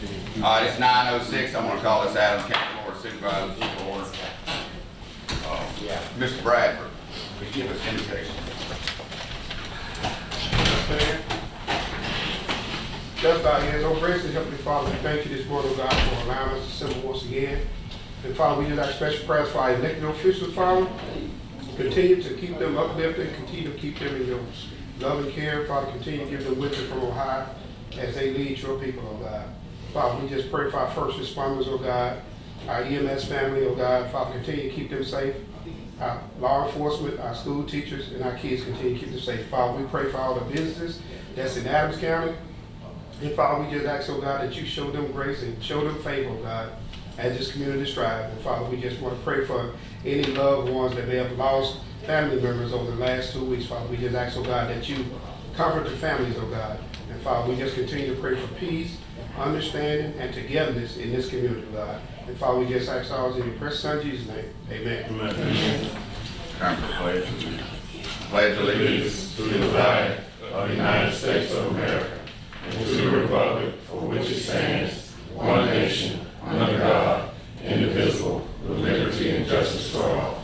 All right, it's 9:06. I'm going to call this Adams County Board of Supervisors to order. Mr. Bradford, will you give us indication? Just our hands, oh gracious Heavenly Father, we thank you this morning, oh God, for allowing us to assemble once again. And Father, we just ask special prayers for our elected officials, Father. Continue to keep them uplifted, continue to keep them in your love and care. Father, continue to give them wisdom from on high as they lead your people, oh God. Father, we just pray for our first responders, oh God, our EMS family, oh God. Father, continue to keep them safe. Our law enforcement, our school teachers, and our kids continue to keep them safe. Father, we pray for all the businesses that's in Adams County. And Father, we just ask, oh God, that you show them grace and show them favor, oh God, as this community strives. And Father, we just want to pray for any loved ones that may have lost family members over the last 2 weeks. Father, we just ask, oh God, that you comfort the families, oh God. And Father, we just continue to pray for peace, understanding, and togetherness in this community, God. And Father, we just ask all in your precious Son, Jesus' name. Amen. Amen. Time for pledge. Pledge allegiance to the flag of the United States of America and to the republic for which it stands, one nation, under God, indivisible, with liberty and justice for all.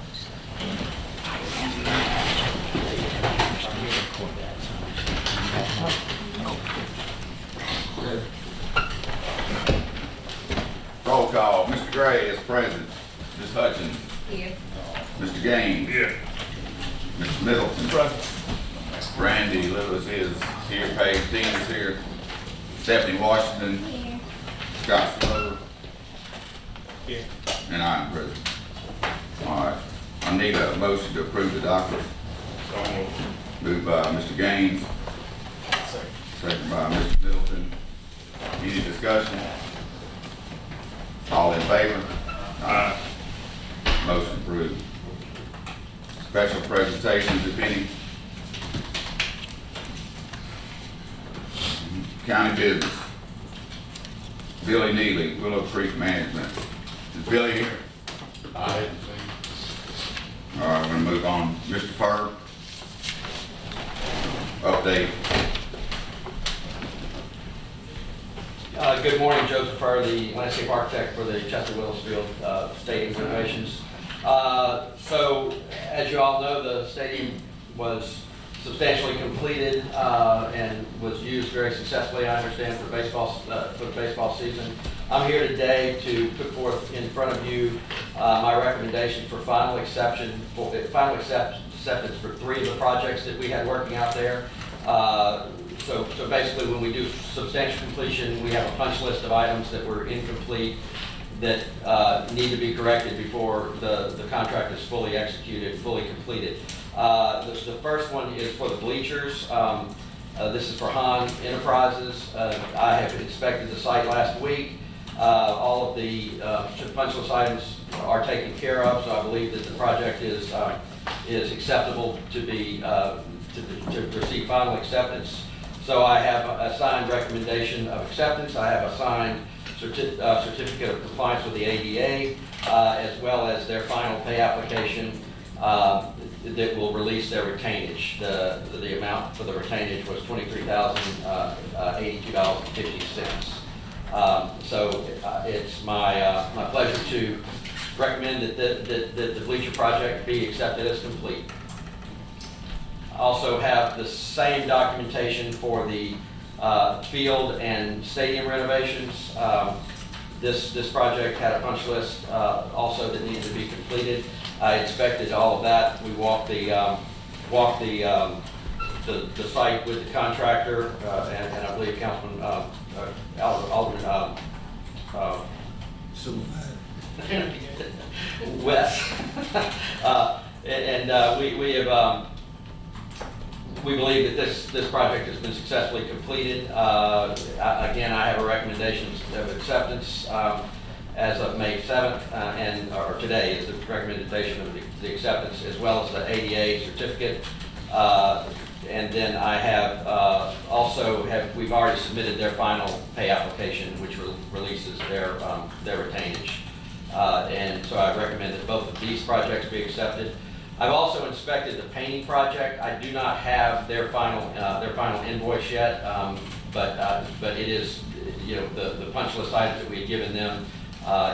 Roll call. Mr. Gray is present. Ms. Hutchins. Here. Mr. Gaines. Here. Mr. Middleton. Present. Randy Lewis is here. Paige Dean is here. Stephanie Washington. Here. Scott Slover. Here. And I'm present. All right. I need a motion to approve the docket. So moved. Moved by Mr. Gaines. Second by Mr. Middleton. Any discussion? All in favor? Aye. Motion approved. Special presentations, if any. County business. Billy Neely, Willow Creek Management. Is Billy here? Aye. All right, we're gonna move on. Mr. Purr. Update. Good morning, Joseph Purr, the landscape architect for the Chester-Willisfield Stadium renovations. So, as you all know, the stadium was substantially completed and was used very successfully, I understand, for the baseball season. I'm here today to put forth in front of you my recommendation for final acceptance for 3 of the projects that we had working out there. So basically, when we do substantial completion, we have a punch list of items that were incomplete that need to be corrected before the contract is fully executed, fully completed. The first one is for the bleachers. This is for Han Enterprises. I have inspected the site last week. All of the punch list items are taken care of, so I believe that the project is acceptable to be to receive final acceptance. So I have a signed recommendation of acceptance. I have a signed certificate of compliance with the ADA, as well as their final pay application that will release their retainage. The amount for the retainage was $23,082.50. So it's my pleasure to recommend that the bleacher project be accepted as complete. Also have the same documentation for the field and stadium renovations. This project had a punch list also that needed to be completed. I inspected all of that. We walked the site with the contractor and I believe Councilman Alderman West. We believe that this project has been successfully completed. Again, I have a recommendation of acceptance as of May 7th, or today is the recommendation of the acceptance, as well as the ADA certificate. And then I have we've already submitted their final pay application, which releases their retainage. And so I recommend that both of these projects be accepted. I've also inspected the painting project. I do not have their final invoice yet, but it is, the punch list items that we had given them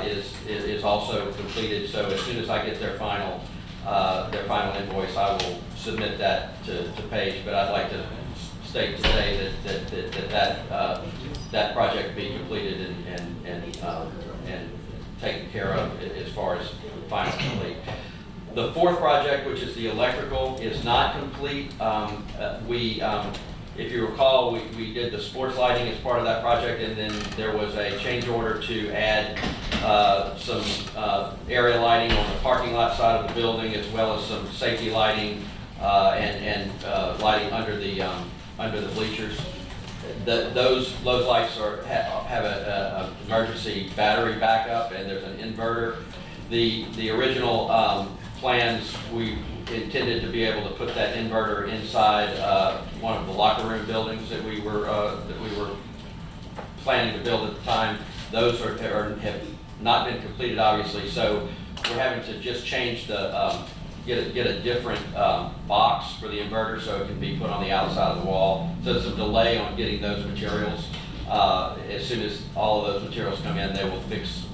is also completed. So as soon as I get their final invoice, I will submit that to Paige. But I'd like to state today that project be completed and taken care of as far as final complete. The fourth project, which is the electrical, is not complete. If you recall, we did the sports lighting as part of that project, and then there was a change order to add some area lighting on the parking lot side of the building, as well as some safety lighting and lighting under the bleachers. Those lights have an emergency battery backup, and there's an inverter. The original plans, we intended to be able to put that inverter inside one of the locker room buildings that we were planning to build at the time. Those have not been completed, obviously, so we're having to just change the get a different box for the inverter so it can be put on the outside of the wall. So there's a delay on getting those materials. As soon as all of those materials come in, they will fix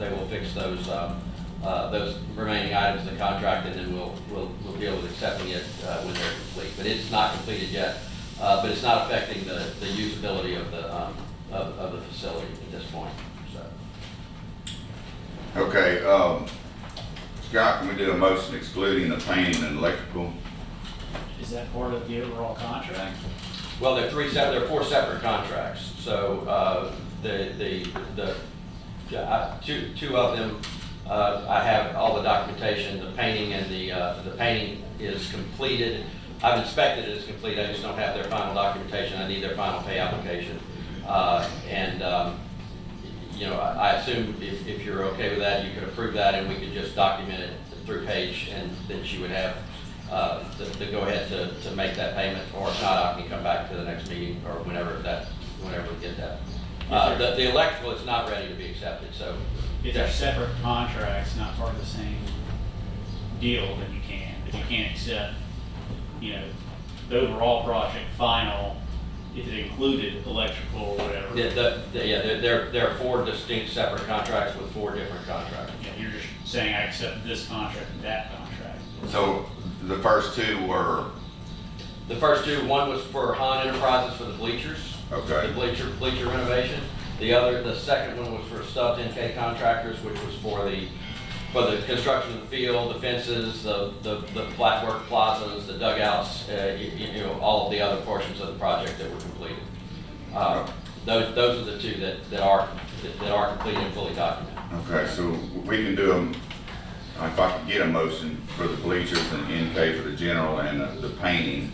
those remaining items in the contract, and then we'll deal with accepting it when they're complete. But it's not completed yet, but it's not affecting the usability of the facility at this point. So. Okay, Scott, can we do a motion excluding the painting and electrical? Is that part of the overall contract? Well, they're four separate contracts. So two of them. I have all the documentation. The painting and the painting is completed. I've inspected it as complete. I just don't have their final documentation. I need their final pay application. I assume if you're okay with that, you could approve that, and we could just document it through Paige, and then she would have the go ahead to make that payment. Or if not, I can come back to the next meeting or whenever we get that. The electrical is not ready to be accepted. So. If they're separate contracts, not part of the same deal, then you can. But you can't accept, the overall project final if it included electrical or whatever. There are four distinct separate contracts with four different contracts. Yeah, you're just saying I accept this contract and that contract. So the first two were? The first two, one was for Han Enterprises for the bleachers. Okay. The bleacher renovation. The second one was for Stubbs NK Contractors, which was for the construction of the field, the fences, the flatwork plazas, the dugouts, all of the other portions of the project that were completed. Those are the two that are completed and fully documented. Okay, so we can do them. If I could get a motion for the bleachers and NK for the general and the painting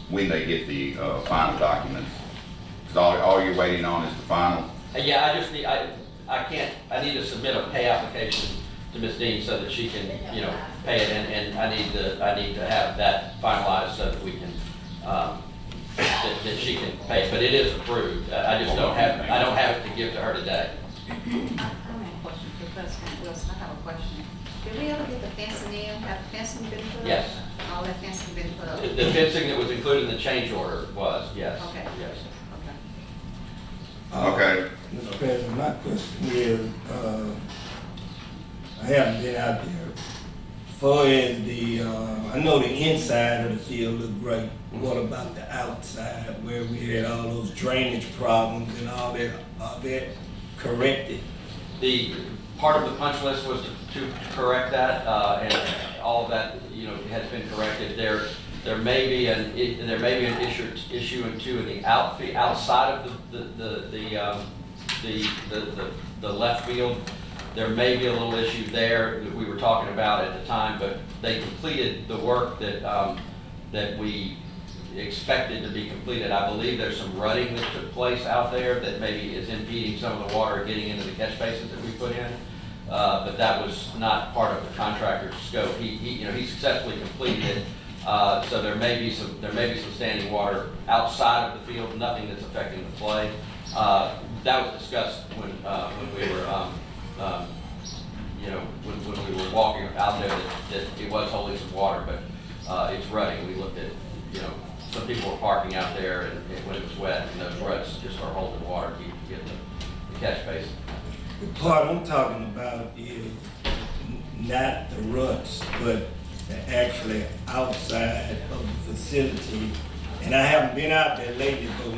when they get the final documents. Because all you're waiting on is the final. Yeah, I need to submit a pay application to Ms. Dean so that she can, pay it, and I need to have that finalized so that we can, that she can pay. But it is approved. I just don't have it to give to her today. I have a question for President Wilson. I have a question. Did we ever get the fencing in? Have the fencing been put up? Yes. All that fencing been put up? The fencing that was included in the change order was, yes. Okay. Yes. Okay. Mr. President, my question is, I haven't been out there. Far as I know the inside of the field looked great. What about the outside where we had all those drainage problems and all that? Are that corrected? The part of the punch list was to correct that, and all of that, has been corrected. There may be an issue in the outside of the left field. There may be a little issue there that we were talking about at the time, but they completed the work that we expected to be completed. I believe there's some rutting that took place out there that maybe is impeding some of the water getting into the catch basins that we put in. But that was not part of the contractor's scope. He successfully completed it. So there may be some standing water outside of the field, nothing that's affecting the play. That was discussed when we were when we were walking out there that it was holding some water, but it's rutting. We looked at, some people were parking out there and when it was wet, and those ruts just are holding water to get the catch basin. The part I'm talking about is not the ruts, but the actually outside of the facility. And I haven't been out there lately, but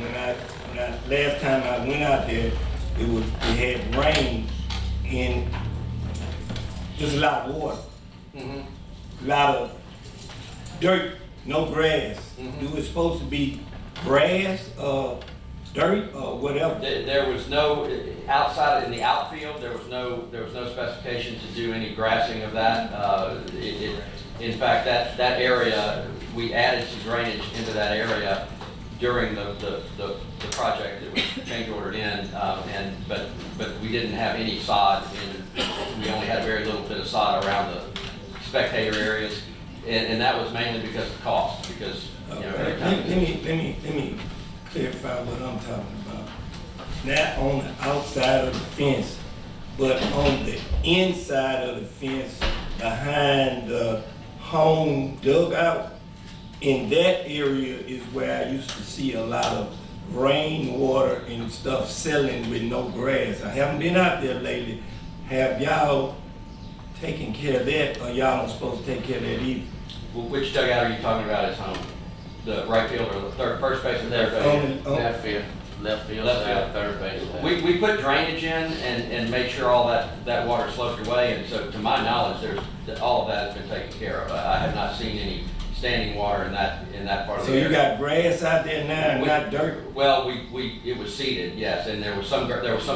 last time I went out there, it had rained and there's a lot of water, a lot of dirt, no grass. Do it supposed to be grass or dirt or whatever? There was no, outside in the outfield, there was no specification to do any grassing of that. In fact, that area, we added some drainage into that area during the project that was change ordered in, but we didn't have any sod, and we only had very little bit of sod around the spectator areas, and that was mainly because of cost, because, every time. Let me clarify what I'm talking about. Not on the outside of the fence, but on the inside of the fence, behind the home dugout. In that area is where I used to see a lot of rainwater and stuff selling with no grass. I haven't been out there lately. Have y'all taken care of that, or y'all not supposed to take care of that either? Well, which dugout are you talking about as home? The right field or the first base and third base? Left field, Left field. third base. We put drainage in and made sure all that water sloped away, and so to my knowledge, all of that has been taken care of. I have not seen any standing water in that part of the So area. you got grass out there now, not dirt? Well, it was seeded, yes, and there was some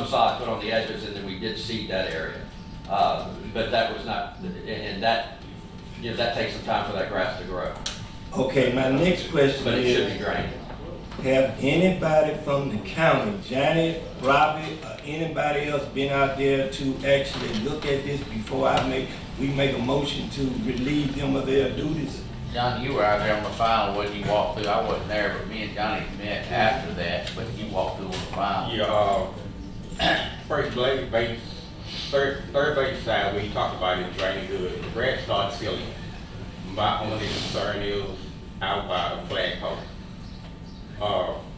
sod put on the edges, and then we did seed that area. But that was not, and that takes some time for that grass to grow. Okay, my next question But it should be is, drained. have anybody from the county, Johnny, Robbie, or anybody else been out there to actually look at this before we make a motion to relieve them of their duties? Johnny, you were out there on the final, when you walked through, I wasn't there, but me and Johnny met after that, but you walked through on the final. Yeah, first base, third base side, we talked about it draining good. The grass started filling. My only concern is out by the flagpole,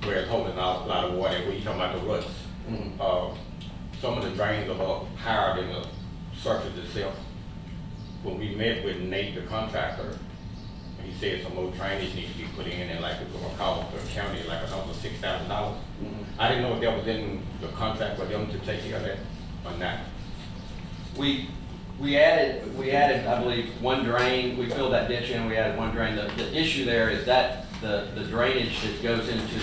where it's holding out a lot of water, where you talking about the ruts. Some of the drains are up higher than the surface itself. When we met with Nate, the contractor, he said some more drainage needs to be put in, and like it's gonna cost the county like another $6,000. I didn't know if that was in the contract for them to take care of that or not. We added, I believe, one drain. We filled that ditch in. We added one drain. The issue there is that the drainage that goes into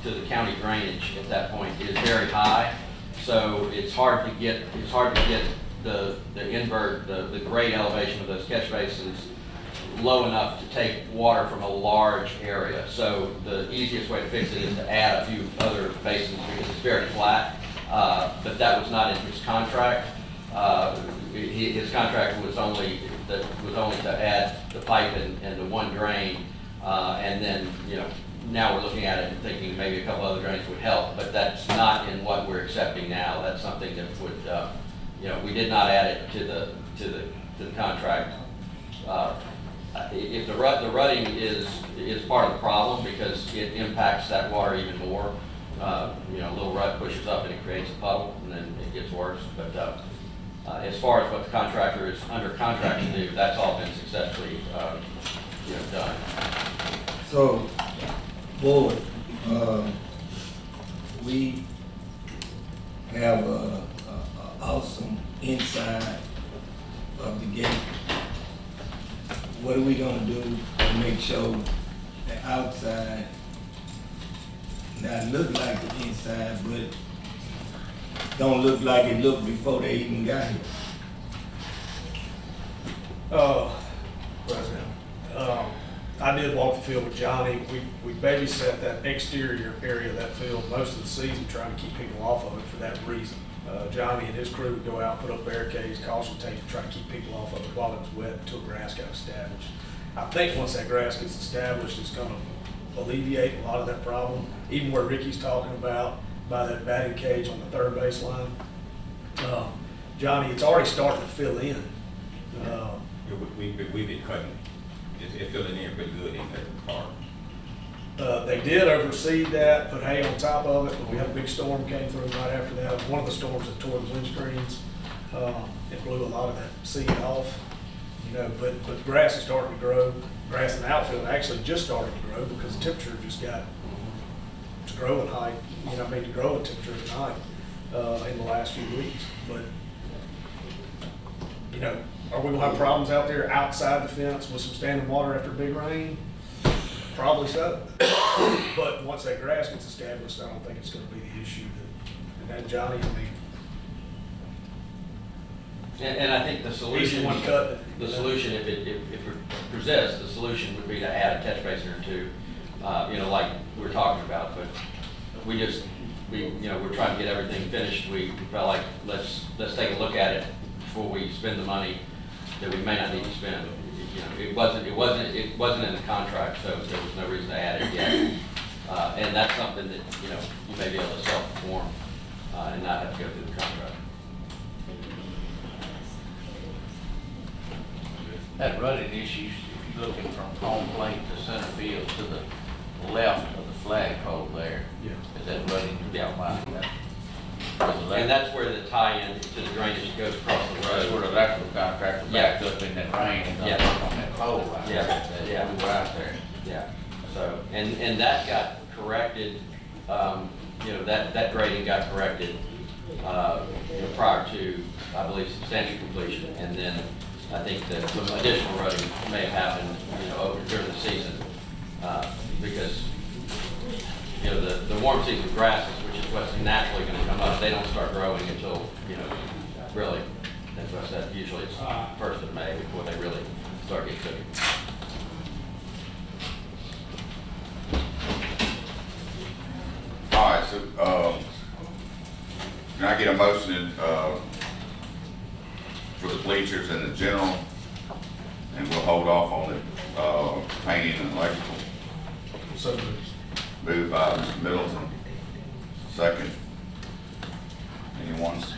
the county drainage at that point is very high. So it's hard to get the invert, the grade elevation of those catch basins low enough to take water from a large area. So the easiest way to fix it is to add a few other basins because it's very flat. But that was not in his contract. His contract was only to add the pipe and the one drain, and then now we're looking at it and thinking maybe a couple other drains would help, but that's not in what we're accepting now. That's something that would we did not add it to the contract. If the rutting is part of the problem because it impacts that water even more. A little rut pushes up and it creates a puddle, and then it gets worse. But as far as what the contractor is under contract to do, that's all been successfully done. So, board, we have a awesome inside of the gate. What are we gonna do to make sure the outside not look like the inside, but don't look like it looked before they even got here? President, I did walk the field with Johnny. We babysat that exterior area of that field most of the season, trying to keep people off of it for that reason. Johnny and his crew would go out, put up barricades, caution tape to try to keep people off of it while it was wet until grass got established. I think once that grass gets established, it's gonna alleviate a lot of that problem. Even where Ricky's talking about, by that batting cage on the third base line. Johnny, it's already starting to fill in. We've been cutting. It's filling in pretty good in that part. They did oversee that, put hay on top of it, but we had a big storm came through right after that. One of the storms that tore the windscreens, it blew a lot of that seed off, you know, but the grass is starting to grow. Grass in the outfield actually just started to grow because the temperature just got to growing height, you know, to growing temperature at night in the last few weeks. But, you know, are we gonna have problems out there outside the fence with some standing water after big rain? Probably so. But once that grass gets established, I don't think it's gonna be the issue that Johnny, I mean, And I think the he's solution, the one cutting it. the solution, if it persists, the solution would be to add a catch basin or two, you know, like we're talking about, but you know, we're trying to get everything finished. We felt like, let's take a look at it before we spend the money that we may not need to spend. You know, it wasn't in the contract, so there was no reason to add it yet. And that's something that, you know, you may be able to self-perform, and not have to go through the contract. That rutting issues, if you're looking from home plate to center field to the left of the flagpole there, Yeah. is that rutting down by that? And that's where the tie-in to the drainage goes across the That's where road. the electrical contractor Yeah. backed up in that rain and Yeah. got up on that pole right Yeah. there. Yeah. We were out there. Yeah, so, and that got corrected, you know, that grading got corrected, you know, prior to, I believe, substantial completion. And then I think that some additional rutting may have happened, you know, over during the season, because, you know, the warm season grasses, which is what's naturally gonna come up, they don't start growing until, you know, really, that's what I said, usually it's first of May before they really start getting cooking. All right, so, can I get a motion, for the bleachers and the general? And we'll hold off on the, painting and electrical. So Moved by Mr. Middleton. Second. Anyone's?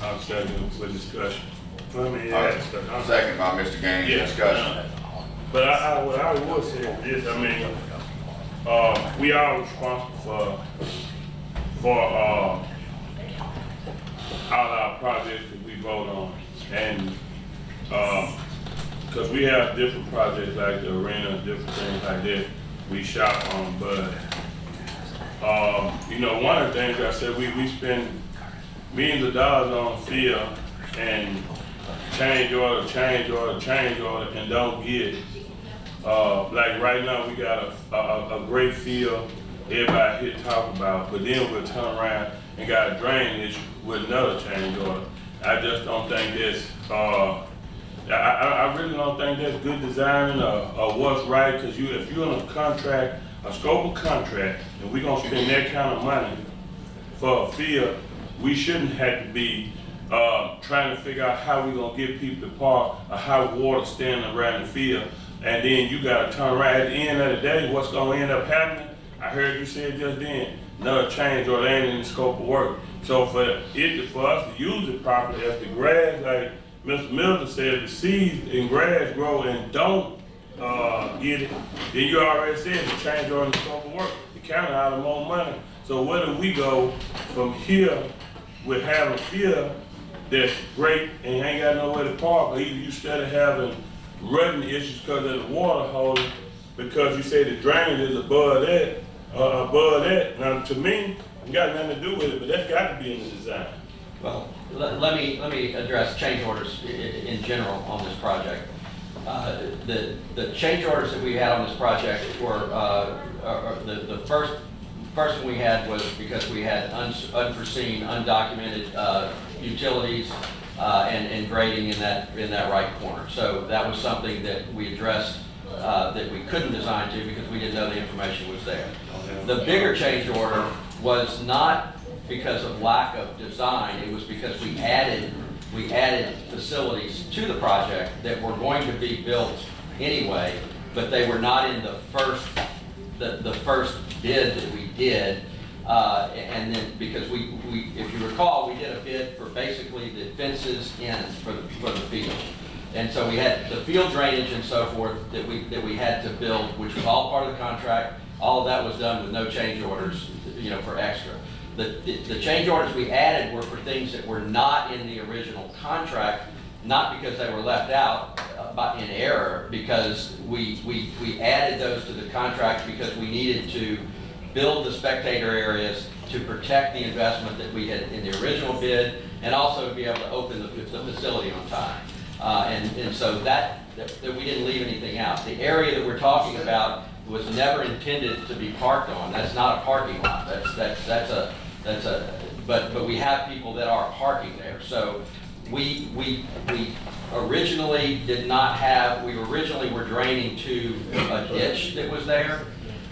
I'm second for discussion. Let me ask. Second by Mr. Gaines, Yeah. discussion. But what I would say is this, I mean, we are responsible for all our projects that we vote on. And, cause we have different projects like the arena, different things like that we shop on, but, you know, one of the things I said, we spend millions of dollars on the field and change order, and don't get, like right now, we got a great field everybody here talk about, but then we'll turn around and got a drainage with another change order. I just don't think that's, I really don't think that's good designing or what's right, because if you're in a contract, a scope of contract, and we're gonna spend that kind of money for a field, we shouldn't have to be trying to figure out how we're gonna get people to park or how water standing around the field. And then you gotta turn around at the end of the day, what's gonna end up happening? I heard you say it just then, another change or ain't in the scope of work. So for us to use it properly, as the grass, like Mr. Milton said, the seeds and grass grow and don't get it, then you already said the change or in the scope of work, the county out of more money. So where do we go from here with having a field that's great and you ain't got nowhere to park, or either you instead of having rutting issues because of the water holding, because you say the drainage is above that. Now, to me, it got nothing to do with it, but that's got to be in the design. Well, let me address change orders in general on this project. The change orders that we had on this project were, the first one we had was because we had unforeseen, undocumented utilities and grading in that right corner. So that was something that we addressed that we couldn't design to because we didn't know the information was there. The bigger change order was not because of lack of design, it was because we added facilities to the project that were going to be built anyway, but they were not in the first bid that we did. And then, because if you recall, we did a bid for basically the fences in for the field. And so we had the field drainage and so forth that we had to build, which was all part of the contract. All of that was done with no change orders, for extra. The change orders we added were for things that were not in the original contract, not because they were left out, but in error, because we added those to the contract because we needed to build the spectator areas to protect the investment that we had in the original bid, and also to be able to open the facility on time. And so that we didn't leave anything out. The area that we're talking about was never intended to be parked on. That's not a parking lot. But we have people that are parking there. So we originally did not have, we originally were draining to a ditch that was there.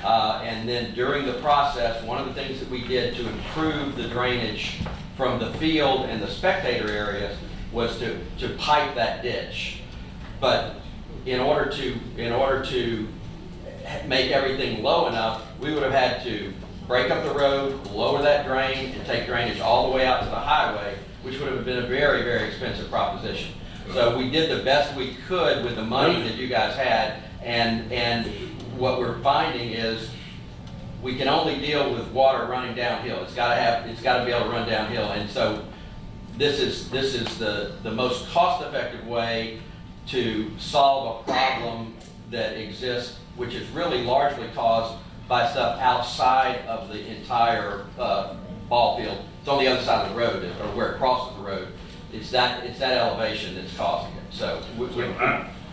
And then during the process, one of the things that we did to improve the drainage from the field and the spectator areas was to pipe that ditch. But in order to make everything low enough, we would have had to break up the road, lower that drain, and take drainage all the way out to the highway, which would have been a very, very expensive proposition. So we did the best we could with the money that you guys had, and what we're finding is we can only deal with water running downhill. It's got to be able to run downhill, and so this is the most cost-effective way to solve a problem that exists, which is really largely caused by stuff outside of the entire ball field. It's on the other side of the road, or where it crosses the road. It's that elevation that's causing it. So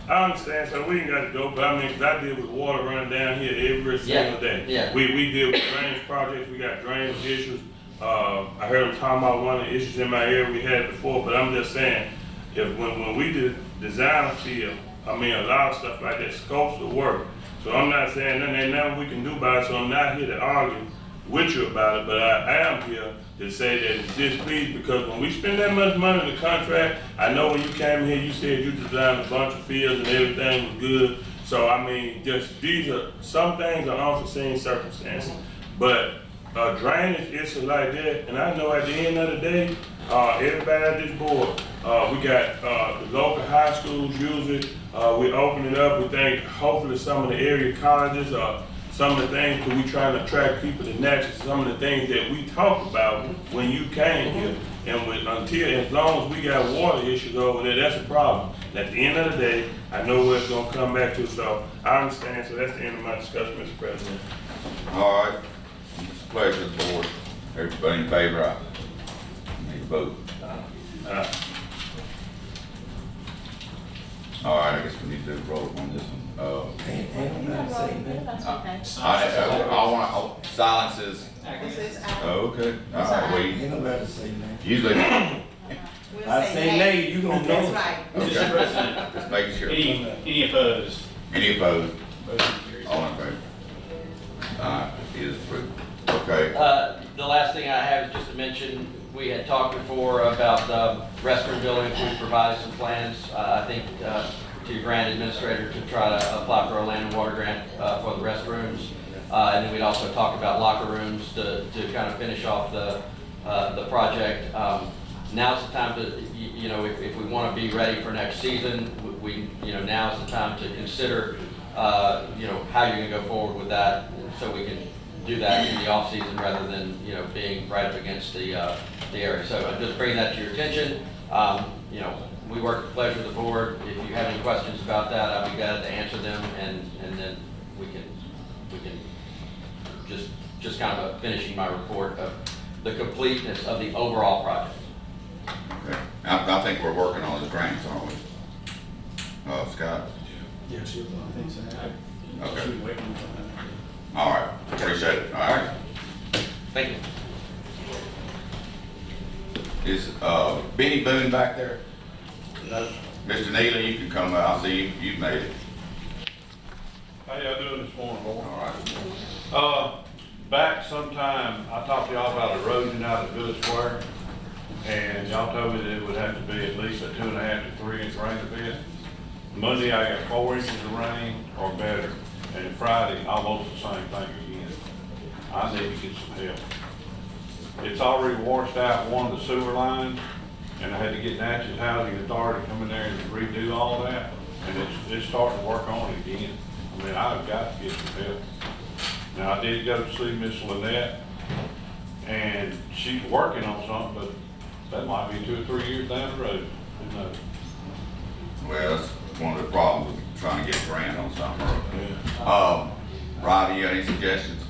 I understand, so we ain't got to go, but I mean, 'cause I deal with water running down here every single day. Yeah. We deal with drainage projects, we got drainage issues. I heard them talking about one of the issues in my area we had before, but I'm just saying, when we did design a field, I mean, a lot of stuff like that, scopes of work. So I'm not saying ain't nothing we can do about it, so I'm not here to argue with you about it, but I am here to say that it's displeased, because when we spend that much money in the contract, I know when you came here, you said you designed a bunch of fields and everything was good. So I mean, some things are unforeseen circumstances, but drainage issue like that, and I know at the end of the day, everybody at this board, we got the local high schools use it. We open it up. We think hopefully some of the area colleges, some of the things that we trying to attract people to Natchez, some of the things that we talked about when you came here. And as long as we got water issues over there, that's a problem. And at the end of the day, I know where it's gonna come back to, so I understand. So that's the end of my discussion, Mr. President. All right, it's a pleasure of the board. Everybody in favor, I need a vote. All right, I guess we need to roll on this one. Silences. Okay, all right, wait. Ain't nobody say that. Usually, I say nay, you gonna know. That's right. Mr. President, just making sure. any opposed? Any opposed? Motion carries. All in favor? It is approved. Okay. The last thing I have is just to mention, we had talked before about restroom buildings. We provided some plans, I think, to your grant administrator to try to apply for a land and water grant for the restrooms. And then we'd also talk about locker rooms to kind of finish off the project. Now's the time to, if we want to be ready for next season, now's the time to consider, how you're going to go forward with that, so we can do that in the off season rather than, being right up against the area. So I'm just bringing that to your attention. We work with pleasure of the board. If you have any questions about that, I'll be glad to answer them, and then we can just kind of finishing my report of the completeness of the overall project. Okay. I think we're working on the grants, aren't we? Scott? Yes, I think so. Okay. All right, appreciate it. All right. Thank you. Is Benny Boone back there? No. Mr. Neely, you can come. I see you've made it. How y'all doing this morning, boy? All right. Back sometime, I talked to y'all about erosion out at Village Square, and y'all told me that it would have to be at least a 2.5 to 3 inch rain event. Monday, I got 4 inches of rain or better, and Friday, almost the same thing again. I need to get some help. it's already washed out one of the sewer lines, and I had to get Natchez Housing Authority to come in there and redo all that, and it's starting to work on it again. I mean, I've got to get some help. Now, I did go to see Miss Lynette, and she's working on something, but that might be 2 or 3 years down the road. Who knows? Well, that's one of the problems with trying to get a grant on something. Yeah. Robbie, you got any suggestions?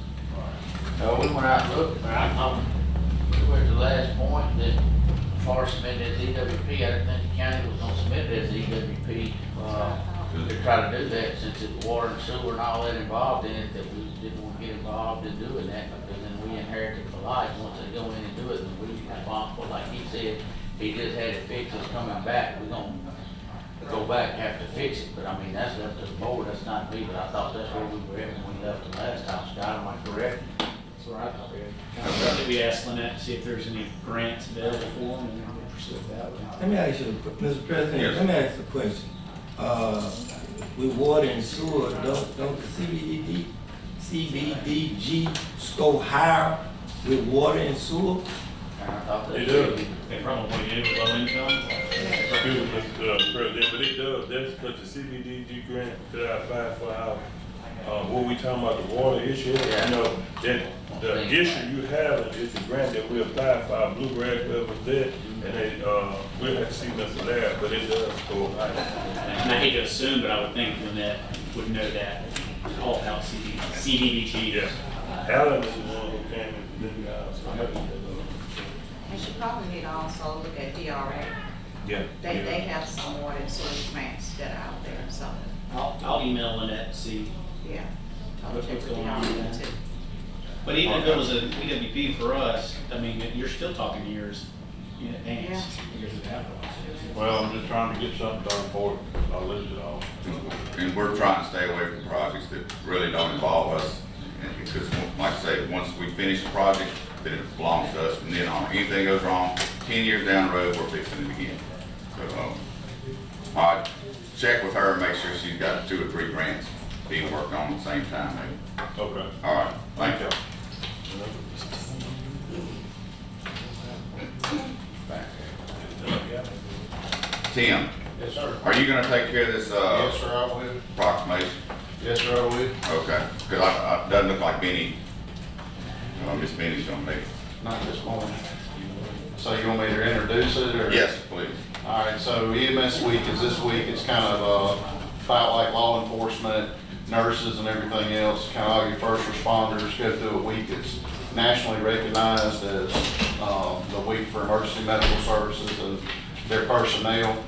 We went out and looked, we were at the last point that as far as submitting as EWP, I didn't think the county was gonna submit it as EWP. To try to do that, since it's water and sewer and all that involved in it, that we didn't want to get involved in doing that, because then we inherit it for life. Once they go in and do it, then we're responsible. Like he said, he just had it fixed, it's coming back. We're gonna go back and have to fix it, but I mean, that's up to the board, that's not me, but I thought that's where we were at when we left the last time. Scott, am I correct? That's where I thought we were. Did we ask Lynette to see if there's any grants available for them, and then we'll pursue it that way? Let me ask you, Mr. President, Yes. let me ask a question. With water and sewer, don't the CBDG go higher with water and sewer? And I thought It that. does. They probably do with low income. Excuse me, Mr. President, but it does, that's because the CBDG grant that I applied for when we talking about the water issue, you know, that the issue you have is the grant that we applied for, our bluegrass well was there, and they, we'll have to see nothing there, but it does go high. And I hate to assume, but I would think Lynette would know that, all about CDBG. Yeah, Alan is the one who came and did the, And she probably need to also look at DRA. yeah. They have some water and sewer grants that are out there, so, I'll email Lynette and see. yeah. I'll What's check with going on with DRA that? too. But even if it was an EWP for us, I mean, you're still talking years in advance. Years of that process. Well, I'm just trying to get something done for it, I'll lose it all. And we're trying to stay away from projects that really don't involve us. And because, like I say, once we finish the project, then it belongs to us. From then on, anything goes wrong, 10 years down the road, we're fixing it again. So, I'd check with her, make sure she's got 2 or 3 grants being worked on at the same time, maybe. Okay. All right, thank you. Tim, Yes, sir. are you gonna take care of this, Yes, sir, I will. proclamation? Yes, sir, I will. Okay, because I doesn't look like Benny, Miss Benny's gonna make it. Not this morning. So you want me to introduce it, or? Yes, please. All right, so EMS week is this week. It's kind of about like law enforcement, nurses and everything else, kind of all your first responders go through a week. It's nationally recognized as the week for emergency medical services and their personnel.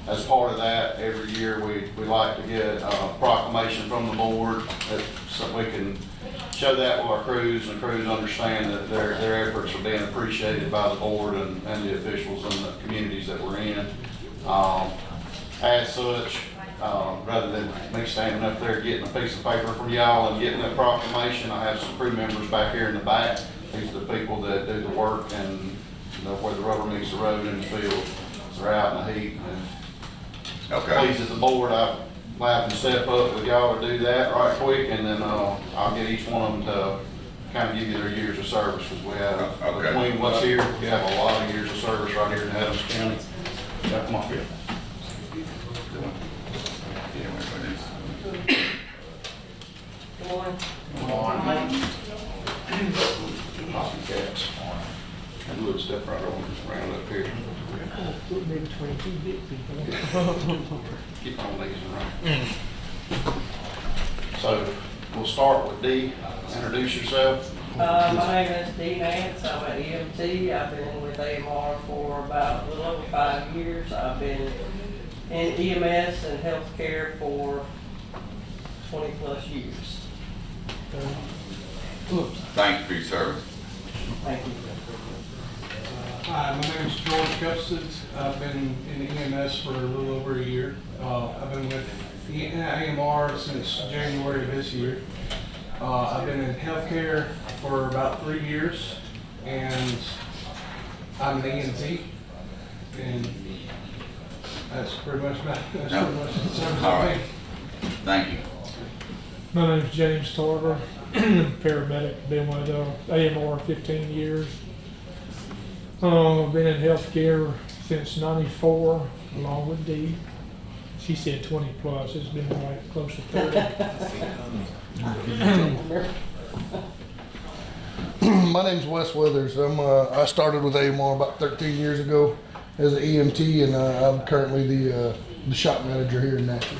As part of that, every year we like to get a proclamation from the board so we can show that with our crews, and the crews understand that their efforts are being appreciated by the board and the officials in the communities that we're in. As such, rather than me standing up there getting a piece of paper from y'all and getting that proclamation, I have some crew members back here in the back. These are the people that do the work and where the rubber meets the road in the field. So they're out in the heat. And Okay. please, as the board, I'm glad to step up with y'all to do that right quick, and then I'll get each one of them to kind of give you their years of service, because we have, Okay. between what's here, we have a lot of years of service right here in Adams County. Yeah, come on, here. Copycats. And we'll step right over this round up here. Keep on these around. So we'll start with D. Introduce yourself. My name is Dee Nance. I'm an EMT. I've been with AMR for about a little over 5 years. I've been in EMS and healthcare for 20 plus years. Thank you for your service. Thank you. Hi, my name is George Custance. I've been in EMS for a little over a year. I've been with AMR since January of this year. I've been in healthcare for about 3 years, and I'm an EMT. And that's pretty much the service All I right. make. Thank you. My name's James Tarver, paramedic, been with AMR 15 years. I've been in healthcare since '94, along with Dee. She said 20 plus, it's been like close to 30. My name's Wes Withers. I started with AMR about 13 years ago as an EMT, and I'm currently the shop manager here in Natchez.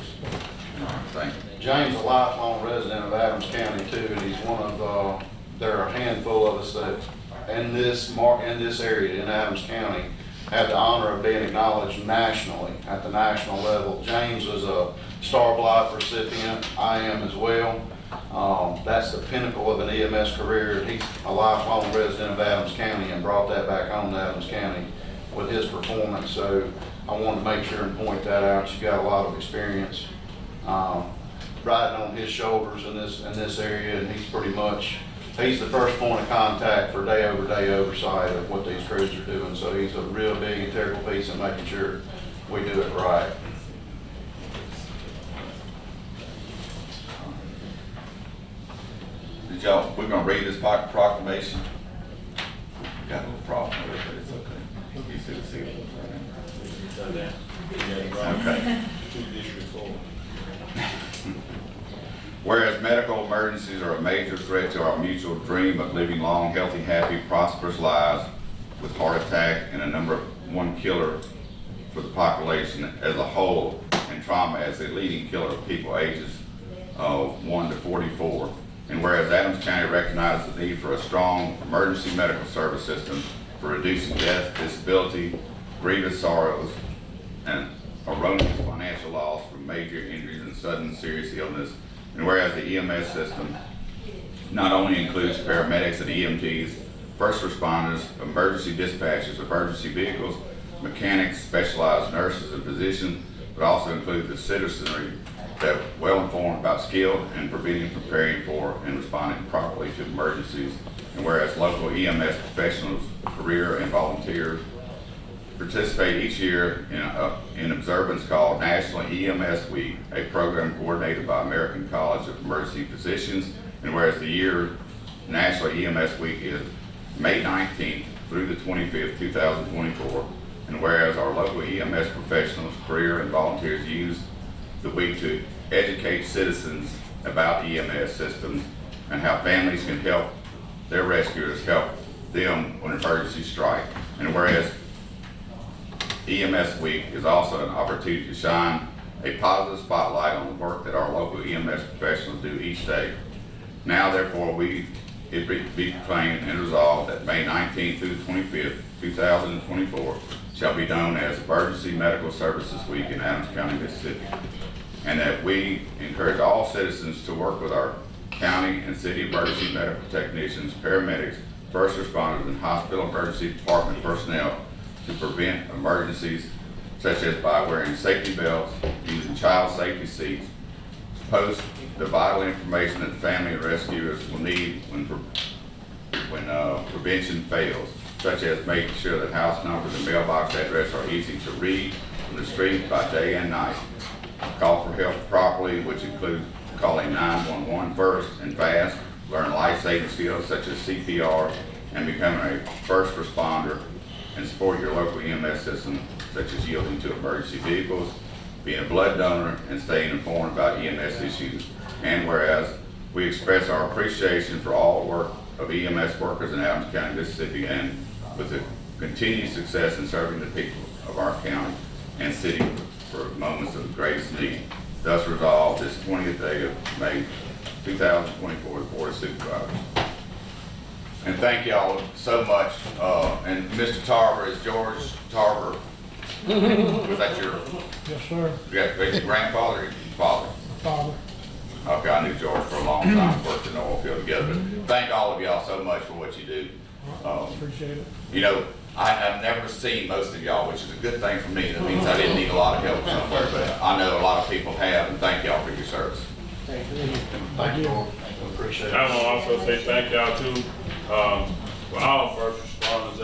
Thank you. James is a lifelong resident of Adams County too, and he's one of, there are a handful of us that in this area in Adams County have the honor of being acknowledged nationally at the national level. James was a Star of Life recipient. I am as well. That's the pinnacle of an EMS career. He's a lifelong resident of Adams County and brought that back home to Adams County with his performance. So I wanted to make sure and point that out. You've got a lot of experience riding on his shoulders in this area, and he's the first point of contact for day-over-day oversight of what these crews are doing. So he's a real big integral piece in making sure we do it right. We're gonna read this proclamation. Got a little problem with it, but it's okay. You see the seal. Okay. Whereas medical emergencies are a major threat to our mutual dream of living long, healthy, happy, prosperous lives, with heart attack and a number one killer for the population as a whole, and trauma as the leading killer of people ages 1 to 44. And whereas Adams County recognizes the need for a strong emergency medical service system for reducing death, disability, grievous sorrows, and erroneous financial loss from major injuries and sudden serious illness. And whereas the EMS system not only includes paramedics and EMTs, first responders, emergency dispatchers, emergency vehicles, mechanics, specialized nurses, and physicians, but also includes the citizenry that are well informed about skill and preventing, preparing for, and responding properly to emergencies. And whereas local EMS professionals, career and volunteers participate each year in observance called National EMS Week, a program coordinated by American College of Emergency Physicians. And whereas the year National EMS Week is May 19th through the 25th, 2024. And whereas our local EMS professionals, career and volunteers use the week to educate citizens about EMS systems and how families can help their rescuers help them when emergencies strike. And whereas EMS Week is also an opportunity to shine a positive spotlight on the work that our local EMS professionals do each day. Now, therefore, it be proclaimed and resolved that May 19th through the 25th, 2024 shall be known as Emergency Medical Services Week in Adams County, Mississippi. And that we encourage all citizens to work with our county and city emergency medical technicians, paramedics, first responders, and hospital emergency department personnel to prevent emergencies, such as by wearing safety belts, using child safety seats, post the vital information that family and rescuers will need when prevention fails, such as making sure that house numbers and mailbox address are easy to read from the street by day and night. Call for help properly, which includes calling 911 first and fast, learn life-saving skills such as CPR, and becoming a first responder, and support your local EMS system, such as yielding to emergency vehicles, being a blood donor, and staying informed about EMS issues. And whereas we express our appreciation for all the work of EMS workers in Adams County, Mississippi, and with the continued success in serving the people of our county and city for moments of greatest need. Thus resolved this 20th day of May 2024, the Board of Supervisors. And thank y'all so much. And Mr. Tarver is George Tarver. Was that your? Yes, sir. Your grandfather or your father? Father. Okay, I knew George for a long time, worked in the oil field together. But thank all of y'all so much for what you do. Appreciate it. You know, I've never seen most of y'all, which is a good thing for me. That means I didn't need a lot of help somewhere, but I know a lot of people have, and thank y'all for your service. Thank you. Appreciate it. I want to also say thank y'all too, for all first responders.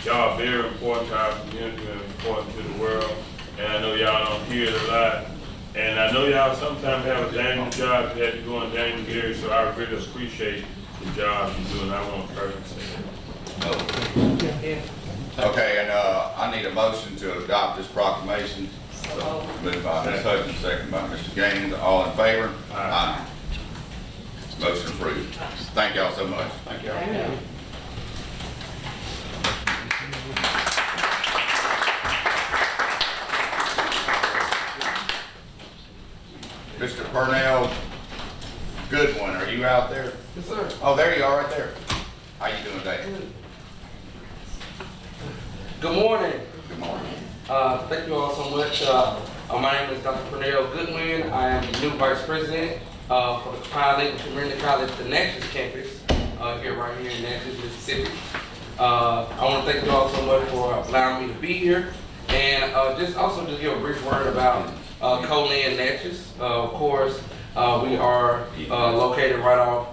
Y'all are very important to our community and important to the world. And I know y'all don't hear it a lot, And I know y'all sometimes have a dangerous job, you have to go in dangerous areas, so I really appreciate the job you do, and I want to personally say that. Okay, and, I need a motion to adopt this proclamation. So, moved by Ms. Hutchins, second by Mr. Gaines, all in favor? Aye. Motion approved. Thank y'all so much. Thank y'all. Mr. Purnell Goodwin, are you out there? Yes, sir. Oh, there you are, right there. How you doing today? Good morning. Good morning. Thank you all so much. My name is Dr. Purnell Goodwin. I am the new vice president for the Trilingual Community College, the Natchez campus, right here in Natchez, Mississippi. I want to thank you all so much for allowing me to be here. And just give a brief word about Colin Natchez. Of course, we are located right off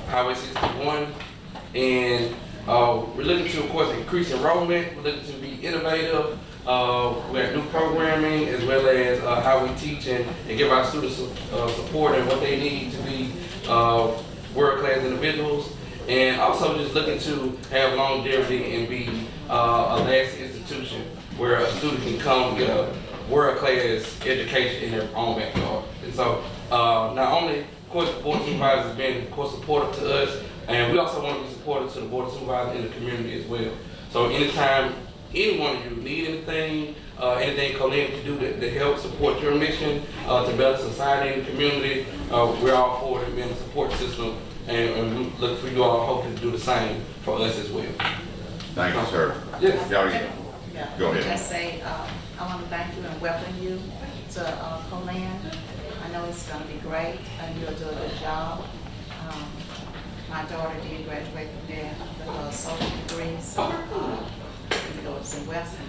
Highway 61. And we're looking to, of course, increase enrollment. We're looking to be innovative. We have new programming as well as how we teach and give our students support and what they need to be world-class individuals. And also just looking to have longevity and be a lasting institution where a student can come get a world-class education in their own backyard. And so not only, of course, the Board of Supervisors has been, of course, supportive to us, and we also want to be supportive to the Board of Supervisors in the community as well. So anytime any one of you need anything, anything Colin can do to help support your mission, to better society and the community, we're all for it, being a support system, and we look for you all hoping to do the same for us as well. Thank you, sir. Yes. Y'all, Yeah, go ahead. Just say, I want to thank you and welcome you to Colan. I know it's going to be great, and you'll do a good job. My daughter did graduate from there with her associate degree, so you know it's in Western.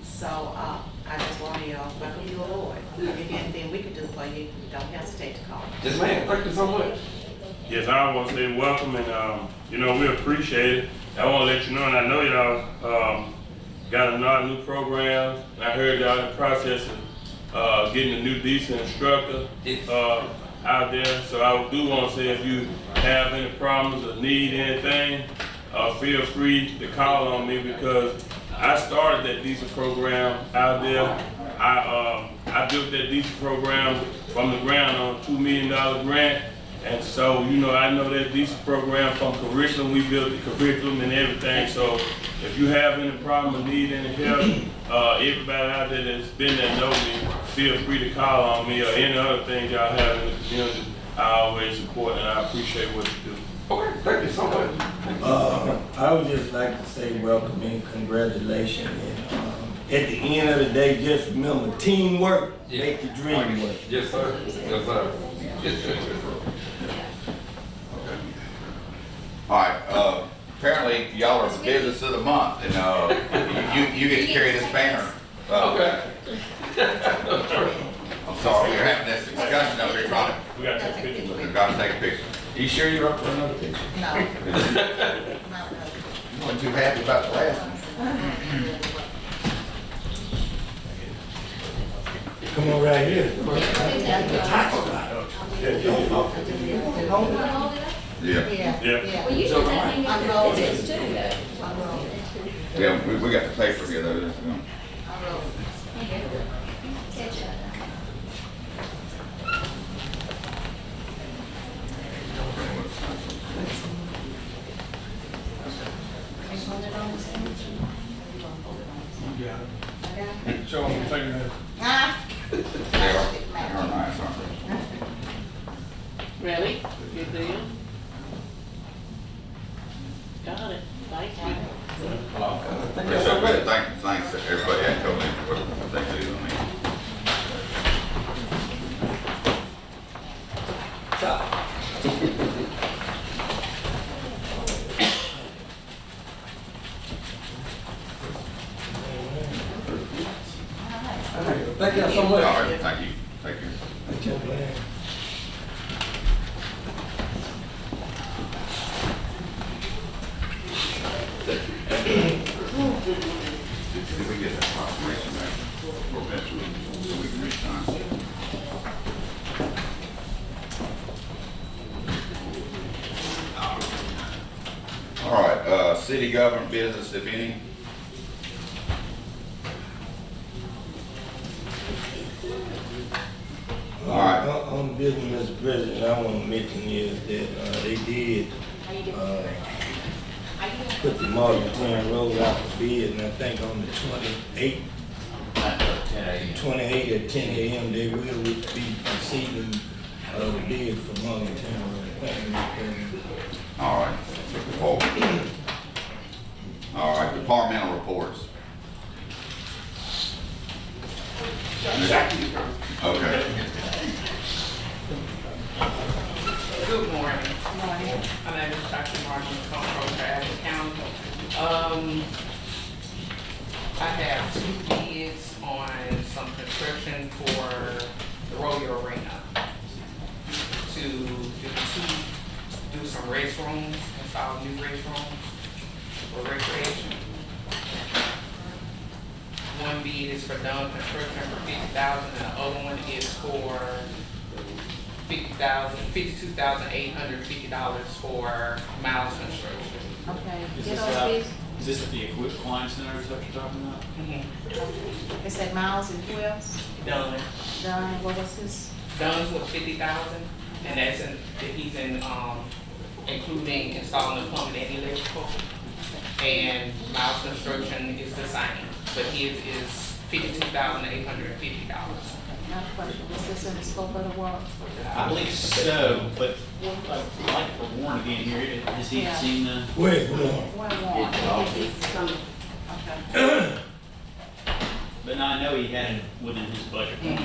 So I just want to welcome you aboard. If there's anything we can do for you, don't hesitate to call. Yes, ma'am. Thank you so much. Yes, I want to say welcome, and we appreciate it. I want to let you know, and I know y'all got a lot of new programs. And I heard y'all in the process of getting a new decent instructor out there. So I do want to say, if you have any problems or need anything, feel free to call on me, because I started that DESA program out there. I built that DESA program from the ground on a $2 million grant. And so, I know that DESA program from curriculum, we built the curriculum and everything. So if you have any problem or need any help, everybody out there that's been there know me, feel free to call on me, or any other things y'all have in the community. I always support, and I appreciate what you do. Okay, thank you so much. I would just like to say welcome and congratulations. And at the end of the day, just remember, teamwork make the dream work. Yes, sir. Yes, sir. All right, apparently y'all are the business of the month, and you get to carry this banner. Okay. I'm sorry, we're having this discussion over here. We got to take a picture. We've got to take a picture. You sure you're up for another picture? No. You weren't too happy about the last one. Come on right here. Yeah. Yeah. Well, you should have him Unroll in this too. Unroll it. Yeah, we got the paper here though. Unroll it. Show them, take your head. Ah. They're nice, aren't they? Really? Good deal. Got it. Thank you. Thanks to everybody at Colin for what they do. Thank you so much. All right, thank you. Thank you. Thank you, man. Did we get that proclamation back? So we can resign. All right, city government business, if any. All right. On business, Mr. President, I want to mention is that they did put the Morgantown Road out for bid, and I think on the 28th, 28 at 10 a.m. they will be receiving the bid for Morgantown Road. Thank you, Mr. President. All right. All right, departmental reports. Okay. Good morning. My name is Dr. Martin, Control for Adams County. I have 2 bids on some construction for the rodeo arena to do some restrooms, install new restrooms for recreation. One bid is for Dunn Construction for $50,000, and the other one is for $52,850 for Miles Construction. Okay, Is get this, those bids. is this at the Equip Klein Center, is that what you're talking about? It said Miles and who else? Dunn. Dunn, what was his? Dunn's was $50,000, and that's he's including installing the plumbing and electrical. And Miles Construction is the same, but his is $52,850. Not a question, was this in the scope of the work? I believe so, but I'd like for Warren to be in here. Has he Yeah. seen the? Where's Warren? Well, okay. But no, I know he had it within his budget. It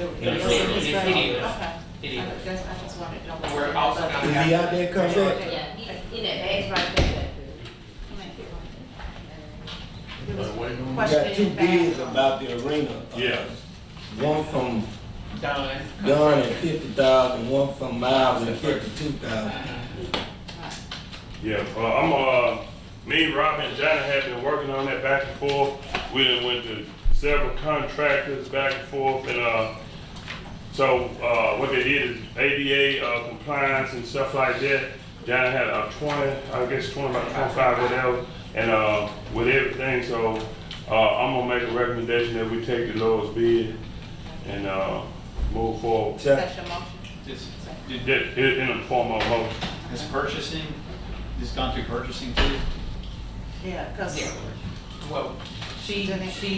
was in his budget. Okay. It is. I just wanted to know. We're also gonna Is he out there, Cuzette? Yeah, in that bag right there. There was a We got question 2 in the bids back. about the arena. Yeah. One from Dunn. Dunn at 50,000, one from Miles at 52,000. Yeah, me, Robin, and Johnny have been working on that back and forth. We done went to several contractors back and forth, and so what they did is ADA compliance and stuff like that. Johnny had 20, I guess 20, about 25 whatever, and with everything. So I'm gonna make a recommendation that we take the lowest bid and move forward. That's your motion? In the form of motion. Has purchasing, this gone through purchasing too? Yeah, cause. Yeah. Well, she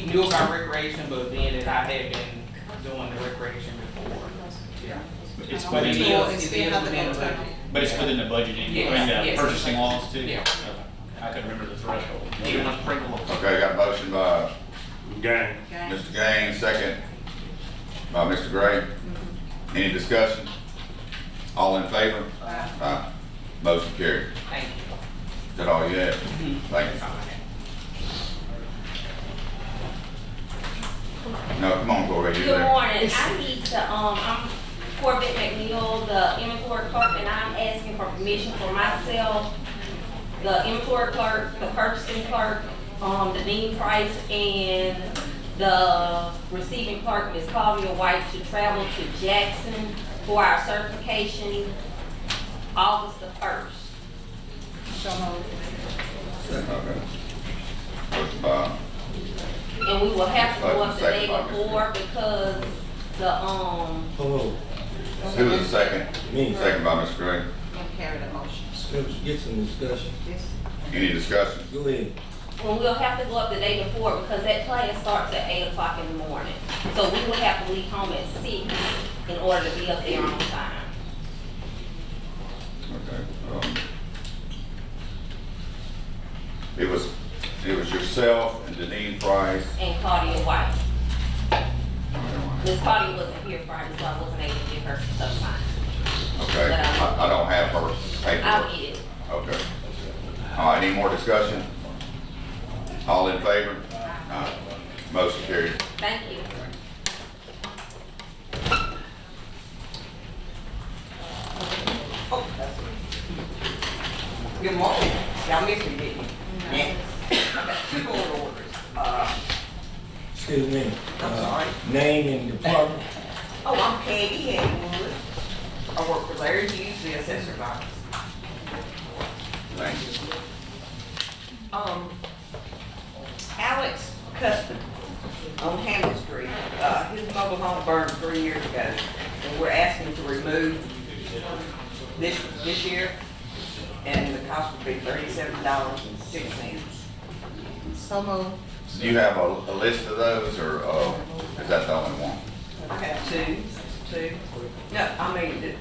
knew about recreation, but then that I had been doing the recreation before. Yeah. It's I within don't the, know, It it's is still within nothing the but budget. but it's within the budgeting, Yes, I mean, the yes. purchasing laws too? Yeah. Okay. I couldn't remember the threshold. Yeah. Okay, got a motion by Gang. Mr. Gaines, second by Mr. Gray. Any discussion? All in favor? Aye. Motion carried. Thank you. Is that all you had? Thank you. No, come on, go right here. Good morning. I need to, I'm Corbett McNeil, the inventory clerk, and I'm asking for permission for myself, the inventory clerk, the purchasing clerk, the dean price, and the receiving clerk, Ms. Claudia White, to travel to Jackson for our certification August the 1st. So moved. Okay. Motion by, And we will have to go up the day Second by Ms. before because the, Oh, who was the second? Me. Second by Mr. Gray. And carry the motion. let's get some discussion. Yes. Any discussion? Go ahead. well, we'll have to go up the day before because that class starts at 8 o'clock in the morning. So we will have to leave home at 6 in order to be up there on time. Okay. It was yourself and Deneen Price. And Claudia White. Miss Claudia wasn't here Friday, so I wasn't able to get her stuff signed. Okay, I don't have her I'll paperwork. get it. Okay. All right, any more discussion? All in favor? Aye. Motion carried. Thank you. Good morning. Y'all missed me, didn't you? Yeah. Okay, two board orders. Excuse me. I'm sorry. Name and department. Oh, I'm Peggy Haywood. I work for Larry Hughes, the assessor's office. Thank you. Alex Custom on Hammond Street, his mobile home burned 3 years ago, and we're asking to remove this year, and the cost would be $37.06. So moved. Do you have a list of those, or is that the only one? I have two. No, I mean,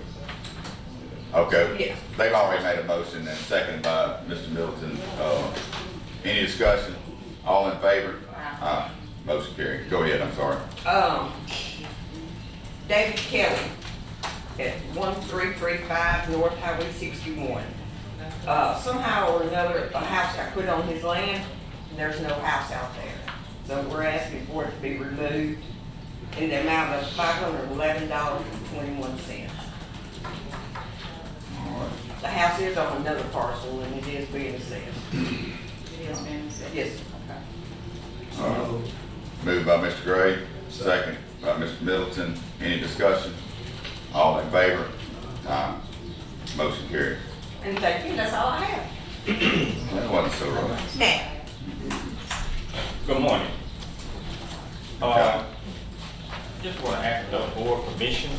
Okay. Yes. They've already made a motion and seconded by Mr. Middleton. Any discussion? All in favor? Aye. Motion carried. Go ahead, I'm sorry. David Kelly at 1335 North Highway 61. Somehow or another, a house got put on his land, and there's no house out there. So we're asking for it to be removed in the amount of $511.21. The house is on another parcel, and it is being assessed. Yes. Moved by Mr. Gray, second by Mr. Middleton. Any discussion? All in favor? Aye. Motion carried. And thank you, that's all I have. That wasn't so rough. Now. Good morning. Okay. Just want to ask the board permission.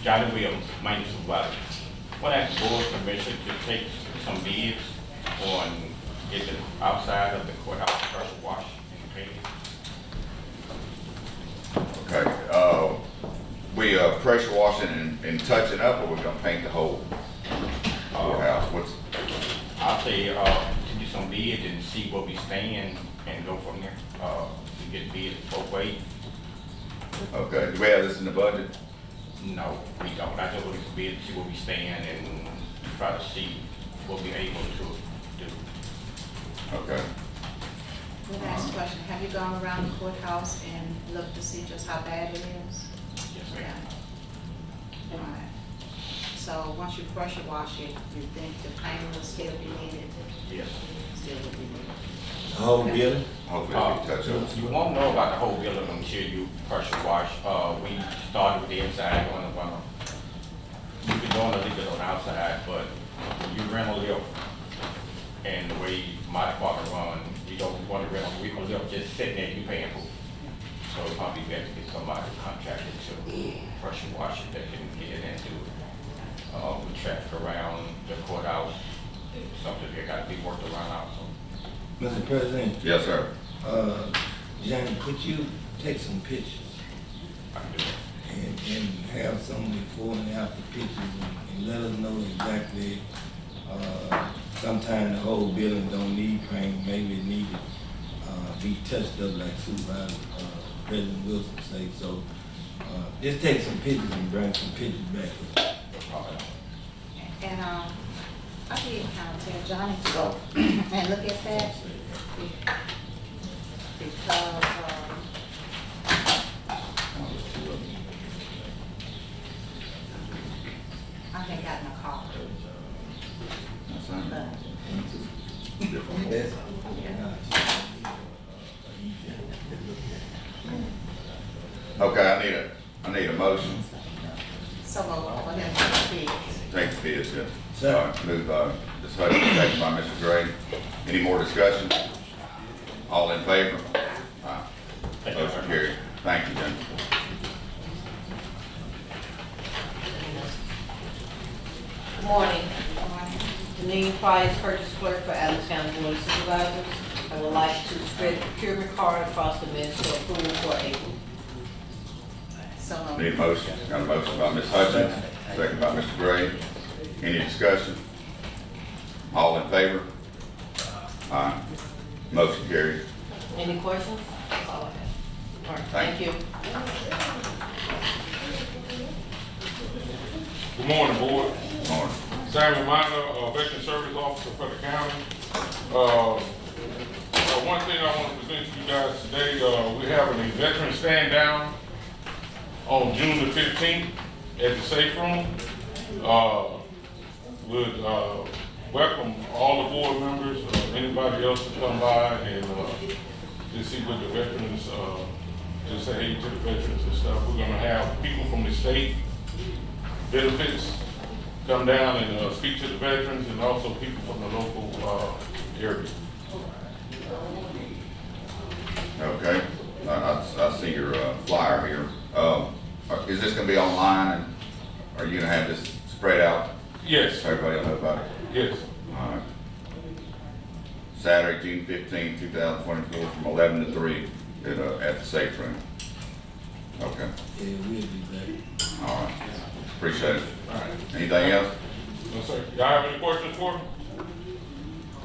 Johnny Williams, maintenance supervisor. Want to ask the board permission to take some bids on getting outside of the courthouse pressure wash and painting. Okay. We pressure washing and touching up, or we're gonna paint the whole courthouse? I'll say to do some bids and see where we stand and go from there. To get bids both ways. Okay. Do we have this in the budget? No, we don't. I just want to bid, see where we stand and try to see what we're able to do. Okay. Let me ask a question. Have you gone around the courthouse and looked to see just how bad it is? Yes, ma'am. All right. So once you pressure wash it, you think the paint will still be needed? Yes. Still will be needed. The whole building? Hopefully we can touch up. You won't know about the whole building until you pressure wash. We started with the inside on the one. We've been doing a little bit on the outside, but when you rent a lift and the way my department run, you don't want to rent a lift just sitting there, you paying for it. So it's probably better to get somebody contracted to pressure wash it that can get it into with traffic around the courthouse. Something that got to be worked around also. Mr. President. Yes, sir. Johnny, could you take some pictures? I can do that. And have some before and after pictures and let us know exactly, sometimes the whole building don't need paint, maybe it need to be touched up like Supervisor President Wilson say. So just take some pictures and bring some pictures back. And I did kind of tell Johnny to go and look at that because I think got in a car. Okay, I need a motion. So go ahead and take the bids. Take the bids, yes. Moved by Ms. Hutchins, second by Mr. Gray. Any more discussion? All in favor? Aye. Motion carried. Thank you, Jennifer. Good morning. Janine Price, purchase clerk for Adams County Board of Supervisors. I would like to spread the procurement card across the minutes for approval for April. So Need a motion. Got a motion by Ms. Hutchins, second by Mr. Gray. Any discussion? All in favor? Aye. Motion carried. Any questions? That's all I have. All right, thank you. Good morning, board. Good morning. Samuel Minor, Veteran Service Officer for the county. One thing I want to present to you guys today, we have a veteran stand down on June the 15th at the Safe Room. Would welcome all the board members, anybody else to come by and to see what the veterans, to say hey to the veterans and stuff. We're gonna have people from the state benefits come down and speak to the veterans, and also people from the local area. Okay, I see your flyer here. Is this gonna be online, and are you gonna have this spread out? Yes. So everybody will know about it? Yes. All right. Saturday, June 15, 2024, from 11 to 3 at the safe room. Okay. Yeah, we'll be back. All right. Appreciate it. All right. Anything else? No, sir. Y'all have any questions for me?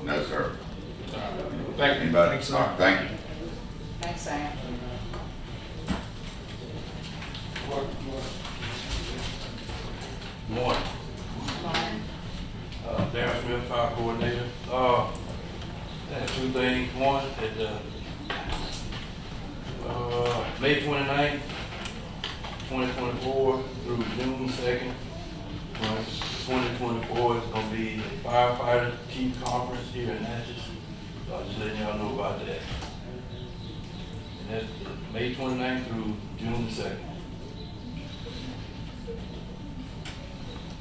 No, sir. Thank you. Anybody? All right, thank you. Thanks, Sam. Morning. Morning. Darren Smith, fire coordinator. Two things. One, at May 29th, 2024 through June 2nd, 2024 is going to be the firefighter chief conference here in Natchez. So I'm just letting y'all know about that. And that's May 29th through June 2nd.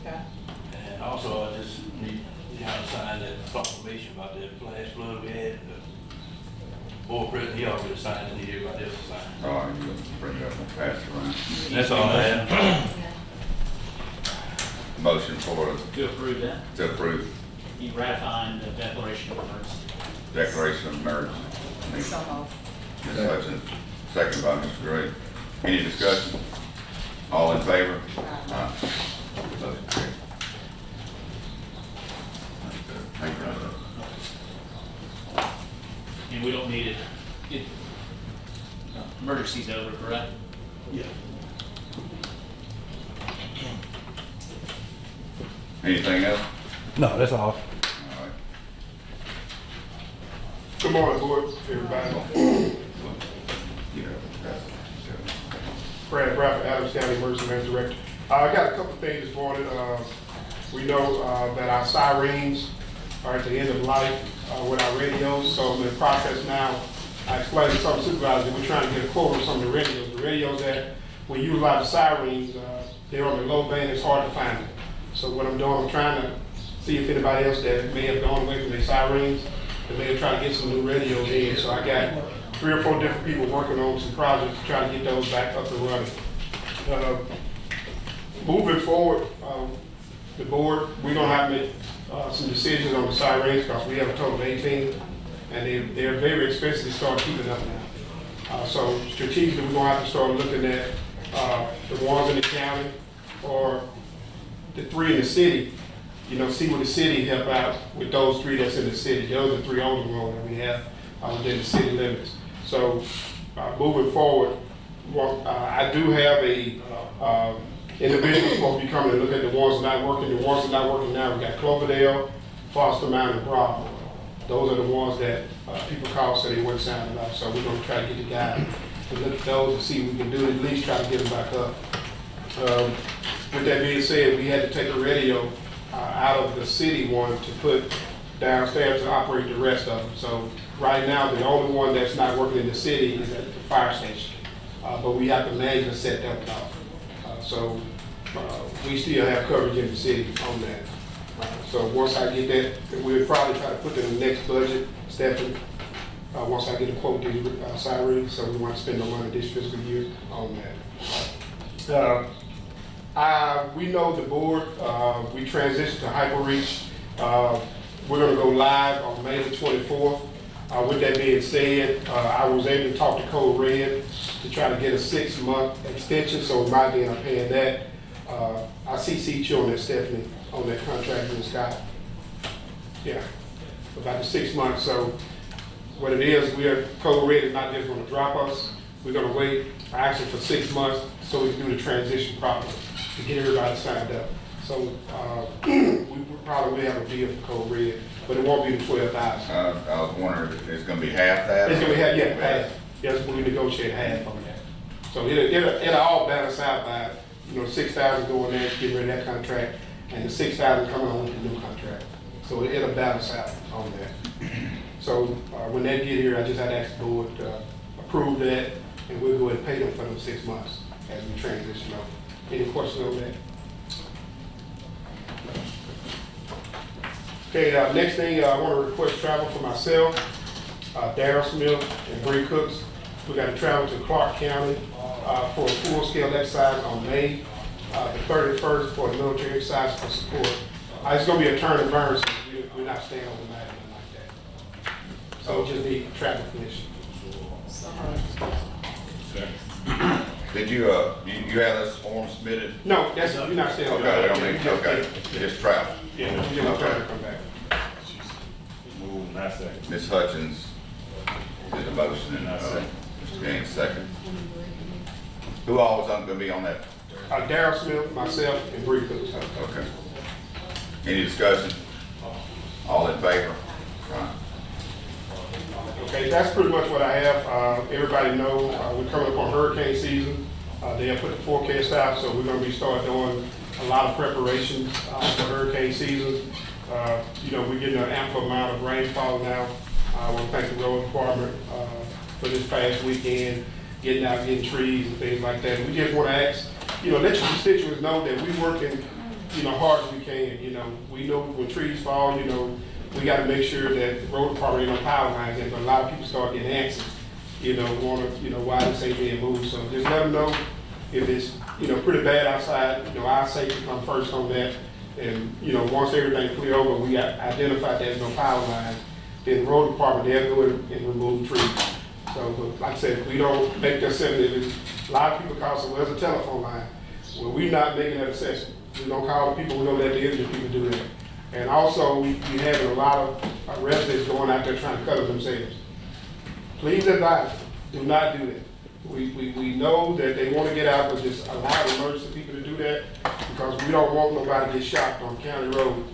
Okay. And also, I just need y'all to sign that proclamation about that flash flood we had. The board president, he already signed it, and everybody else signed. All right, you bring it up and pass it around. That's all I have. Motion for To approve that, to approve you ratifying the declaration of emergency. declaration of emergency. So moved. Ms. Hutchins, second by Mr. Gray. Any discussion? All in favor? Aye. Motion carried. Thank you. And we don't need it, emergency's over, correct? Yeah. Anything else? No, that's all. All right. Good morning, board, everybody. Yeah, that's- Brad Bradford, Adams County Emergency Management Director. I got a couple of things this morning. We know that our sirens are at the end of life with our radios, so I'm in the process now. I explained to some supervisors that we're trying to get a quote on some of the radios. The radios that we utilize the sirens, they're on the low band, it's hard to find them. So what I'm doing, I'm trying to see if anybody else that may have gone away from their sirens, and may have tried to get some new radios in. So I got 3 or 4 different people working on some projects to try to get those back up and running. Moving forward, the board, we're gonna have to make some decisions on the sirens because we have a total of 18, and they're very expensive to start keeping up now. So strategically, we're gonna have to start looking at the ones in the county or the 3 in the city. You know, see what the city help out with those 3 that's in the city. Those are 3 only ones that we have within the city limits. So moving forward, I do have a individual supposed to be coming to look at the ones not working. The ones that are not working now, we got Cloverdale, Foster Mountain, and Bravo. Those are the ones that people call so they weren't sounding up. So we're gonna try to get the guy to look at those and see what we can do, at least try to get them back up. With that being said, we had to take a radio out of the city one to put downstairs to operate the rest of them. So right now, the only one that's not working in the city is at the fire station. But we have to manually set that one up. So we still have coverage in the city on that. So once I get that, we'll probably try to put that in the next budget, Stephanie. Once I get a quote to the sirens, so we want to spend no money this fiscal year on that. We know the board, we transitioned to HyperReach. We're gonna go live on May the 24th. With that being said, I was able to talk to Code Red to try to get a 6-month extension, so in my day, I'm paying that. I CC'd you on that, Stephanie, on that contract with Scott. Yeah, about the 6 months. So what it is, Code Red is not just gonna drop us. We're gonna wait actually for 6 months so we can do the transition properly to get everybody signed up. So we probably will have a deal for Code Red, but it won't be the 12,000. I was wondering, if it's gonna be half that? It's gonna be half, yeah, half. Yes, we negotiate half on that. So it'll all balance out by, 6,000 going there, getting rid of that contract, and the 6,000 coming on with the new contract. So it'll balance out on that. So when they get here, I just had to ask the board to approve that, and we'll go ahead and pay them for them 6 months as we transition over. Any questions on that? Okay, next thing, I want to request travel for myself, Darryl Smith, and Bree Cooks. We got to travel to Clark County for a full-scale exercise on May the 31st for a military exercise for support. It's going to be a turn and burn, so we're not staying overnight or anything like that. So we just need travel permission. Did you, you had this form submitted? No, that's, you're not staying Okay, overnight. we don't need, okay, just travel. Yeah, we're just going to come back. Move, not second. Ms. Hutchins did the motion and, Mr. Gaines second. Who all was going to be on that? Darryl Smith, myself, and Bree Cooks. Okay. Any discussion? All in favor? Right. Okay, that's pretty much what I have. Everybody know we're coming up on hurricane season. They have put the forecast out, so we're going to be starting doing a lot of preparations for hurricane season. You know, we're getting an ample amount of rainfall now. I want to thank the road department for this past weekend, getting out, getting trees and things like that. We just want to ask, you know, let your constituents know that we're working, you know, hard as we can. You know, we know when trees fall, you know, we got to make sure that the road department ain't on power lines in, but a lot of people start getting anxious, you know, want to, you know, why this ain't being moved. So just let them know if it's, you know, pretty bad outside, you know, our safety come first on that. And, you know, once everything clear over, we got identified there's no power lines, then the road department, they'll go and remove trees. So, but like I said, we don't make the assessment. A lot of people call, so where's the telephone line? Well, we're not making that assessment. We don't call the people, we know that the Indian people do that. And also, we having a lot of residents going out there trying to cut them themselves. Please advise them, do not do that. We know that they want to get out, but just allow the emergency people to do that because we don't want nobody to get shot on County Road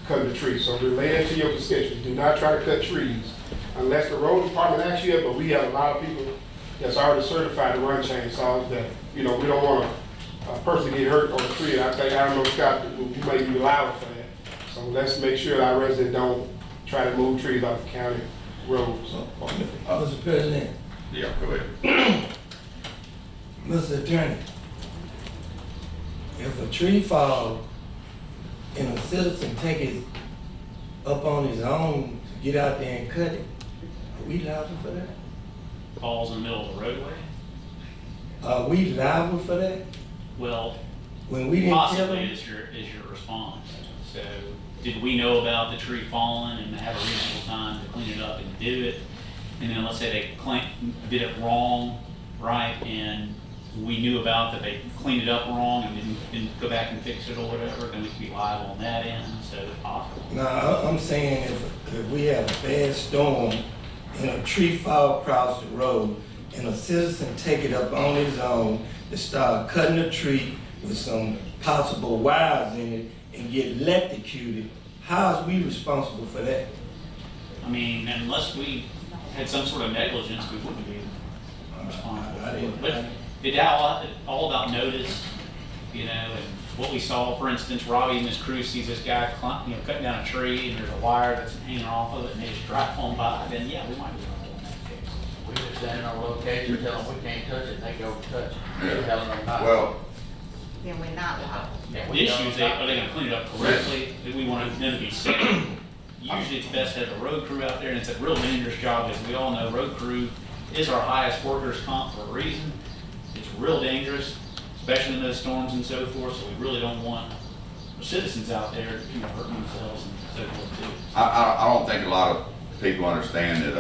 cutting the trees. So relay that to your constituents. Do not try to cut trees unless the road department asks you, but we have a lot of people that's already certified to run chainsaws that, you know, we don't want a person to get hurt on a tree. I think, I don't know, Scott, you may be liable for that. So let's make sure our residents don't try to move trees off the county roads. Mr. President. Yeah, go ahead. Mr. Attorney, if a tree falls and a citizen take it up on his own to get out there and cut it, are we liable for that? Falls in the middle of the roadway? Are we liable for that? Well, When we didn't tell possibly them? is your response. So, did we know about the tree falling and have a reasonable time to clean it up and do it? And then let's say they did it wrong, right? And we knew about that they cleaned it up wrong and didn't go back and fix it or whatever, then we could be liable on that end, so it's possible. No, I'm saying if we have a bad storm and a tree fall across the road and a citizen take it up on his own to start cutting a tree with some possible wires in it and get electrocuted, how is we responsible for that? I mean, unless we had some sort of negligence, we wouldn't be responsible for it. But it's all about notice, you know, and what we saw, for instance, Robbie and his crew sees this guy, cutting down a tree and there's a wire that's hanging off of it and they just drive on by, then yeah, we might be liable in that case. We just stand on location, tell them we can't touch it, they go touch it. Yeah. Tell them not. Well, Then we're not liable. Yeah, The we issue is, don't- are they gonna clean it up correctly? We want them to be safe. Usually it's best to have a road crew out there, and it's a real dangerous job, as we all know, road crew is our highest workers' comp for a reason. It's real dangerous, especially in those storms and so forth, so we really don't want citizens out there, hurting themselves and so forth too. I don't think a lot of people understand that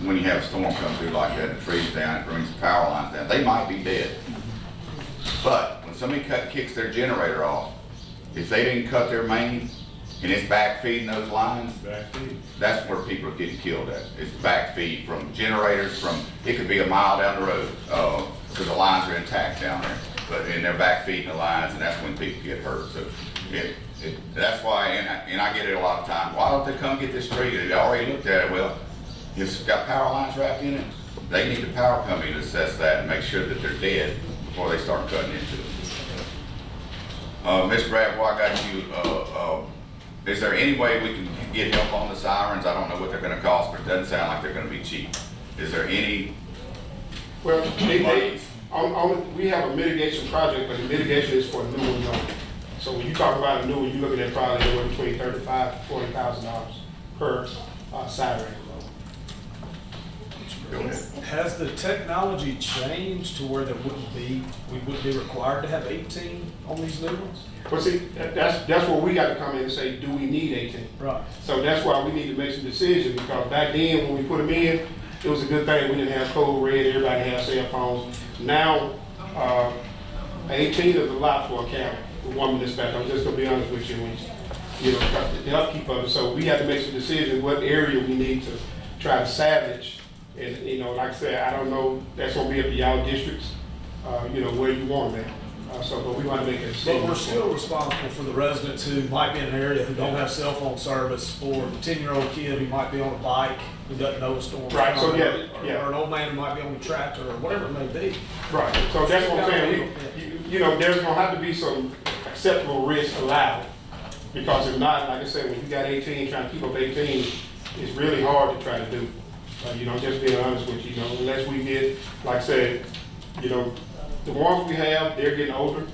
when you have a storm come through like that, the trees down, it brings the power lines down, they might be dead. But when somebody kicks their generator off, if they didn't cut their main and it's back feeding those lines, that's where people are getting killed at. It's back feed from generators it could be a mile down the road, because the lines are intact down there. And they're back feeding the lines, and that's when people get hurt. So that's why, and I get it a lot of times, why don't they come get this tree? They already looked at it. Well, it's got power lines wrapped in it. They need the power company to assess that and make sure that they're dead before they start cutting into it. Ms. Brad, I got you Is there any way we can get help on the sirens? I don't know what they're gonna cost, but it doesn't sound like they're gonna be cheap. Is there any Well, monies? we have a mitigation project, but the mitigation is for new ones only. So when you talk about a new one, you're looking at probably anywhere between $35,000 to $40,000 per siren. Go ahead. Has the technology changed to where we wouldn't be required to have 18 on these new ones? Well, see, that's where we got to come in and say, do we need 18? Right. So that's why we need to make some decisions, because back then, when we put them in, it was a good thing. We didn't have code red, everybody had cell phones. Now, 18 is a lot for a county, for one municipality. I'm just gonna be honest with you, you know, the upkeep of it. So we have to make some decisions what area we need to try to salvage. And, you know, like I said, I don't know, that's gonna be up to y'all districts, you know, where you want them at. But we want to make a decision. But we're still responsible for the residents who might be in an area who don't have cell phone service, or the 10-year-old kid who might be on a bike who doesn't know a storm. Right, so Or an old man who might be on a tractor, or whatever it may be. Right, so that's what I'm saying, you know, there's gonna have to be some acceptable risk allowed, because if not, like I said, when you got 18, trying to keep up 18, it's really hard to try to do. You know, just being honest with you, you know, unless we get, like I said, you know, the ones we have, they're getting older.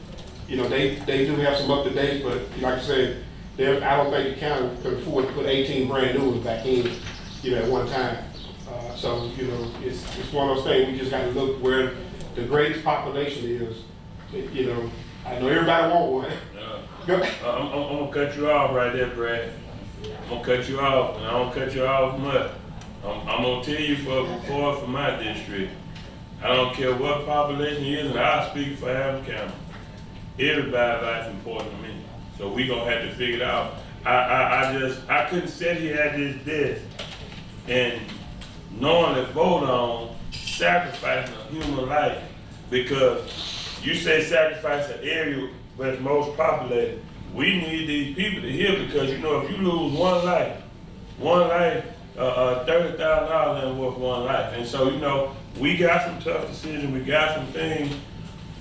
You know, they do have some up to date, but like I said, I don't think the county could afford to put 18 brand new ones back in, you know, at one time. So, you know, it's one of those things, we just gotta look where the greatest population is. You know, I know everybody want one. I'm gonna cut you off right there, Brad. I'm gonna cut you off, and I don't cut you off much. I'm gonna tell you for my district, I don't care what population it is, and I speak for Adams County. Everybody's life important to me, so we gonna have to figure it out. I couldn't sit here at this desk and knowingly vote on sacrificing a human life, because you say sacrifice an area where it's most populated. We need these people to hear, because you know, if you lose one life, $30,000 ain't worth one life. And so, you know, we got some tough decisions, we got some things,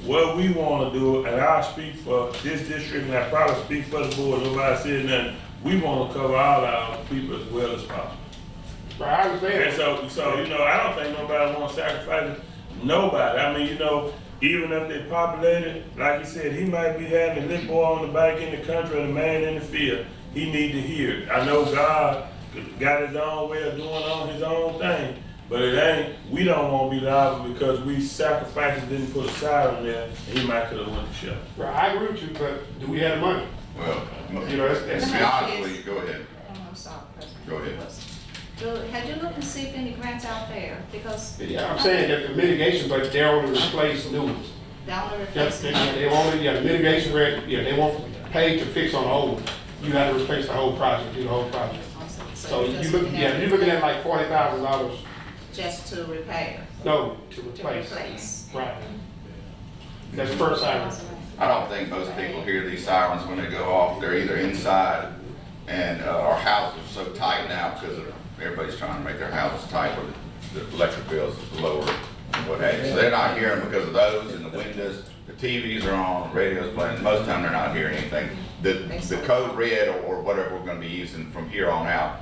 what we want to do, and I speak for this district, and I probably speak for the board, nobody said nothing, we want to cover all our people as well as possible. Right, I understand. And so, you know, I don't think nobody wants to sacrifice nobody. I mean, you know, even if they're populated, like he said, he might be having a little boy on the bike in the country and a man in the field. He need to hear it. I know God got his own way of doing on his own thing, but it ain't, we don't want to be liable because we sacrificed and didn't put a siren there, and he might could have went to shut. Right, I agree with you, but do we have the money? Well, You know, that's to be honest with you, go ahead. I'm sorry, President. Go ahead. Had you looked and see if any grants out there? Because. Yeah, I'm saying that the mitigation, but they're only replace new ones. They're only Yes, replacing. they only, the mitigation grant, they won't pay to fix on the old one. You gotta replace the whole project, do the whole project. So you're you're looking at like $40,000. Just to repair. No, to replace. Right. That's per siren. I don't think most people hear these sirens when they go off. They're either inside, and our houses are so tight now because everybody's trying to make their houses tight where the electric bills is lower and what have you. So they're not hearing because of those, and the windows, the TVs are on, the radio's playing. Most of the time they're not hearing anything. The code red or whatever we're going to be using from here on out,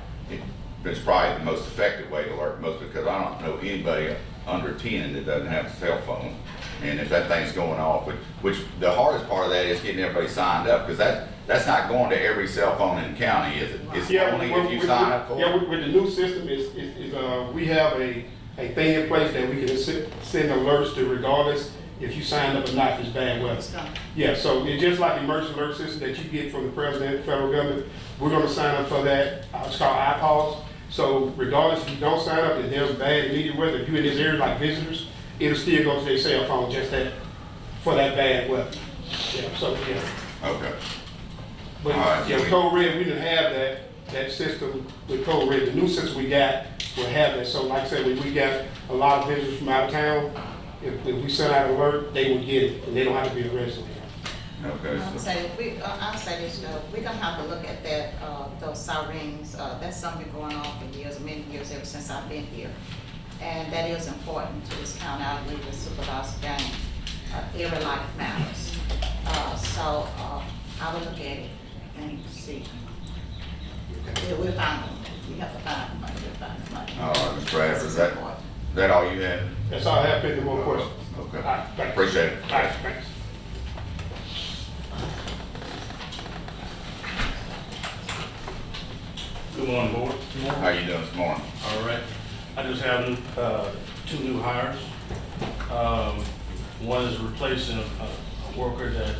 it's probably the most effective way to alert most, because I don't know anybody under 10 that doesn't have a cell phone. And if that thing's going off, which the hardest part of that is getting everybody signed up, because that's not going to every cell phone in the county, is it? It's only if you sign up for it. Yeah, with the new system, we have a thing in place that we can send alerts to regardless if you signed up or not, if it's bad weather. Yeah, so it's just like the emergency alert system that you get from the president, federal government. We're gonna sign up for that. It's called iPause. So regardless if you don't sign up, if there's bad immediate weather, if you're in this area like visitors, it'll still go to their cell phone just for that bad weather. Yeah, so yeah. Okay. But yeah, Code Red, we didn't have that system with Code Red. The new system we got will have that. So like I said, when we got a lot of visitors from out of town, if we send out an alert, they will get it, and they don't have to be arrested. Okay. I'll say this, we're gonna have to look at that, those sirens, that's something going on for years, many years, ever since I've been here. And that is important to this county, I believe the Supervisor game. Every life matters. So I will look at it and see. We'll find them. We have to find the money, we'll find the money. All right, Mr. Bradford, is that all you had? That's all I have, any more questions? Okay, All right, thanks. appreciate it. All right, thanks. Good morning, board. How you doing this morning? All right. I just have two new hires. One is replacing a worker that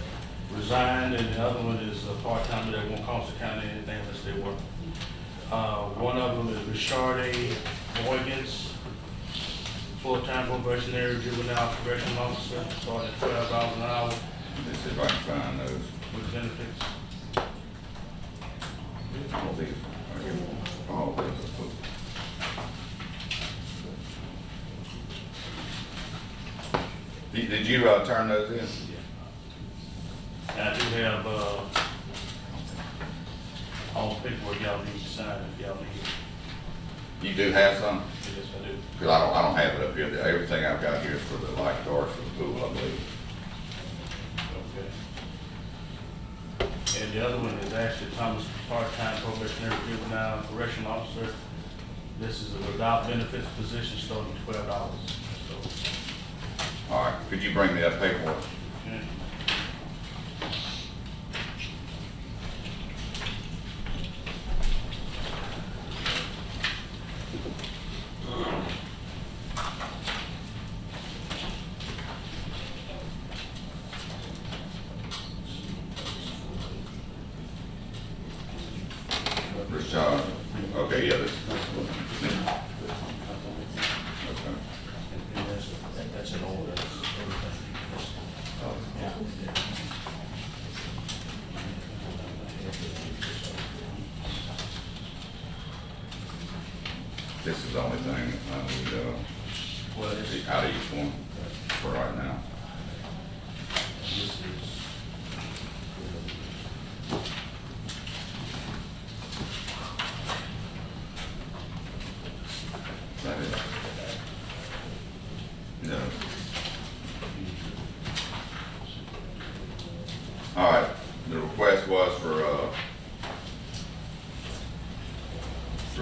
resigned, and the other one is a part-timer that won't cost the county anything unless they work. One of them is Richard A. Morgans, full-time probationary juvenile correctional officer, starting at $12 an hour Let's see if I can find those. with benefits. All these, all those. Did you turn those in? And I do have, all the paperwork y'all need to sign if y'all need it. You do have some? Yes, I do. Because I don't have it up here. Everything I've got here is for the lifeguards for the pool, I believe. Okay. And the other one is actually Thomas, part-time probationary juvenile correctional officer. This is a without benefits position starting at $12. So, All right, could you bring me that paperwork? okay. Rashad, okay, yeah, this one. Okay. That's an order. This is the only thing I need, out of each one for right now. This is, That is. No. All right, the request was for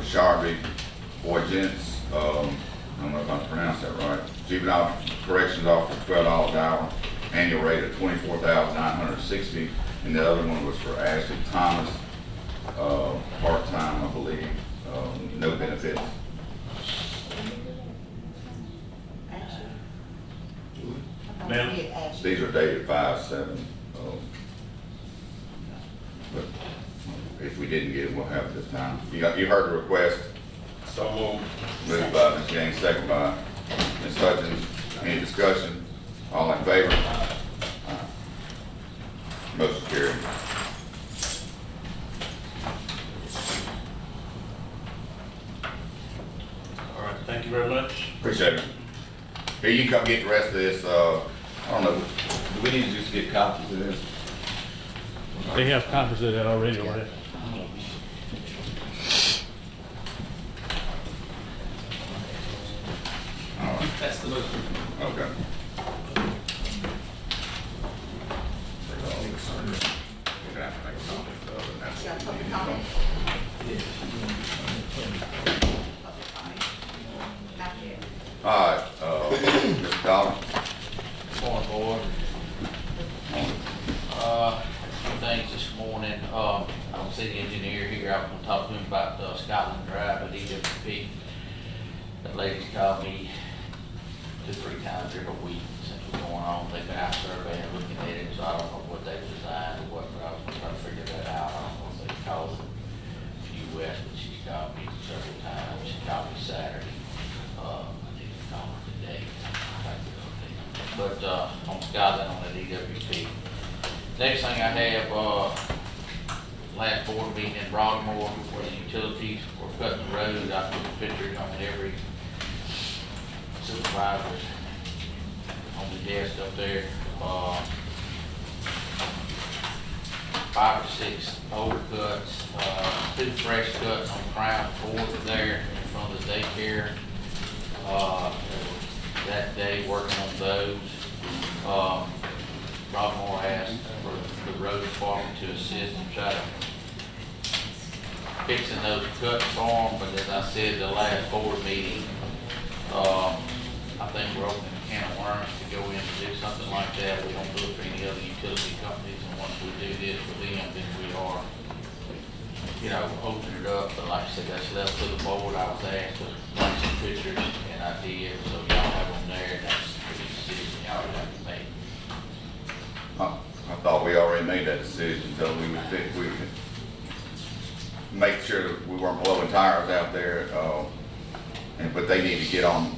Sharby Boygents, I don't know if I pronounced that right. Juvenile corrections officer, $12 an hour, annual rate of $24,960. And the other one was for Ashley Thomas, part-time, I believe, no benefits. Ma'am? These are dated 5/7. But if we didn't get it, we'll have it this time. You heard the request? So moved. Moved by Ms. Gaines, second by Ms. Hutchins. Any discussion? All in favor? Motion carried. all right, thank you very much. Appreciate it. Here, you can come get the rest of this, I don't know, do we need to just get copies of this? They have copies of that already, right? All right, That's the motion. okay. You got public comment? Not yet. All right, Mr. Dollar. Morning, board. Two things this morning. I don't see the engineer here. I was gonna talk to him about Scotland Drive at EWP. That lady's called me 2-3 times every week since it's going on. They've been out surveying, looking at it, so I don't know what they've designed or what, but I was gonna try to figure that out. I don't know if they called it US, but she's called me several times. She called me Saturday. I need to call her today. But, on Scotland on that EWP. Next thing I have, last board meeting in Broadmoor where the utilities were cutting the road. I put the pictures on every supervisors on the desk up there. 5 or 6 overcuts, 2 fresh cuts on Crown Court there in front of the daycare. That day working on those. Broadmoor asked for the road department to assist and try to fixing those cuts for them, but as I said, the last board meeting, I think we're opening a can of worms to go in and do something like that. We don't do it for any other utility companies, and once we do this for them, then we are, you know, opening it up. But like I said, that's left to the board. I was asked to bring some pictures, and I did, so y'all have them there, and that's the decision y'all have to make. I thought we already made that decision, so we would make sure that we weren't blowing tires out there, but they need to get on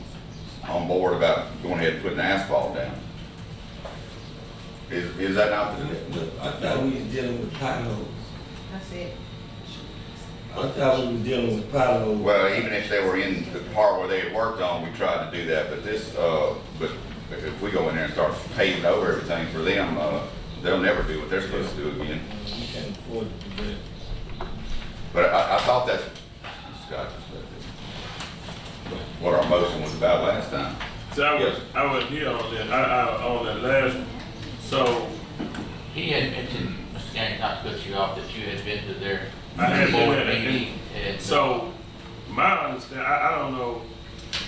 board about going ahead and putting asphalt down. Is that not the? I thought we was dealing with potholes. That's it. I thought we were dealing with potholes. Well, even if they were in the part where they had worked on, we tried to do that, but this, but if we go in there and start paving over everything for them, they'll never do what they're supposed to do again. We can't afford to do that. But I thought that's, Scott, what our motion was about last time. So I was here on that, on that last one. So He had mentioned, Mr. Gaines, not to cut you off, that you had been to their I had been board there, meeting. And so my understanding, I don't know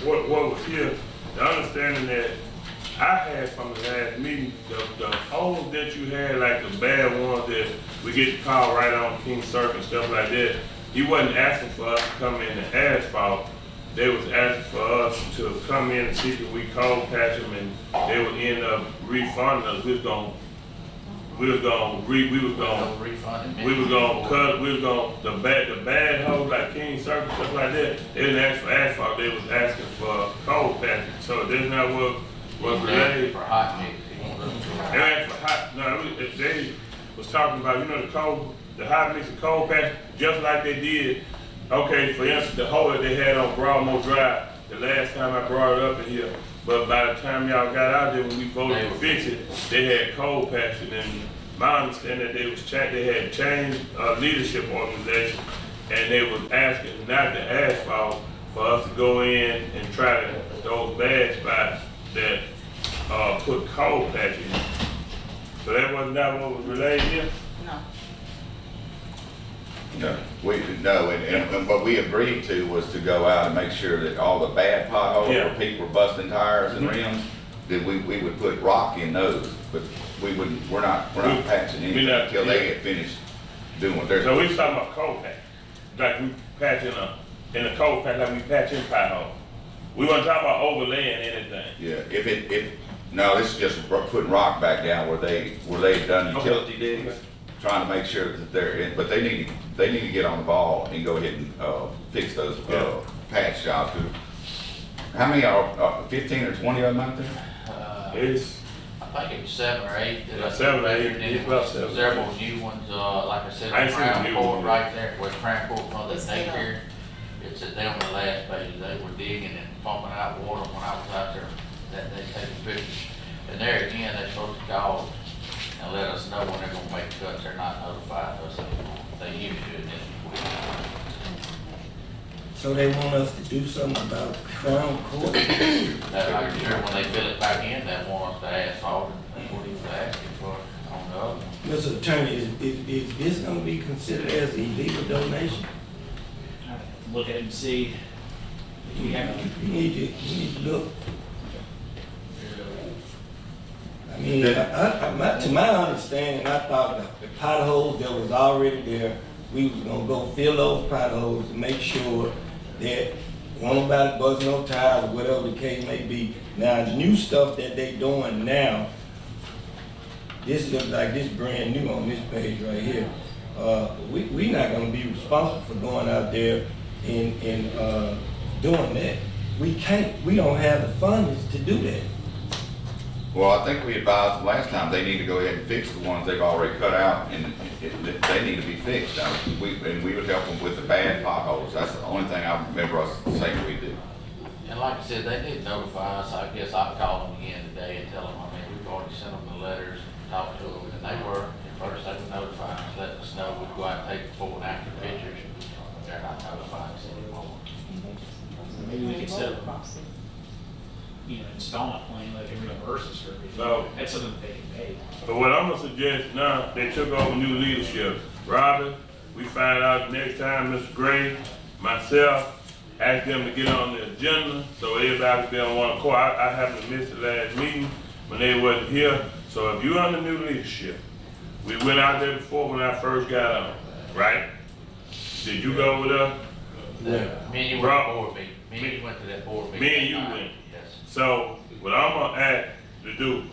what was here. The understanding that I had from the last meeting, the holes that you had, like the bad ones that we get called right on King Circuit and stuff like that, he wasn't asking for us to come in and asphalt. They was asking for us to come in and see if we cold patch them, and they would end up refunding us. We was gonna cut, the bad holes like King Circle, stuff like that, they didn't ask for asphalt, they was asking for cold patching. So that's not what was related. For hot mix. They asked for hot, no, they was talking about, you know, the hot mix and cold patch, just like they did. Okay, for instance, the hole that they had on Broadmoor Drive, the last time I brought it up in here, but by the time y'all got out there, when we voted to fix it, they had cold patching, and my understanding that they had changed leadership organization, and they was asking not to asphalt, for us to go in and try to, those bad spots that put cold patching. So that was not what was relayed here? No. No, and what we agreed to was to go out and make sure that all the bad potholes where people were busting tires and rims, that we would put rock in those, but we're not patching anything until they get finished doing what they're doing. So we was talking about cold patch, like we patching in a cold patch, like we patching potholes. We weren't talking about overlaying anything. Yeah, no, this is just putting rock back down where they've done utility digs, trying to make sure that they're in, but they need to get on the ball and go ahead and fix those patch jobs. How many are 15 or 20 of them out there? I think it was 7 or 8. 7 or 8. And then it was several new ones, like I said, the Crown Court right there, where Crown Court from the daycare. It's they on the last page. They were digging and pumping out water when I was out there that day taking pictures. And there again, they're supposed to call and let us know when they're gonna make cuts. They're not notifying us anymore. They usually do it this week. So they want us to do something about Crown Court? I'm sure when they fill it back in, they want us to asphalt, and that's what he was asking for on the other. Mr. Attorney, is this gonna be considered as a illegal donation? Look at it and see. We have You need to look. I mean, to my understanding, I thought the potholes that was already there, we was gonna go fill those potholes and make sure that nobody bust no tires or whatever the case may be. Now, the new stuff that they doing now, this looks like this brand new on this page right here. We not gonna be responsible for going out there and doing that. We don't have the funds to do that. Well, I think we advised them last time, they need to go ahead and fix the ones they've already cut out, and they need to be fixed. And we would help them with the bad potholes. That's the only thing I remember us saying we do. And like I said, they did notify us. I guess I'll call them again today and tell them, we've already sent them the letters, talked to them, and they were, at first they were notifying us, letting us know we'd go out and take before and after pictures. They're not notifying us anymore. maybe we could set up, installment plan, like a reimbursement service. No. That's something that they can pay. But what I'm gonna suggest now, they took over new leadership. Robin, we find out next time, Mr. Gray, myself, ask them to get on the agenda so everybody can be on one accord. I happened to miss the last meeting when they wasn't here. So if you're under new leadership, we went out there before when I first got on, right? Did you go with us? Me and you went to board meeting. Me and you went to that board meeting. Me and you went. Yes. So what I'm gonna ask to do,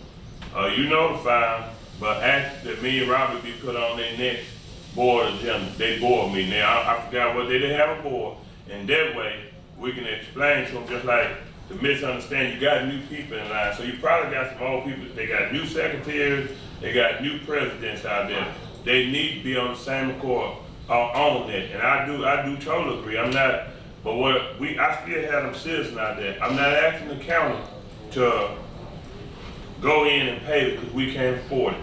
you notify them, but ask that me and Robert be put on their next board agenda, they board meeting. Now, I forgot what they didn't have a board, and that way we can explain to them, just like the misunderstanding, you got new people in line, so you probably got some old people, they got new secretaries, they got new presidents out there. They need to be on the same accord on that, and I do totally agree. I'm not, but I still have them citizens out there. I'm not asking the county to go in and pay it because we can't afford it.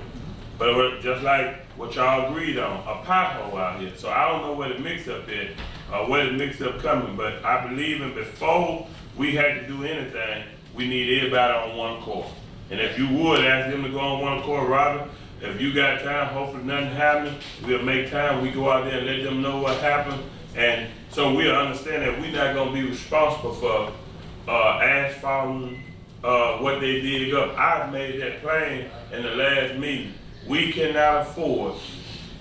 But just like what y'all agreed on, a pothole out here. So I don't know where the mix up is, where the mix up coming, but I believe in before we had to do anything, we need everybody on one accord. And if you would, ask them to go on one accord, Robert. If you got time, hopefully nothing happening, we'll make time, we go out there and let them know what happened. And so we'll understand that we're not gonna be responsible for asphalting what they dig up. I've made that plain in the last meeting. We cannot afford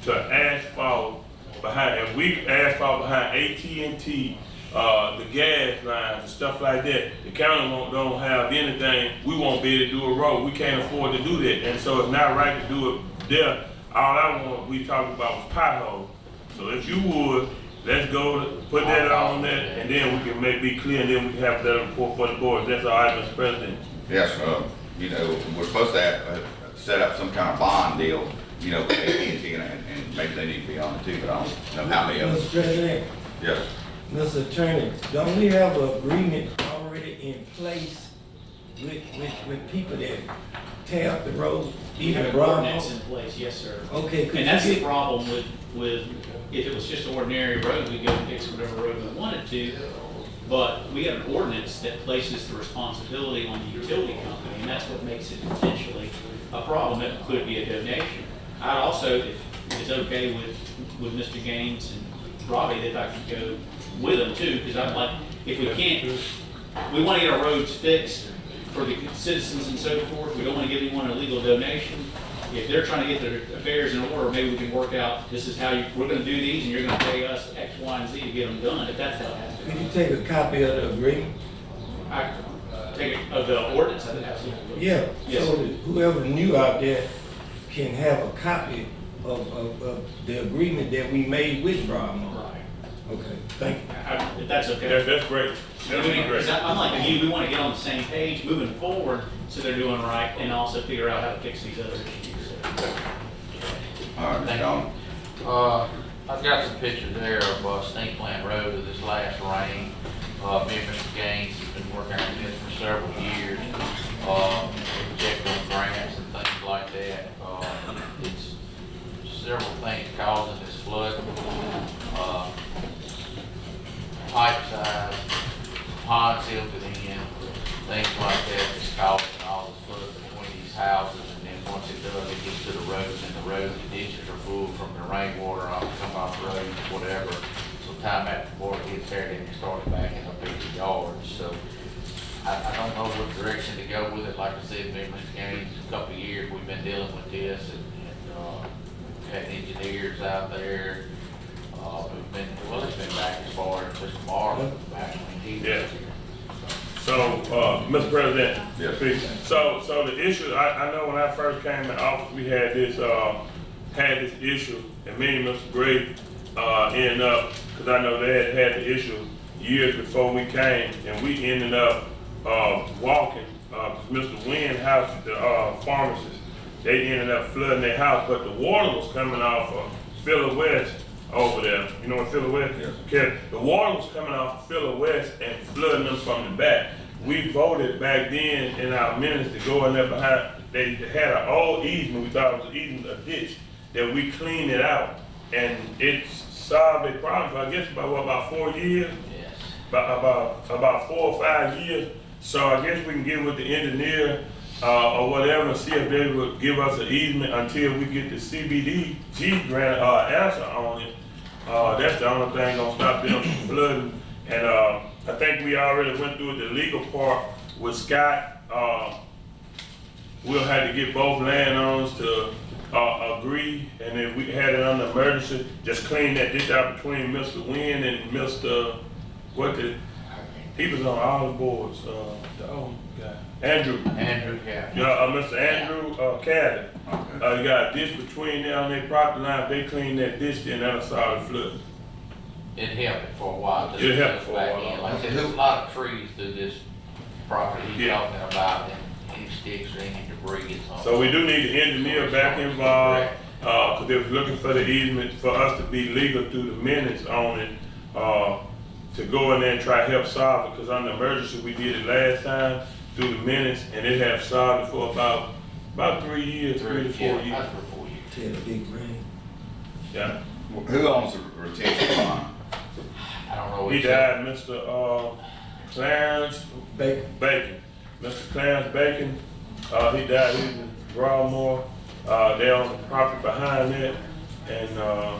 to asphalt behind, if we asphalt behind AT&T, the gas lines and stuff like that, the county don't have anything, we won't be able to do a road. We can't afford to do that. And so it's not right to do it there. All we talked about was potholes. So if you would, let's go put that on there, and then we can be clear, and then we can have that report for the board. That's all right, Mr. President. Yes, you know, we're supposed to have, set up some kind of bond deal, you know, with AT&T, and maybe they need to be on it too, but I don't know how many of them. Mr. President, Yes. Mr. Attorney, don't we have an agreement already in place with people that tear up the road? We have an ordinance in place, yes, sir. Okay, could And that's you the problem with, if it was just an ordinary road, we'd go fix whatever road we wanted to. But we have an ordinance that places the responsibility on the utility company, and that's what makes it potentially a problem. It could be a donation. I'd also, if it's okay with Mr. Gaines and Robbie, if I could go with them too, because I'd like, if we can't, we want to get our roads fixed for the citizens and so forth. We don't want to give anyone a legal donation. If they're trying to get their affairs in order, maybe we can work out, this is how we're going to do these, and you're going to pay us X, Y, and Z to get them done, if that's how it has to be. Could you take a copy of the agreement? I take it, of the ordinance, I didn't have to. Yeah, Yes, so sir. that whoever new out there can have a copy of the agreement that we made with Broadmoor. Right. Okay, thank you. If that's okay. That's great. That'd be great. I'm like you, we want to get on the same page moving forward, so they're doing right, and also figure out how to fix these other issues. All right, Thank John. I've got some pictures there of Snake Plant Road of this last rain. Me and Mr. Gaines has been working on this for several years. Checked on grants and things like that. It's several things causing this flood. Pipe size, pond silted in, things like that that's causing all the flood between these houses. And then once it does, it gets to the roads, and the roads, the ditches are full from the rainwater come off the roads, whatever. So time after the water gets there, then it starts backing up into the yards. So I don't know what direction to go with it. Like I said, me and Mr. Gaines, a couple of years we've been dealing with this, and had engineers out there. It's been back as far as Mr. Marvin, back when he was Yeah. here. So, Mr. President. Yes. Please. So the issue, I know when I first came in office, we had this issue, and me and Mr. Gray, ended up, because I know they had the issue years before we came, and we ended up, walking, Mr. Wynn's house, the, pharmacist, they ended up flooding their house, but the water was coming off of Philly West over there. You know what Philly West is? Okay. The water was coming off of Philly West and flooding them from the back. We voted back then in our minutes to go in there behind, they had an old easement, we thought it was a ditch, that we cleaned it out. And it solved a problem for, I guess, about 4 years? Yes. About 4 or 5 years. So I guess we can get with the engineer or whatever and see if they would give us an easement until we get the CBDG grant answer on it. That's the only thing gonna stop them from flooding. And, I think we already went through the legal part with Scott. We'll have to get both landowners to, agree, and if we had it under emergency, just clean that ditch out between Mr. Wynn and Mr. He was on all the boards, the old guy, Andrew. Andrew, yeah. Mr. Andrew, Caddy. You got a ditch between there on their property line, if they clean that ditch, then that'll solve the flood. It helped it for a while. It helped for a Back while. in. Like I said, there's a lot of trees through this property he's Yeah. talking about, and any sticks or any debris is on. So we do need the engineer back involved, cause they was looking for the easement for us to be legal through the minutes on it, to go in there and try to help solve it, cause on the emergency, we did it last time through the minutes, and it have solved it for about 3 years, 3 to 4 years. That's for 4 years. Till the big rain. Yeah. Who owns the retention pond? I don't know. He exactly. died, Mr. Clarence Bacon. Mr. Clarence Bacon, he died in Broadmoor, they own the property behind that, and,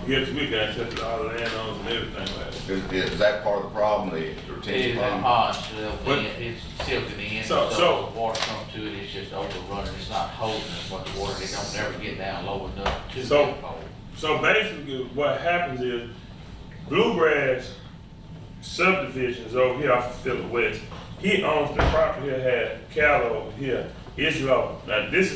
we got such a lot of landowners and everything like that. Is that part of the problem, the It retention is that pond? pond, But- it's silted in, So- so the water comes to it, it's just overrunning, it's not holding as much water, they don't never get down low enough to So- get hold. So basically, what happens is, Bluegrass subdivisions over here off of Philip West, he owns the property here, had cattle over here, it's low. Now, this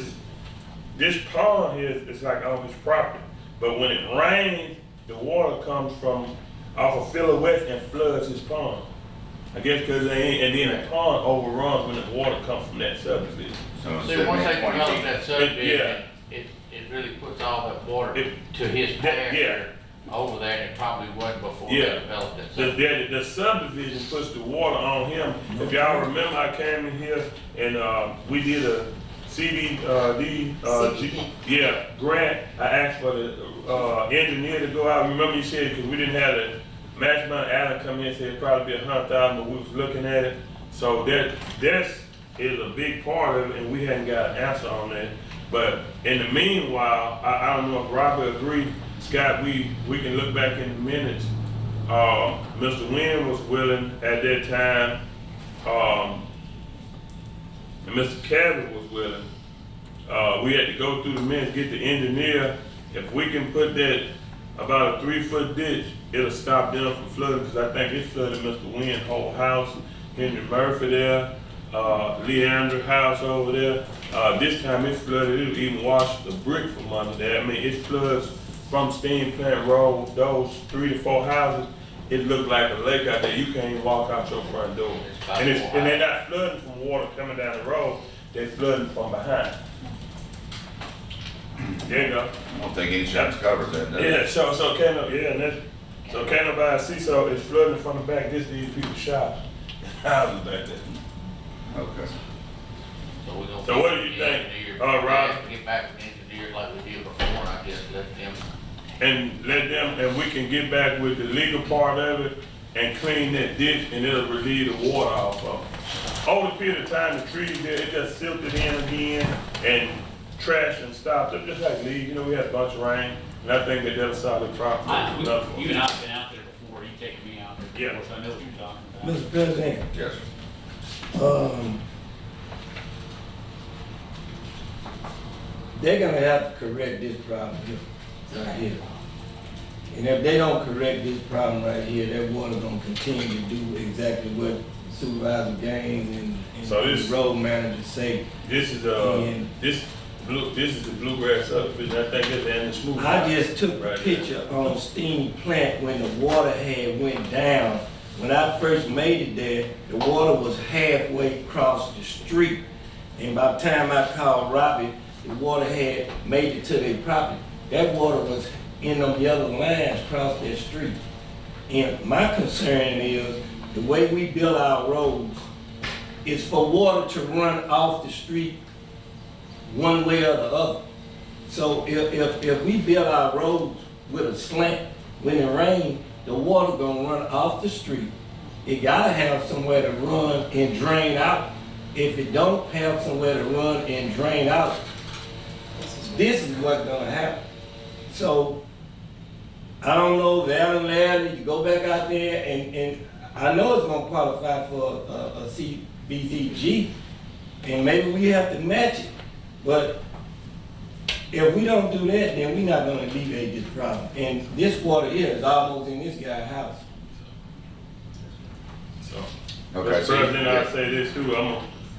pond here is like on his property, but when it rains, the water comes from off of Philip West and floods his pond. I guess cause and then the pond overruns when the water comes from that subdivision. So See, instead of once they being 20 develop feet- that subdivision, Yeah. it really puts all that water to his Yeah. pasture over there, and it probably wasn't before they Yeah. developed that The, subdivision. the subdivision puts the water on him. If y'all remember, I came in here and, we did a grant. I asked for the, engineer to go out. Remember you said, cause we didn't have the Matchmount Allen come in and said it'd probably be $100,000, but we was looking at it. So that's a big part of it, and we hadn't got an answer on that. But in the meanwhile, I don't know if Robert agreed, Scott, we can look back in the minutes. Mr. Wynn was willing at that time, and Mr. Kevin was willing. We had to go through the minutes, get the engineer. If we can put that about a 3-foot ditch, it'll stop them from flooding, because I think it flooded Mr. Wynn's whole house, Henry Murphy there, Leandra house over there. This time it flooded, it'll even wash the brick from under there. I mean, it floods from Steam Plant Road, those 3 to 4 houses. It looked like a lake out there. You can't even walk out your front door. And they're not flooding from water coming down the road, they're flooding from behind. There you go. I don't think insurance covers that, does it? Yeah, so can't nobody see, so it's flooding from the back, this these people's shops, houses back there. Okay. So we're gonna. So what do you think, Rob? Get back with the engineers like we did before, and I guess let them. And we can get back with the legal part of it and clean that ditch, and it'll relieve the water off of it. Over the period of time, the trees there, it just silted in again, and trash and stopped, just like leaves, we had a bunch of rain, and I think that'll solve the problem. You and I have been out there before, you taken me out there before, so I know what you're talking about. Mr. President, Yes, sir. they're gonna have to correct this problem here, right here. And if they don't correct this problem right here, that water gonna continue to do exactly what Supervisor Gaines and So the this- road manager say. This is the Bluegrass subdivision, I think it's the end of Smooth. I just took a Right picture on Steam Plant when the water had went down. When I first made it there, the water was halfway across the street. And by the time I called Robbie, the water had made it to their property. That water was in them yellow lines across that street. And my concern is, the way we build our roads is for water to run off the street one way or the other. So if we build our roads with a slant, when it rains, the water gonna run off the street. It gotta have somewhere to run and drain out. If it don't have somewhere to run and drain out, this is what's gonna happen. So I don't know if Alan Ladd need to go back out there and I know it's gonna qualify for a CBDG, and maybe we have to match it. But if we don't do that, then we're not gonna alleviate this problem. And this water here is almost in this guy's house. So, Okay, Mr. so- President, I say this too,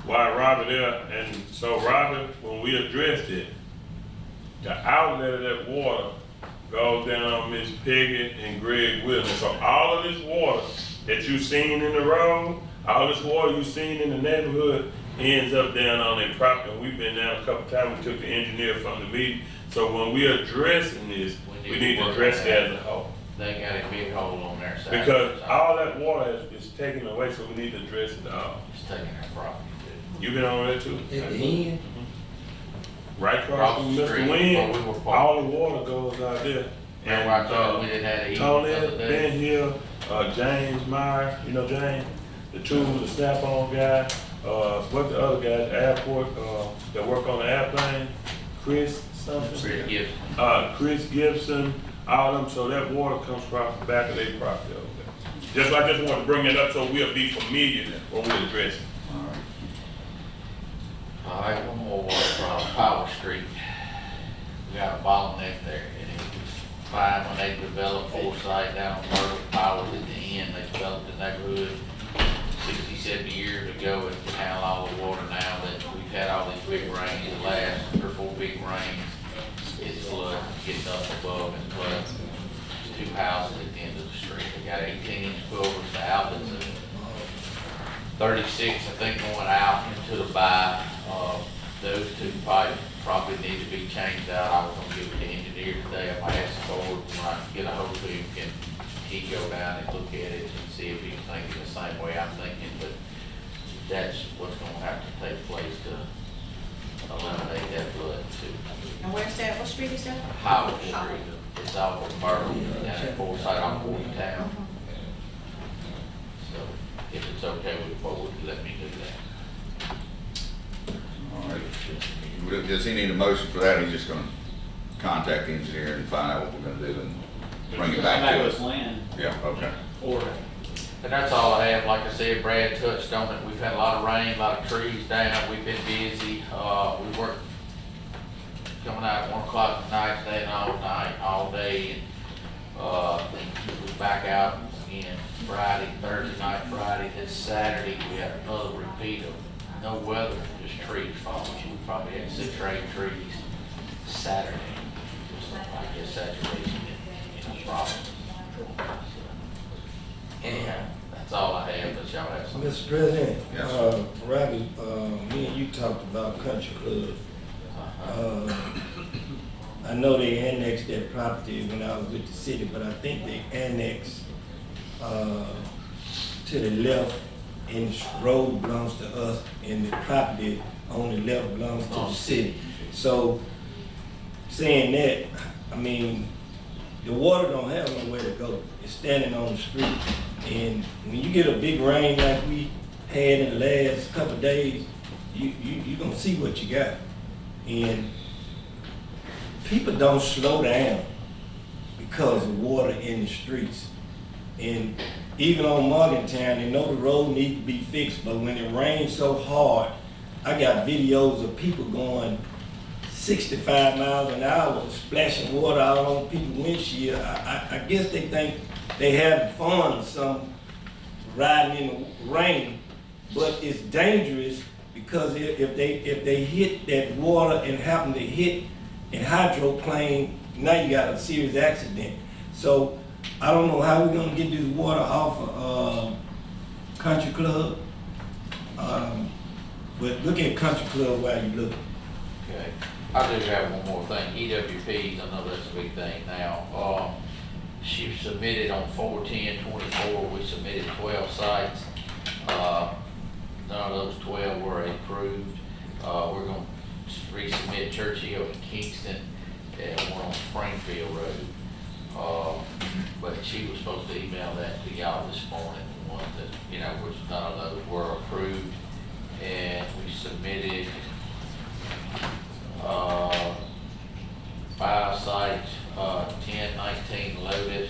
while Robert there, and so Robert, when we addressed it, the outlet of that water goes down Miss Peggy and Greg Wilson. So all of this water that you seen in the road, all this water you seen in the neighborhood ends up down on their property. And we've been down a couple times, we took the engineer from the meeting. So when we're addressing this, we need to address it as a whole. They got a big hole on their side. Because all that water is taken away, so we need to address it all. It's taking their property too. You been on there too? At the end, Right across from Across the Mr. street, Wynn, where we were parked. all the water goes out there. Remember I told you we didn't have to eat Tony, the other day? Ben Hill, James Meyer, you know James, the the Snap-on guy, what the other guy, the airport, that work on the airplane, Chris something? Chris Gibson. Chris Gibson, all them, so that water comes across the back of their property over there. I just want to bring it up so we'll be familiar when we address it. All right, one more water problem, Power Street. We got a bottleneck there, and it was fine when they developed Forsyth down on Myrtle. Power at the end, they developed the neighborhood 60, 70 years ago, and can handle all the water now that we've had all these big rains, the last 3 or 4 big rains. It's flood, getting up above and flood. There's 2 houses at the end of the street. They got 18-inch culverts, the outlets, and 36, I think, going out into the bay. Those 2 pipes probably need to be changed out. I was gonna give it to the engineer today. I might ask the board, when I get a hold of him, can he go down and look at it and see if he's thinking the same way I'm thinking, but that's what's gonna have to take place to eliminate that flood too. And where's that, what street is that? Howard Street, it's off of Myrtle, down at Forsyth on 40 Town. So if it's okay with the board, let me do that. All right. Does he need a motion for that, or he's just gonna contact the engineer and find out what we're gonna do and bring it back to with us? a plan. Yeah, okay. Or And that's all I have. Like I said, Brad touched on it. We've had a lot of rain, a lot of trees down. We've been busy. We worked coming out at 1 o'clock at night, staying all night, all day. And we back out again Friday, Thursday night, Friday, then Saturday. We had another repeat of no weather, just trees falling. We probably had 6 or 8 trees Saturday. Just like this saturation in the problem. Anyhow, that's all I have, but y'all have something. Mr. President, Yes. Robbie, me and you talked about Country Club. I know they annexed that property when I was with the city, but I think they annexed to the left, and the road belongs to us, and the property on the left belongs to the city. So, saying that, I mean, the water don't have nowhere to go. It's standing on the street. And when you get a big rain like we had in the last couple of days, you gonna see what you got. And people don't slow down because of water in the streets. And even on Morgantown, they know the road needs to be fixed, but when it rains so hard, I got videos of people going 65 miles an hour, splashing water out on people's windshield. I guess they think they having fun or something, riding in the rain, but it's dangerous because if they hit that water and happen to hit a hydroplane, now you got a serious accident. So I don't know how we're gonna get this water off of Country Club, but look at Country Club while you look. Okay, I do have one more thing. EWPs, I know that's a big thing now. She submitted on 4/10/24, we submitted 12 sites. None of those 12 were approved. We're gonna resubmit Churchill and Kingston and one on Springfield Road. But she was supposed to email that to y'all this morning, the ones that, which none of those were approved. And we submitted 5 sites, 10, 19 loaded.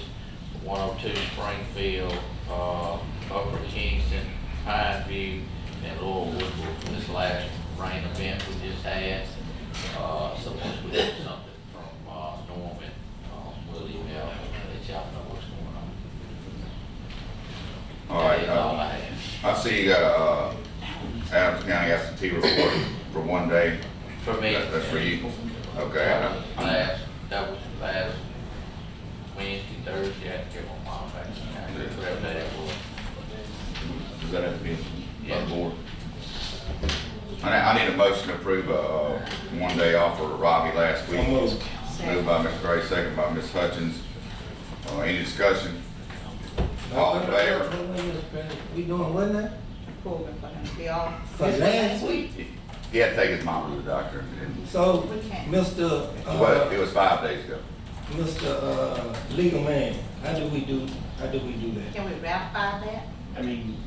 102 Springfield, Upper Kingston, Pineview, and Laurel Woodward for this last rain event we just had. So once we get something from Norman, we'll email and let y'all know what's going on. All right, That is all I have. I see you got a, Adams County absentee report for one day. For me. That's for you? Okay. That was last Wednesday, Thursday, I had to give my mom back some time, whatever that was. Does that have to be by the board? I need a motion to approve a one day off for Robbie last week. Moved by Mr. Gray, second by Ms. Hutchins. Any discussion? All in favor? We doing what now? Approving for him to be off. For last week? He had to take his mom to the doctor. So, We can't. Mr. Well, it was 5 days ago. Mr. Legal Man, how do we do that? Can we ratify that? I mean,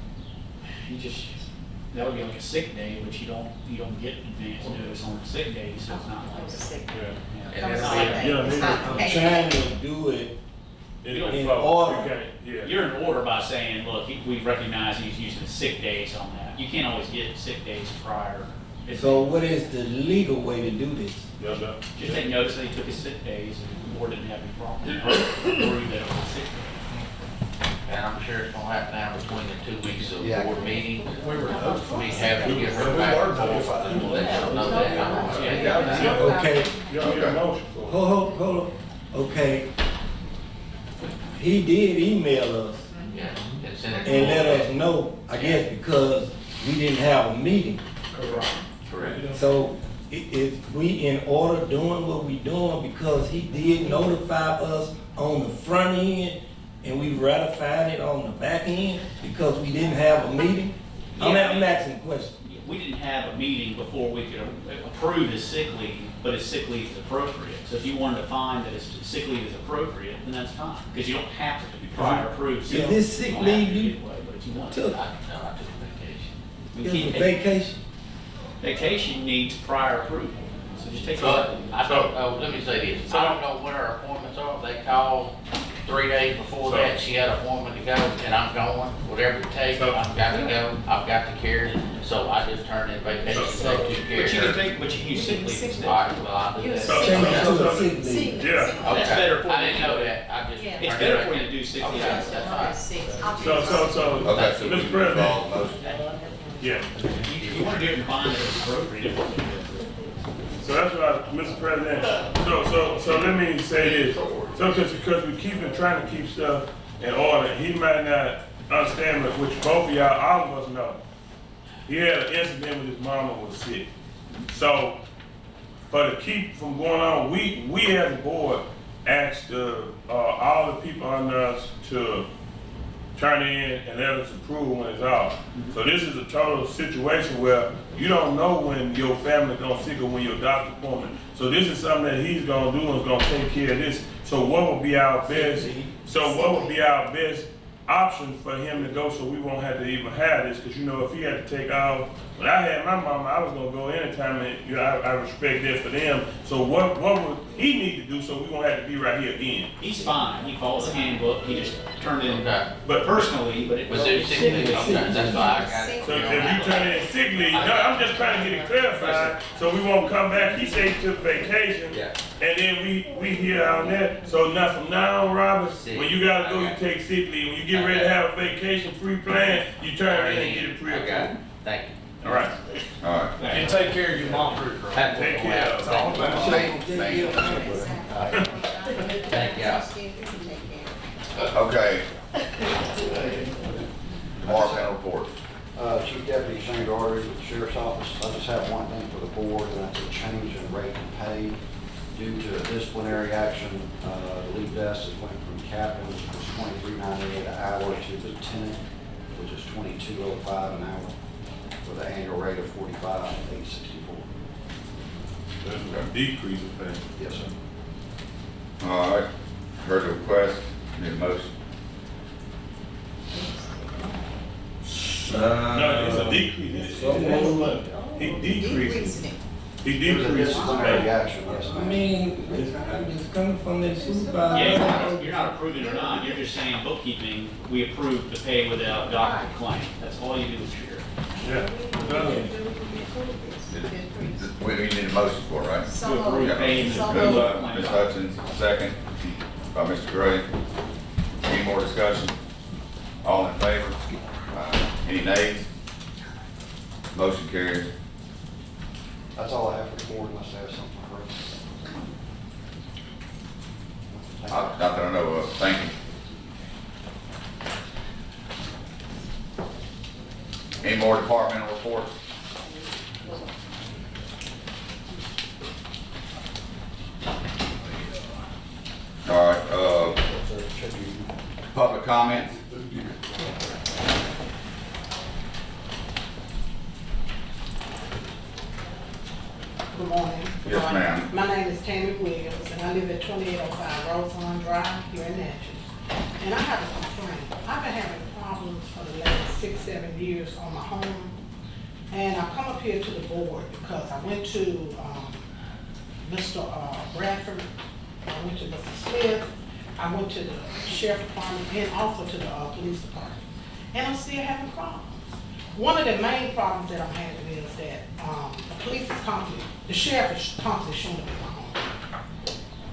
that would be like a sick day, but you don't get advance notice on a sick day, so it's not like It's a sick day. Yeah. Come It's on, like- Sunday. It's not the I'm case. trying to do it It's in flow. order. You can't- yeah. You're in order by saying, look, we recognize he's using sick days on that. You can't always get sick days prior. So what is the legal way to do this? Just take notice that he took his sick days and the board didn't have any problem. Prove that it was a sick day. And I'm sure it's gonna happen now between the 2 weeks of board meetings. We were notified. We have to get her back and forth, and we'll let y'all know that. Okay, You don't need a motion for it. hold on. Okay. He did email us Yeah, and send it. and let us know, I guess because we didn't have a meeting. Correct. So if we in order doing what we doing because he did notify us on the front end and we ratified it on the back end because we didn't have a meeting? I'm asking a question. We didn't have a meeting before we could approve his sick leave, but his sick leave is appropriate. So if you wanted to find that his sick leave is appropriate, then that's fine, because you don't have to be prior approved. Is this sick leave you But if you want took? I took vacation. Is it vacation? Vacation needs prior approval, so just take So, a. let me say this, I don't know when her appointments are, they called 3 days before that, she had an appointment to go, and I'm going, whatever it takes, I've got to go, I've got to carry it, so I just turned in vacation, take to carry But you her. can take, but you can use sick leave instead. All right, well, I'll do that. Change it to a sick leave. Yeah. That's better for you. I didn't know that, I just. Yeah. turned It's it better back for you in. to do sick Okay, leave. that's fine. So, Okay, so we Mr. can President. involve motion. yeah. If you want to do it and find that it's appropriate. So that's what Mr. President, so let me say this. So, because we trying to keep stuff in order, he might not understand, which both of y'all, all of us know. He had an incident with his mama was sick. So, for to keep from going on, we as a board asked, all the people under us to turn in and let us approve when it's off. So this is a total situation where you don't know when your family gonna sick or when your doctor appointment. So this is something that he's gonna do and is gonna take care of this. So what would be our best option for him to go so we won't have to even have this? Cause you know, if he had to take off, when I had my mama, I was gonna go anytime and you know, I respect that for them. So what would he need to do so we won't have to be right here again? He's fine, he follows the handbook, he just turned in, Okay. but personally, but it was. Was there sick leave? Okay, that's why I got it. So if you turn in sick leave, no, I'm just trying to get it clarified, so we won't come back, he said he took vacation, Yeah. and then we hear on that, so now from now on, Robert, Sick. when you gotta go, you Okay. take sick leave, when you get ready to have a vacation pre-planned, you turn in and get it I got it, pre-approved. thank you. All right, All right. And take care of your mom, Rick. That's take what care we of have. it. Thank y'all. Okay. Department report. Chief Deputy Shane Doherty with the Sheriff's Office. I just have one thing for the board, and that's a change in rate and pay due to disciplinary action. The lead desk went from captain, which was $23.98 an hour, to lieutenant, which is $22.05 an hour, with an annual rate of $45,864. There's a decrease in pay. Yes, sir. All right. Heard the request. Need a motion. No, it's a decrease. So moved. He decreased. It was a disciplinary action, yes, I ma'am. mean, it's coming from the supervisor. Yeah, you're not approving or not, you're just saying bookkeeping, we approve the pay without docket claim. That's all you do is share. We need a motion for it, right? So To approve moved. paying the So Moved moved. by Ms. Hutchins, second by Mr. Gray. Any more discussion? All in favor? Any nays? Motion carries. That's all I have for the board unless they have something for us. Not that I know of. Thank you. Any more departmental reports? All right, public comments? Good morning. Yes, ma'am. My name is Tammy Williams, and I live at 2805 Roseland Drive here in Natchez. And I have a complaint. I've been having problems for the last 6-7 years on my home. And I come up here to the board because I went to Mr. Bradford, I went to Mr. Smith, I went to the sheriff department, and also to the police department. And I'm still having problems. One of the main problems that I'm having is that the police is constantly, the sheriff is constantly showing up at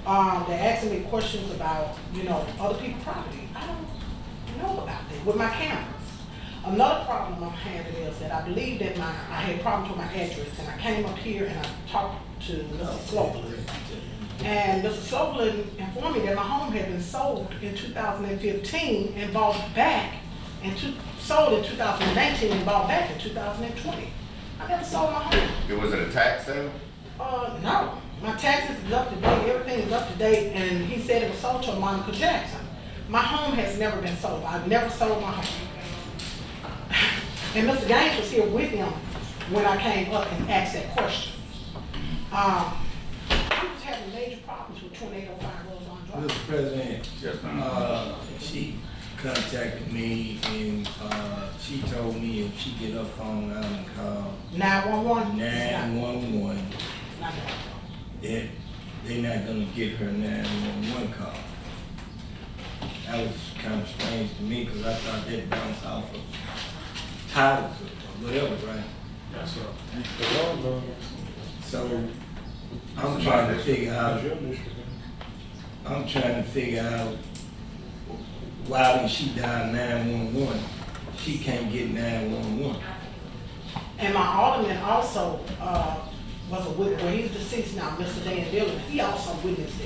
my home. They're asking me questions about, other people's property. I don't know about that with my cameras. Another problem I'm having is that I believe that I had problems with my address, and I came up here and I talked to Mr. Sloveland. And Mr. Sloveland informed me that my home had been sold in 2015 and bought back, and sold in 2019 and bought back in 2020. I never sold my home. Was it a tax sale? No. My taxes is up to date, everything is up to date, and he said it was sold to Monica Jackson. My home has never been sold. I've never sold my home. And Mr. Gaines was here with him when I came up and asked that question. I'm just having major problems with 2805 Roseland Drive. Mr. President. Yes, ma'am. She contacted me and she told me if she get her phone out and call 911? 911, Not that they're not gonna get her 911 call. That was kind of strange to me because I thought that bounced off of titles or whatever, right? That's right. So I'm trying to figure out why did she dial 911? She can't get 911. And my alderman also was a witness, well, he's deceased now, Mr. Dan Dillon, he also witnessed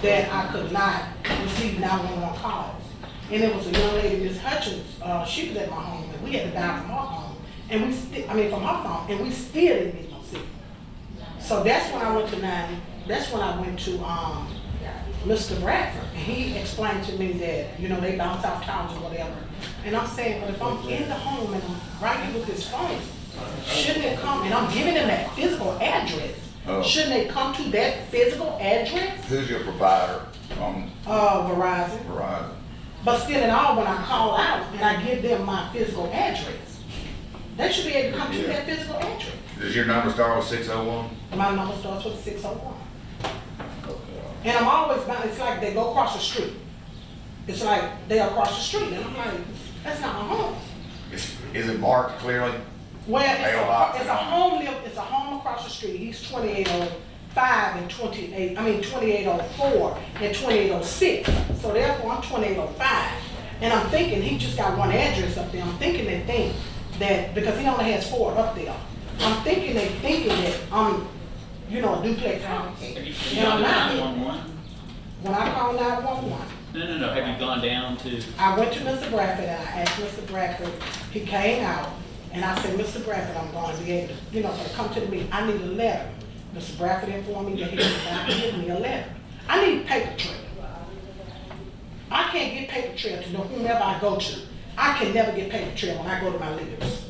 that I could not receive 911 calls. And it was a young lady, Ms. Hutchins, she was at my home, and we had to dial from her home, and from her phone, and we still didn't get no signal. So that's when I went to Mr. Bradford, and he explained to me that, they bounce off towers or whatever. And I'm saying, but if I'm in the home and I'm right here with this phone, shouldn't it come, and I'm giving them that physical address, shouldn't they come to that physical address? Who's your provider? Verizon. Verizon. But still in all, when I call out and I give them my physical address, they should be able to come to that physical address. Does your number start with 601? My number starts with 601. And I'm always, it's like they go across the street. It's like they across the street, and I'm like, that's not my home. Is it marked clearly? Well, it's a home across the street. He's 2805 and 2804 and 2806. So therefore, I'm 2805. And I'm thinking he just got one address up there. I'm thinking they think that, because he only has 4 up there, I'm thinking they thinking that I'm, a duplex house. And I'm not. When I call 911. No. Have you gone down to? I went to Mr. Bradford and I asked Mr. Bradford, he came out, and I said, Mr. Bradford, I'm going to be able to, come to the meeting. I need a letter. Mr. Bradford informed me that he was about to give me a letter. I need paper trail. I can't get paper trail to know whomever I go to. I can never get paper trail when I go to my leaders.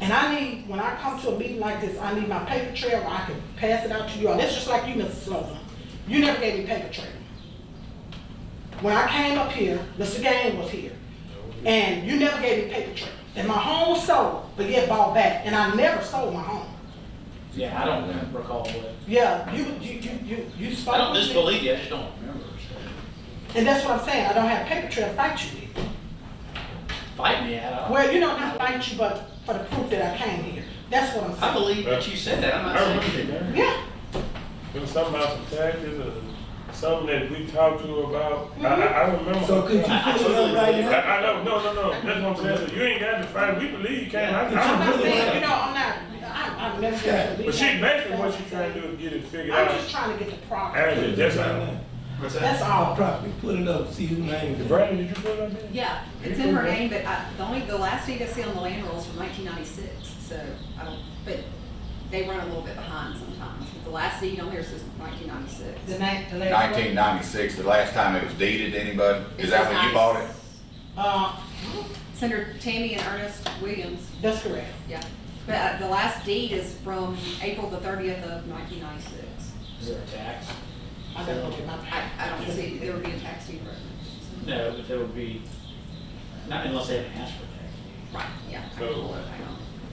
And I need, when I come to a meeting like this, I need my paper trail where I can pass it out to you all. That's just like you, Mr. Sloveland. You never gave me paper trail. When I came up here, Mr. Gaines was here, and you never gave me paper trail. And my home was sold, but yet bought back, and I never sold my home. Yeah, I don't recall what. Yeah, you spoke I don't with me. disbelieve you, I just don't remember. And that's what I'm saying, I don't have paper trail to fight you with. Fight me at all. Well, you don't have to fight you, but for the proof that I came here. That's what I'm saying. I believe that you said that, I'm not I saying. remember that. Yeah. There was something about some taxes or something that we talked to her about. I remember. So could you pull it up right now? I know, no. That's what I'm saying. So you ain't got to fight. We believe you can. I'm not saying, you know, I'm never gonna But she basically what she trying to do is get it figured I'm out. just trying to get the property. And that's all. That's all. Property, put it up, see who name it. Brandon, did you put it up there? Yeah, it's in her name, but the last deed I see on the land rolls from 1996, so I don't, but they run a little bit behind sometimes. The last deed on here says 1996. The last one? 1996, the last time it was deeded to anybody? Is that when you bought it? It's under Tammy and Ernest Williams. That's correct. Yeah, but the last deed is from April the 30th of 1996. Is there a tax? I don't look at my I don't see, there would be a tax deed reference. No, but there would be, not unless they haven't asked for a tax. Right, yeah.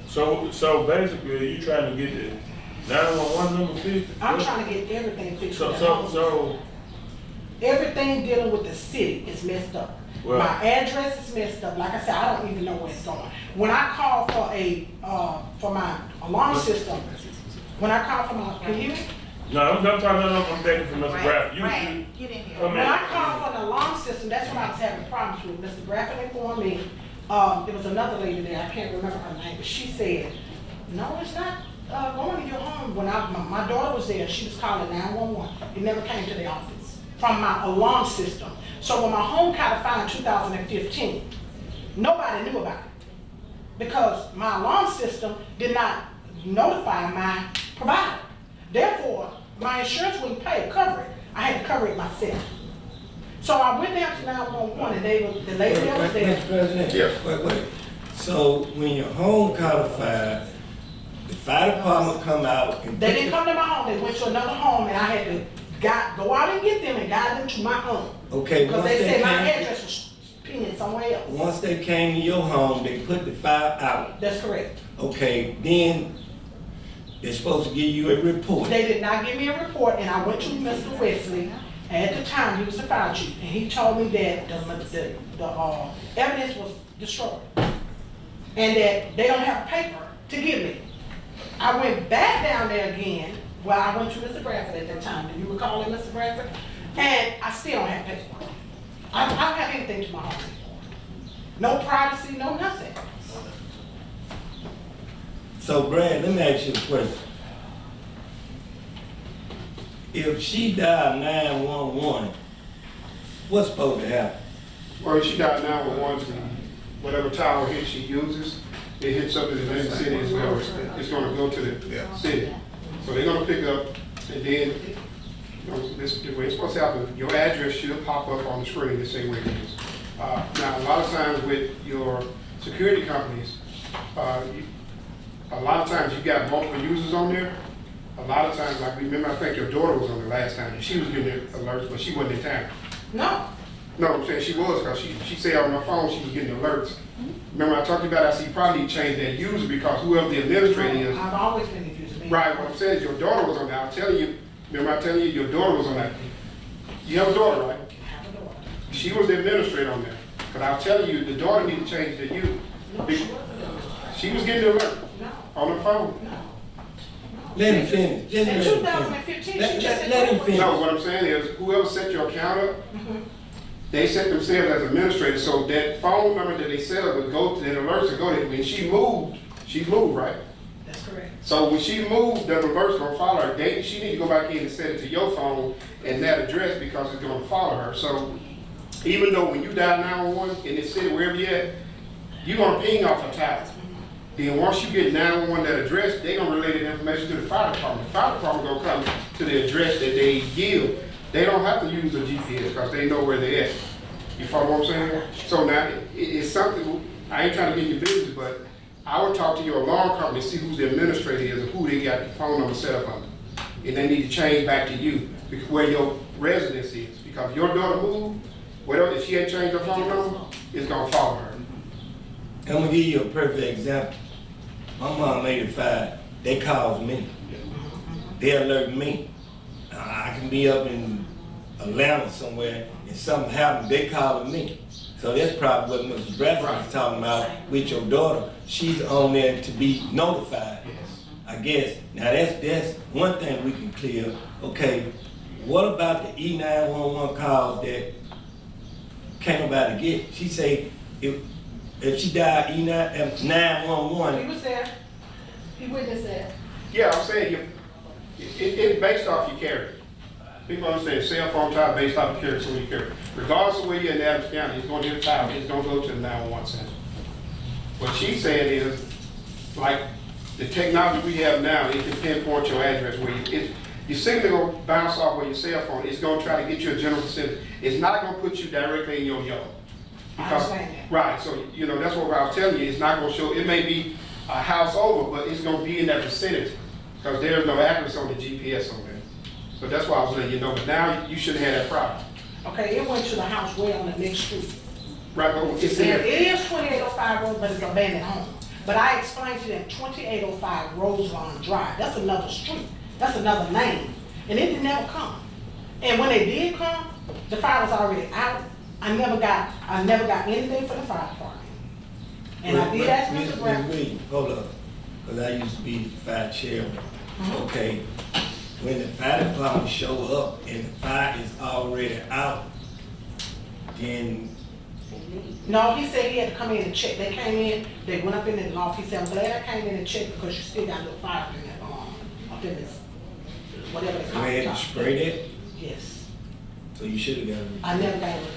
So basically, you trying to get the 911 number fixed? I'm trying to get everything fixed. So. Everything dealing with the city is messed up. Well, my address is messed up. Like I said, I don't even know where it's going. When I call for my alarm system, can you hear me? No, I'm begging for Mr. Graff. Right, get in here. When I called for an alarm system, that's when I was having problems with. Mr. Graff informed me, there was another lady there, I can't remember her name, but she said, no, it's not going to your home. When my daughter was there, she was calling 911. It never came to the office from my alarm system. So when my home caught fire in 2015, nobody knew about it because my alarm system did not notify my provider. Therefore, my insurance wouldn't cover it. I had to cover it myself. So I went down to 911 and the lady that was there. Mr. President? Yes. Wait. So when your home caught fire, the fire department come out and... They didn't come to my home, they went to another home and I had to go out and get them and guide them to my home. Okay, because they said my address was pinned somewhere else. Once they came to your home, they put the fire out. That's correct. Okay, then they're supposed to give you a report. They did not give me a report, and I went to Mr. Wesley. At the time, he was the fire chief, and he told me that the evidence was destroyed, and that they don't have paper to give me. I went back down there again. Well, I went to Mr. Bradford at that time. Do you recall it, Mr. Bradford? And I still don't have paperwork. I don't have anything to my home. No privacy, no nothing. So, Brad, let me ask you a question. If she died 911, what's supposed to happen? Well, if she died 911, whatever tower hit she uses, it hits up in the main city as well. It's going to go to the city. So they're going to pick up, and then, this the way it's supposed to happen, your address should pop up on the screen to say where it is. Now, a lot of times with your security companies, a lot of times you got multiple users on there. A lot of times, like remember, I think your daughter was on there last time, and she was getting alerts, but she wasn't in town. No. No, I'm saying she was, because she said on my phone she was getting alerts. Remember I talked about, I see probably changed that user because whoever the administrator is. I've always been a user. Right, what I'm saying is your daughter was on there. I'm telling you, remember I telling you your daughter was on that. You have a daughter, right? I have a daughter. She was the administrator on there. But I'll tell you, the daughter need to change the user. She was getting the alert on the phone. Let him finish. In 2015, let him finish. No, what I'm saying is, whoever set your account up, they set themselves as administrators, so that phone number that they set up would go to, that alerts would go there. When she moved, right? That's correct. So when she moved, the alerts gonna follow her. She need to go back in and set it to your phone and that address because it's gonna follow her. So even though when you dial 911 in this city, wherever you at, you're gonna ping off a tower. Then once you get 911 that address, they're gonna relay that information to the fire department. The fire department gonna come to the address that they give. They don't have to use a GPS because they know where they're at. You follow what I'm saying? So now, it's something, I ain't trying to get your business, but I would talk to your alarm company, see who the administrator is and who they got the phone number set up under. And they need to change back to you, where your residence is. Because if your daughter moved, whatever, if she had changed her phone number, it's gonna follow her. I'm gonna give you a perfect example. My mom 85. they call me. They alert me. I can be up in Atlanta somewhere and something happens, they calling me. So that's probably what Mr. Bradford is talking about with your daughter. She's on there to be notified. I guess. Now that's one thing we can clear. Okay, what about the E911 calls that can't nobody get? She say if she died E911. He was there. He witnessed that. Yeah, I'm saying, it's based off your character. People understand cell phone tower based off your character, so you carry. Regardless of where you're in Adams County, it's gonna get a tower, it's gonna go to the 911 center. What she's saying is, like, the technology we have now, it can pinpoint your address where your signal gonna bounce off with your cell phone, it's gonna try to get you a general vicinity. It's not gonna put you directly in your yard. I understand that. Right, so, you know, that's what I was telling you, it's not gonna show, it may be a house over, but it's gonna be in that vicinity, because there's no address on the GPS on there. So that's why I was letting you know, but now you shouldn't have that problem. Okay, it went to the house way on the next street. Right, but it's It there. is 2805 Road, but it's abandoned home. But I explained to them 2805 Roseland Drive, that's another street, that's another name, and it didn't never come. And when they did come, the fire was already out. I never got anything for the fire department. And I did ask Mr. Brown. Hold up, because I used to be the fire chairman. Okay, when the fire department show up and the fire is already out, then No, he said he had to come in and check. They came in, they went up in the loft. He said, I'm glad I came in and checked because you still got a little fire in that, up in this, whatever they call you it. had to spray that, Yes. so you should have got it. I never got it.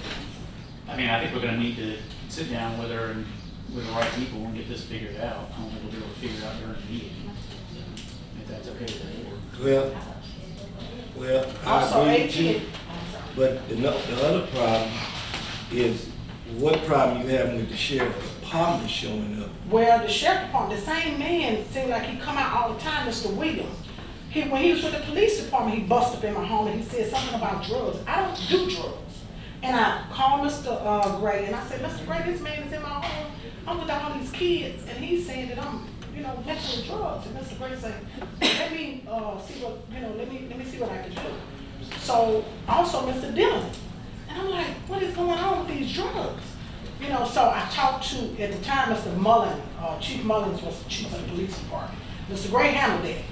I mean, I think we're gonna need to sit down with her and with the right people and get this figured out. I don't think we'll be able to figure it out during the meeting, if that's okay with the board. Well, I Also, agree with you, 18. but the other problem is what problem you having with the sheriff department showing up? Well, the sheriff department, the same man seemed like he come out all the time, Mr. Williams. When he was with the police department, he busted up in my home and he said something about drugs. I don't do drugs. And I called Mr. Gray and I said, Mr. Gray, this man is in my home. I'm with all these kids and he's saying that I'm, messing with drugs. And Mr. Gray said, let me see what, let me see what I can do. So also Mr. Dillon. And I'm like, what is going on with these drugs? So I talked to, at the time, Mr. Mullen, Chief Mullins was the chief of the police department. Mr. Gray handled that.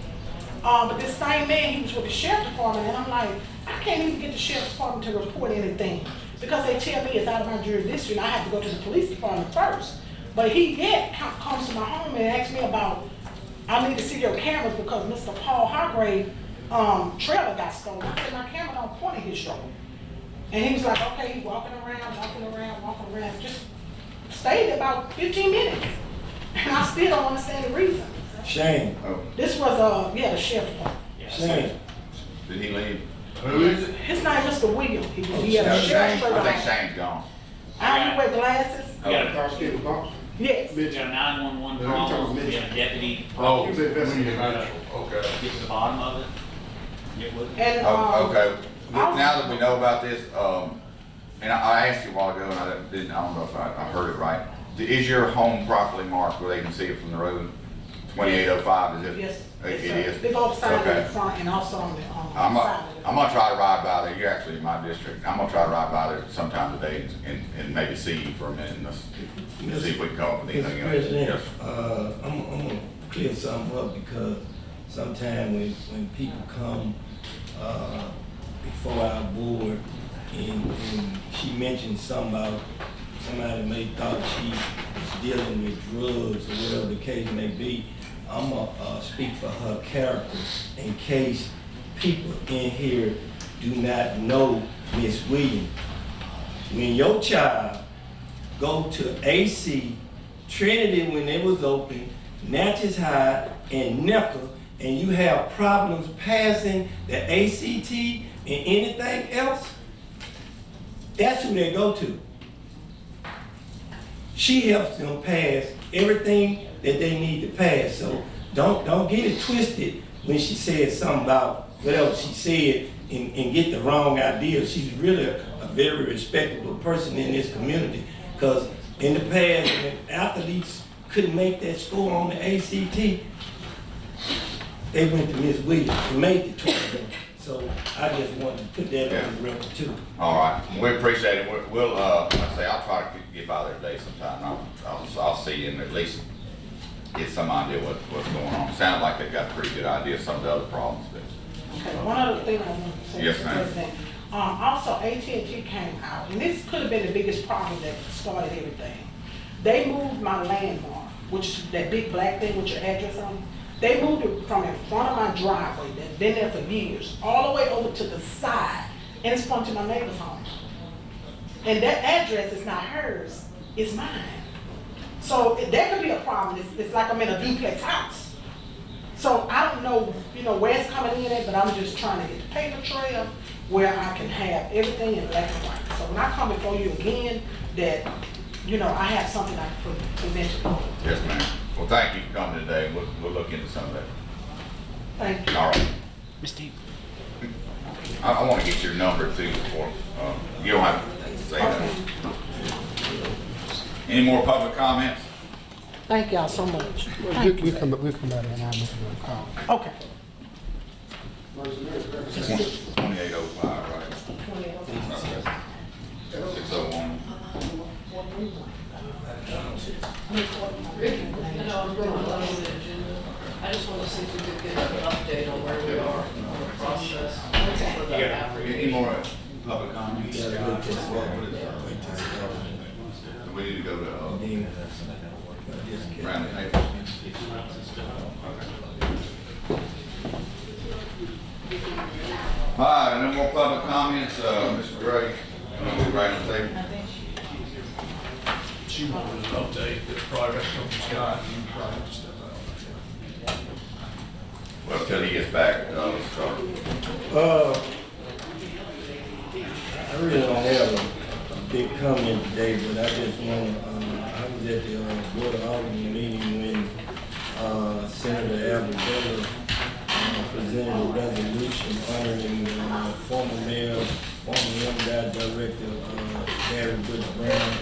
But this same man, he was with the sheriff department, and I'm like, I can't even get the sheriff's department to report anything because they tell me it's out of my jurisdiction. I have to go to the police department first. But he yet comes to my home and asks me about, I need to see your cameras because Mr. Paul Hargrave trailer got stolen. I said, my camera don't point at his shoulder. And he was like, okay, he's walking around, just stayed about 15 minutes. And I still don't understand the reason. Shane. This was, the sheriff department. Shane. Did he leave? Who is it? His name is Mr. Williams. He had a sheriff shirt I think on. Shane's gone. I don't wear glasses. We got a, Dark skin boss. Yes. we got a 911 No, you're talking call, about we got a deputy. Oh, He was investigating. okay. Get to the bottom of it. Get with it. And, Oh, okay, I'll- now that we know about this, and I asked you a while ago, and I don't know if I heard it right. Is your home properly marked where they can see it from the road? 2805, is it? yes. It yes, sir. is? Big old sign in Okay. the front and also on the I'm side of it. gonna try to ride by there, you're actually in my district, I'm gonna try to ride by there sometime today and maybe see you for a minute and see if we can come up with Mr. anything else. President, Yes. I'm gonna clear something up because sometimes when people come before our board and she mentioned something about somebody may thought she was dealing with drugs or whatever the case may be, I'm gonna speak for her character in case people in here do not know Miss Williams. When your child go to AC, Trinity when it was open, Natchez High, and NECA, and you have problems passing the ACT and anything else, that's who they go to. She helps them pass everything that they need to pass. So don't get it twisted when she said something about whatever she said and get the wrong idea. She's really a very respectable person in this community because in the past, when athletes couldn't make that score on the ACT, they went to Miss Williams and made the 21. So I just wanted to put that on the record too. All right, we appreciate it. We'll like I say, I'll try to get by there today sometime. I'll see you and at least get some idea what's going on. Sounds like they've got a pretty good idea of some of the other problems. But, Okay, one other thing I want to say, Yes, Mr. ma'am. President. Also, AT&T came out, and this could have been the biggest problem that started everything. They moved my landmark, which is that big black thing with your address on it. They moved it from in front of my driveway that's been there for years, all the way over to the side, and it's pointing to my neighbor's home. And that address is not hers, it's mine. So that could be a problem. It's like I'm in a duplex house. So I don't know, where it's coming in at, but I'm just trying to get the paper trail where I can have everything in black and white. So when I come before you again, that, I have something I can present to you. yes, ma'am. Well, thank you for coming today. We'll look into some of that. Thank you. All right. Mr. I want to get your number too before, you don't have to say that. Any more public comments? Thank y'all so much. We'll come out and I'll make a call. Okay. 2805, right? 601. I just want to see if we could get an update on where we are on the process. Any more public comments? We need to go to, round the table. All right, no more public comments, Mr. Gray, right on the table. She wanted an update that progress from Scott, and you probably have to step out. Well, till he gets back, let's start. I really don't have a big comment today, but I just want, I was at the Board of Alderman meeting when Senator Albert presented a resolution honoring former mayor, former MDOT director, Barry Bush Brown,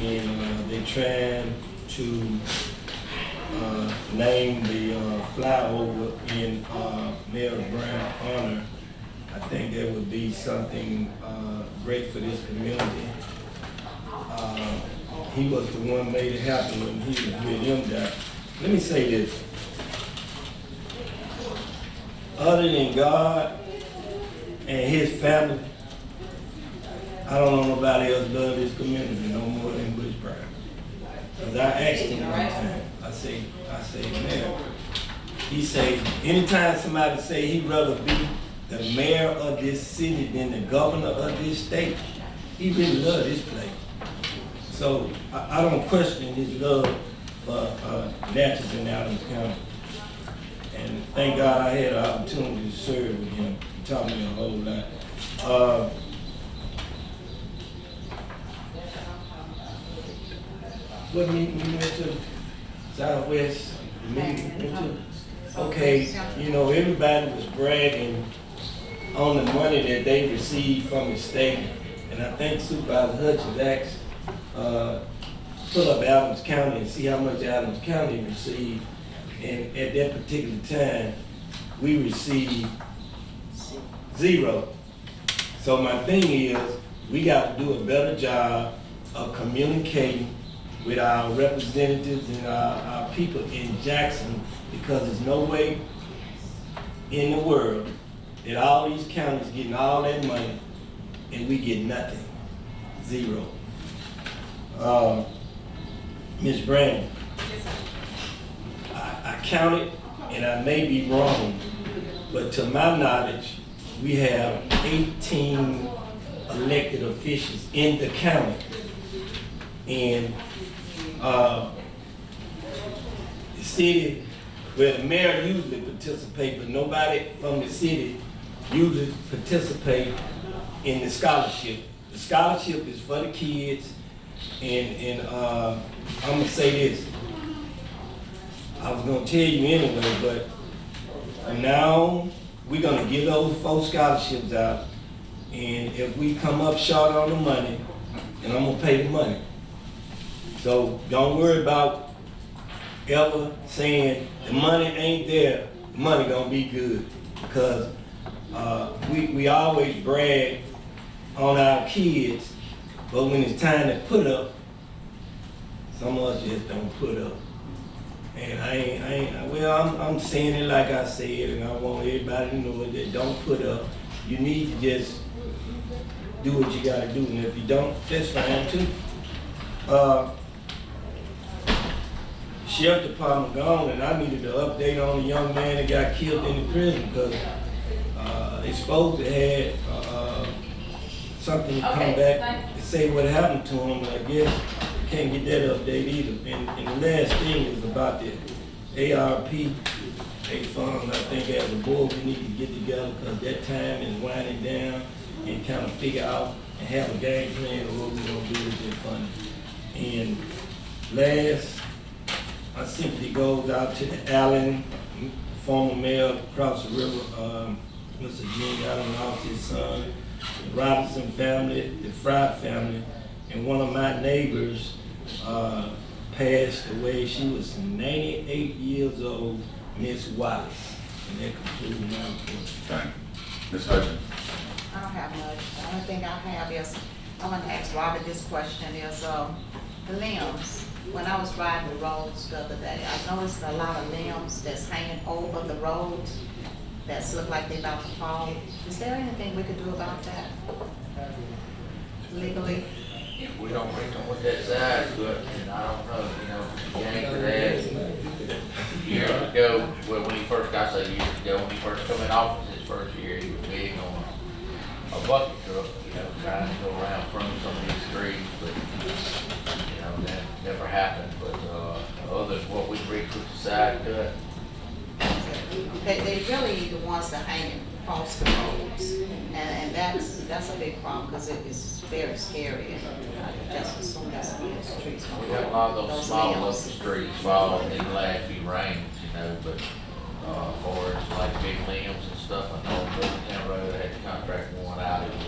and they're trying to name the flyover in Mayor Brown honor. I think that would be something great for this community. He was the one made it happen when he was with MDOT. Let me say this. Other than God and his family, I don't know nobody else love this community no more than Bush Brown. Because I asked him one time, I say, man, he say, anytime somebody say he'd rather be the mayor of this city than the governor of this state, he really loves this place. So I don't question his love for Natchez and Adams County. And thank God I had an opportunity to serve with him. He taught me a whole lot. What meeting we went to? Southwest meeting we went to? Okay, everybody was bragging on the money that they received from the state. And I think Supervisor Hutchins asked, pull up Adams County and see how much Adams County received. And at that particular time, we received 0. So my thing is, we got to do a better job of communicating with our representatives and our people in Jackson, because there's no way in the world that all these counties getting all that money and we get nothing. 0. Ms. Brandon, I counted, and I may be wrong, but to my knowledge, we have 18 elected officials in the county. And the city, well, the mayor usually participates, but nobody from the city usually participate in the scholarship. The scholarship is for the kids, and I'm gonna say this. I was gonna tell you anyway, but from now on, we're gonna give those 4 scholarships out, and if we come up short on the money, then I'm gonna pay the money. So don't worry about ever saying the money ain't there money gonna be good, because, we always brag on our kids, but when it's time to put up, some of us just don't put up. And well, I'm saying it like I said, and I want everybody to know that don't put up. You need to just do what you gotta do, and if you don't, that's fine too. Sheriff department gone, and I needed to update on the young man that got killed in the prison, because they supposed to have something to come back to say what happened to him, but I guess can't get that update either. And the last thing is about the ARP. They fund, I think as a board we need to get together, because that time is winding down, and kind of figure out and have a game plan of what we're gonna do with that funding. And last, I simply goes out to the Allen, former mayor across the river, Mr. Gene Allen lost his son, the Robinson family, the Fry family, and one of my neighbors passed away. She was 98 years old, Miss Watts. And that concludes my report. Thank you. Ms. Hutchins? I don't have much. The only thing I have is, I want to ask Robert this question is, the limbs. When I was riding the roads the other day, I noticed a lot of limbs that's hanging over the roads that's look like they're about to fall. Is there anything we could do about that legally? We don't reach them with that size, but, and I don't know, James had years ago, well, when he first got, say years ago, when he first come in office his first year, he was big on a bucket truck, trying to go around from some of these streets, but, that never happened, but, other than what we reached with the side cut. They really the ones that hang across the roads, and that's a big problem, because it is very scary, and I just assume that's on the streets. We have a lot of those small local streets, fall in the last few rains, but, for like big limbs and stuff, I know Middletown Road, I had the contract one out, it was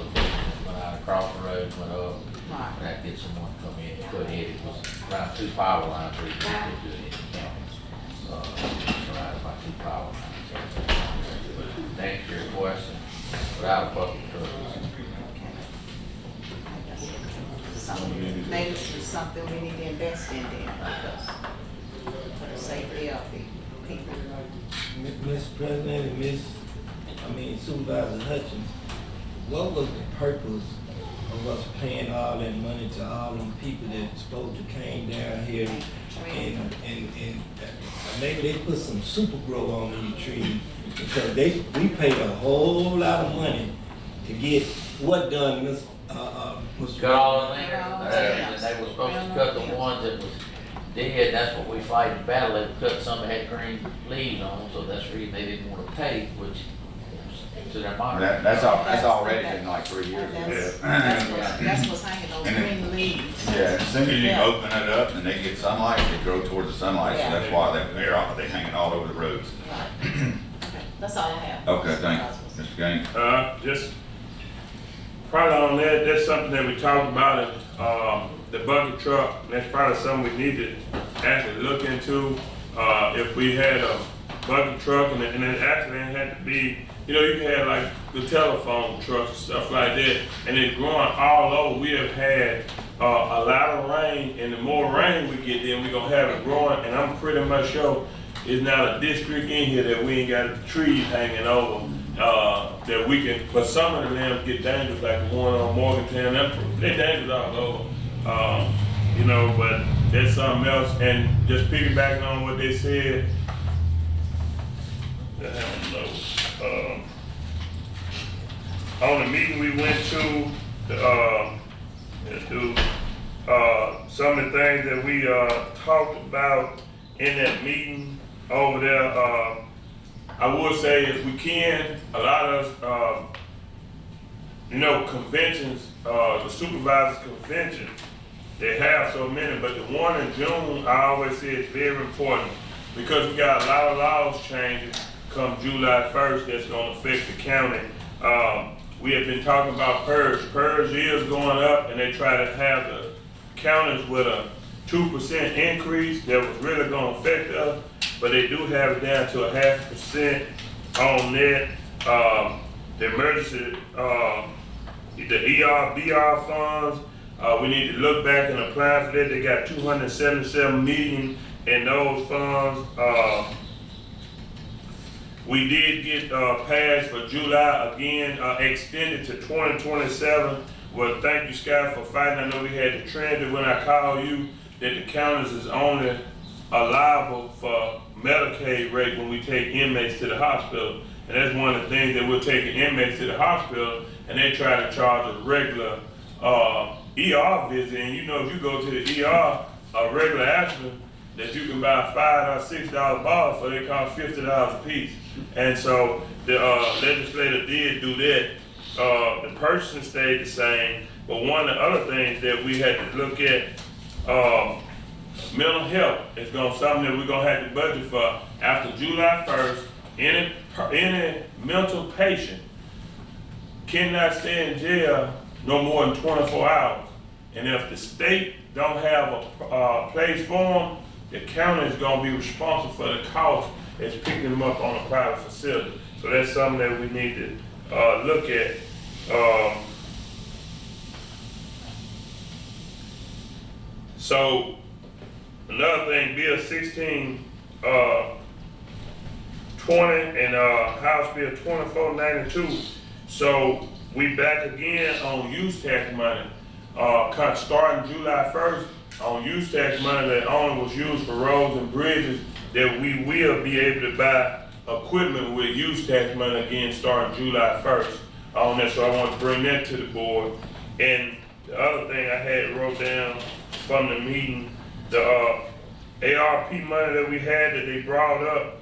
went out across the road, went up, and that get someone to come in and put it, it was around 2 power lines, where you could do it in the county. Surrounded by 2 power lines. But to answer your question, without a bucket truck. Maybe it's something we need to invest in there, because for the safety of the people. Mr. President and Supervisor Hutchins, what was the purpose of us paying all that money to all them people that supposed to came down here and maybe they put some super grow on these trees, because we paid a whole lot of money to get what done, Mr. Got all in there, and they were supposed to cut the ones that was dead, that's what we fight in battle, they cut some that had green leaves on them, so that's the reason they didn't want to pay, which to their mind. That's already been like 3 years ago. That's what's hanging, those green leaves. Yeah, as soon as you open it up and they get sunlight, they grow towards the sunlight, so that's why they're hanging all over the roads. Okay, that's all I have. Okay, thank you. Mr. Gaines? Just probably on that, that's something that we talked about, the bucket truck, that's probably something we need to actually look into. If we had a bucket truck and it actually had to be, you can have like the telephone trucks and stuff like that, and it's growing all over. We have had a lot of rain, and the more rain we get, then we're gonna have it growing, and I'm pretty much sure it's not a district in here that we ain't got trees hanging over, that we can, but some of them get dangerous, like the one on Morgantown, they're dangerous all over. But that's something else, and just piggybacking on what they said, on the meeting we went to, some of the things that we talked about in that meeting over there, I would say if we can, a lot of conventions, the supervisors convention, they have so many, but the one in June, I always say is very important, because we got a lot of laws changing come July 1st that's gonna affect the county. We have been talking about PERS. PERS is going up, and they try to have the counties with a 2% increase that was really gonna affect us. but they do have it down to a 0.5% on that. The emergency, the BR funds, we need to look back and apply for that. They got 277 million in those funds. We did get passed for July again, extended to 2027. Well, thank you, Scott, for fighting. I know we had the trend that when I call you, that the counties is only liable for Medicaid rate when we take inmates to the hospital. And that's one of the things that we're taking inmates to the hospital, and they try to charge a regular ER visit. And you know, if you go to the ER, a regular aspirin that you can buy $5 or $6 bottle for, they cost $50 a piece. And so the legislator did do that. The purchasing stayed the same, but one of the other things that we had to look at, mental health is something that we're gonna have to budget for after July 1st. Any mental patient cannot stay in jail no more than 24 hours. And if the state don't have a place for them, the county is gonna be responsible for the cost as picking them up on a private facility. So that's something that we need to look at. So another thing, Bill 1620 and House Bill 2492. So we back again on use tax money. Starting July 1st, on use tax money that only was used for roads and bridges, that we will be able to buy equipment with use tax money again starting July 1st on that. So I want to bring that to the board. And the other thing I had wrote down from the meeting, the ARP money that we had that they brought up,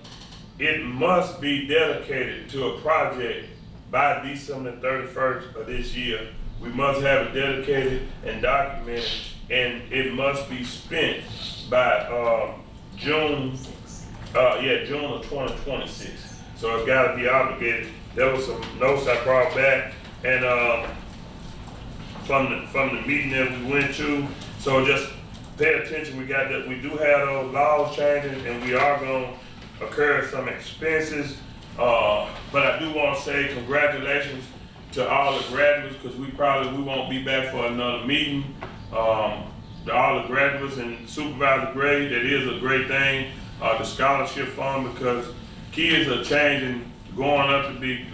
it must be dedicated to a project by December 31st of this year. We must have it dedicated and documented, and it must be spent by June of 2026. So it's got to be obligated. There was some notes I brought back, and from the meeting that we went to. So just pay attention. We do have those laws changing, and we are going to incur some expenses. But I do want to say congratulations to all the graduates, because we won't be back for another meeting. To all the graduates and supervisor grade, that is a great thing. The scholarship fund, because kids are changing, going up to be,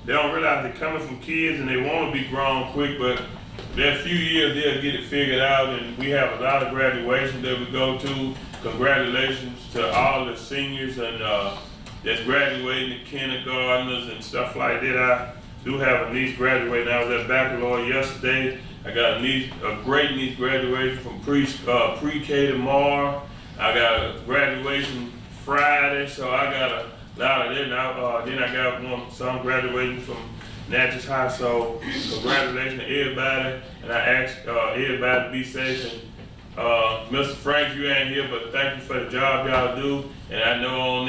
they don't realize they're coming from kids and they want to be grown quick, but that few years they'll get it figured out. And we have a lot of graduations that we go to. Congratulations to all the seniors and that's graduating, the kindergartners and stuff like that. I do have a niece graduating. I was at baccalaureate yesterday. I got a great niece graduation from pre-K to Mar. I got a graduation Friday, so I got a lot of that. Now, then I got some graduating from Natchez High. So congratulations to everybody, and I ask everybody to be safe. And Mr. Frank, you ain't here, but thank you for the job y'all do. And I know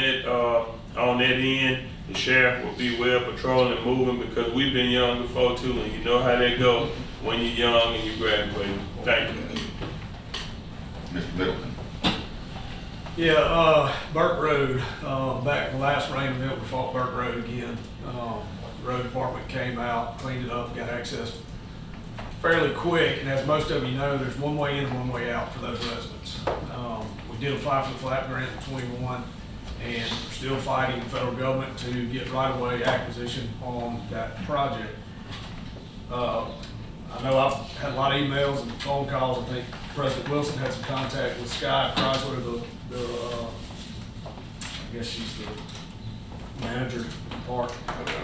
on that end, the sheriff will be well patrolling and moving, because we've been young before too, and you know how they go when you're young and you graduate. Thank you. Mr. Middleton. Yeah, Burke Road, back the last rain event, we fought Burke Road again. The road department came out, cleaned it up, got access fairly quick, and as most of you know, there's one way in and one way out for those residents. We did apply for the FLAP grant in 21, and we're still fighting the federal government to get right-of-way acquisition on that project. I know I've had a lot of emails and phone calls. I think President Wilson had some contact with Sky Chrysler, I guess she's the manager of the park.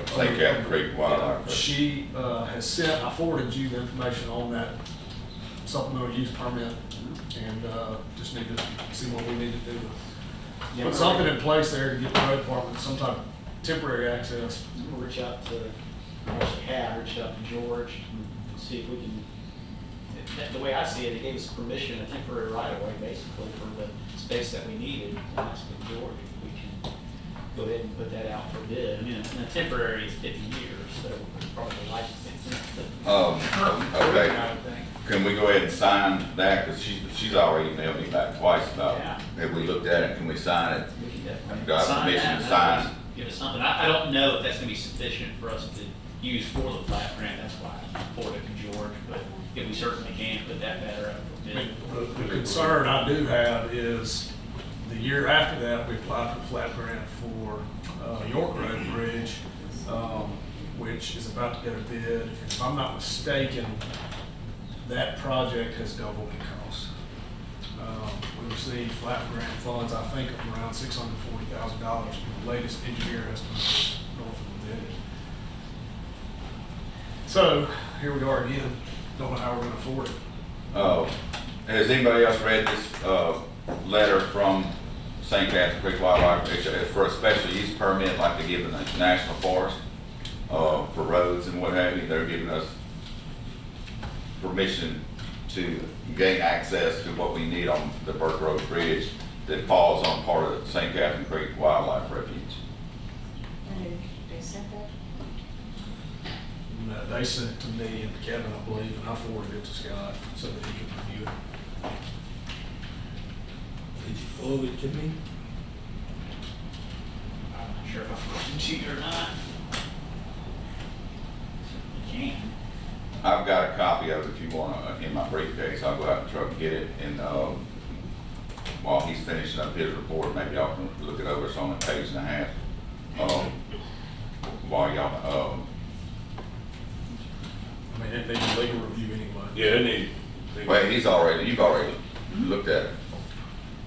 St. Catherine Creek Wildlife. She has sent, I forwarded you the information on that supplemental use permit, and just need to see what we need to do to put something in place there to get the road department some type of temporary access. We'll reach out to, reached out to George and see if we can, the way I see it, it gave us permission, a temporary right of way basically for the space that we needed. And I asked George if we can go ahead and put that out for bid. I mean, and a temporary is 50 years, so it's probably license. Okay. Can we go ahead and sign that, because she's already emailed me back twice about, Yeah. have we looked at it, can we sign it? We can definitely Do I have sign permission that, to and sign? that'll give us something. I don't know if that's gonna be sufficient for us to use for the flat grant, that's why I forwarded it to George, but if we certainly can put that better up for I bid. mean, the concern I do have is the year after that, we applied for the flat grant for York Road Bridge, which is about to get a bid. If I'm not mistaken, that project has doubled in cost. We received flat grant funds, I think, of around $640,000. The latest engineer estimate is north of a billion. So here we are again. Don't know how we're going to afford it. Has anybody else read this, letter from St. Catherine Creek Wildlife? It's for a special use permit like they give in the National Forest, for roads and what have you. They're giving us permission to gain access to what we need on the Burke Road Bridge that falls on part of the St. Catherine Creek Wildlife Refuge. And they sent that? They sent it to me and Kevin, I believe, and I forwarded it to Scott so that he could review it. Did you forward it to me? I'm not sure if I forwarded it to you or not. You can. I've got a copy of it if you want in my briefcase. I'll go out and try to get it, and while he's finishing up his report, maybe y'all can look it over. It's on a page and a half. While y'all, I mean, it needs a legal review anyway. Yeah, it needs. well, you've already looked at it,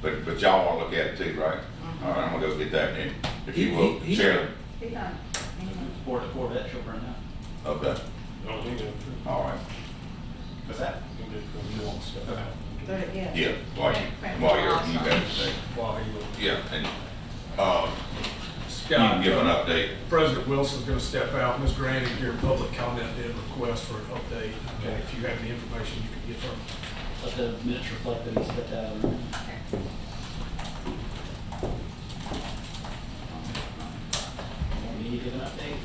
but y'all want to look at it too, right? All right, I'm gonna go get that then, if you will, Chairman. He done. Corvette she'll bring out. Okay, Oh, he did. all right. What's that? Yeah. Yeah, while you got it, say. While he was. Yeah, and you Scott, can give an update. President Wilson's going to step out. Ms. Granning here in public comment did request for an update. If you have any information you can get from her. Let the minutes reflect that he stepped out of the room. Want me to give an update?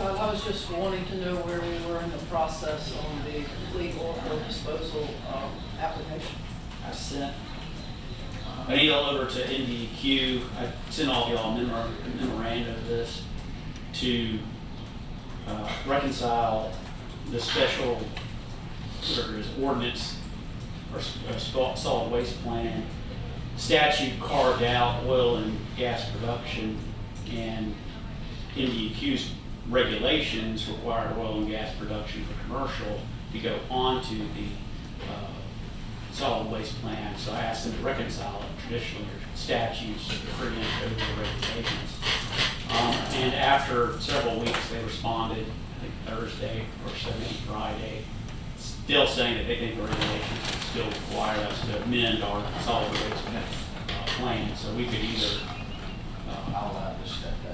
I was just wanting to know where we were in the process on the complete oil disposal application. I sent an email over to NDEQ. I sent all of y'all a memorandum of this to reconcile the special, whatever it is, ordinance or solid waste plan statute carved out oil and gas production, and NDEQ's regulations require oil and gas production for commercial to go onto the solid waste plan. So I asked them to reconcile it. Traditionally, there's statutes that pretty much over the regulations. And after several weeks, they responded, I think Thursday or so, maybe Friday, still saying that they think the regulations would still require us to amend our solid waste plan. So we could either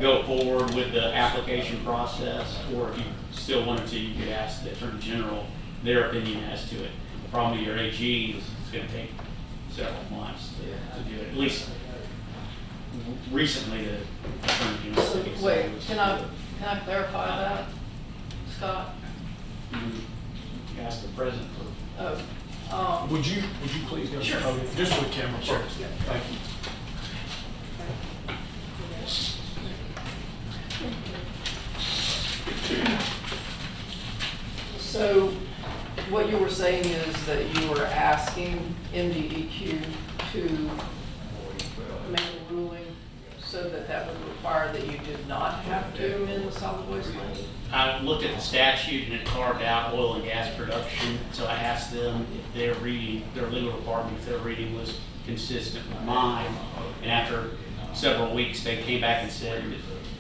go forward with the application process, or if you still wanted to, you could ask the Attorney General their opinion as to it. The problem with your AG is it's going to take several months to do it. At least recently, the Attorney General. So, wait, can I clarify that, Scott? You ask the President for. Would you please go to the podium, just for the camera first? Thank you. So what you were saying is that you were asking NDEQ to make a ruling so that that would require that you did not have to amend the solid waste plan? I looked at the statute and it carved out oil and gas production, so I asked them if their reading, their legal department, if their reading was consistent with mine. And after several weeks, they came back and said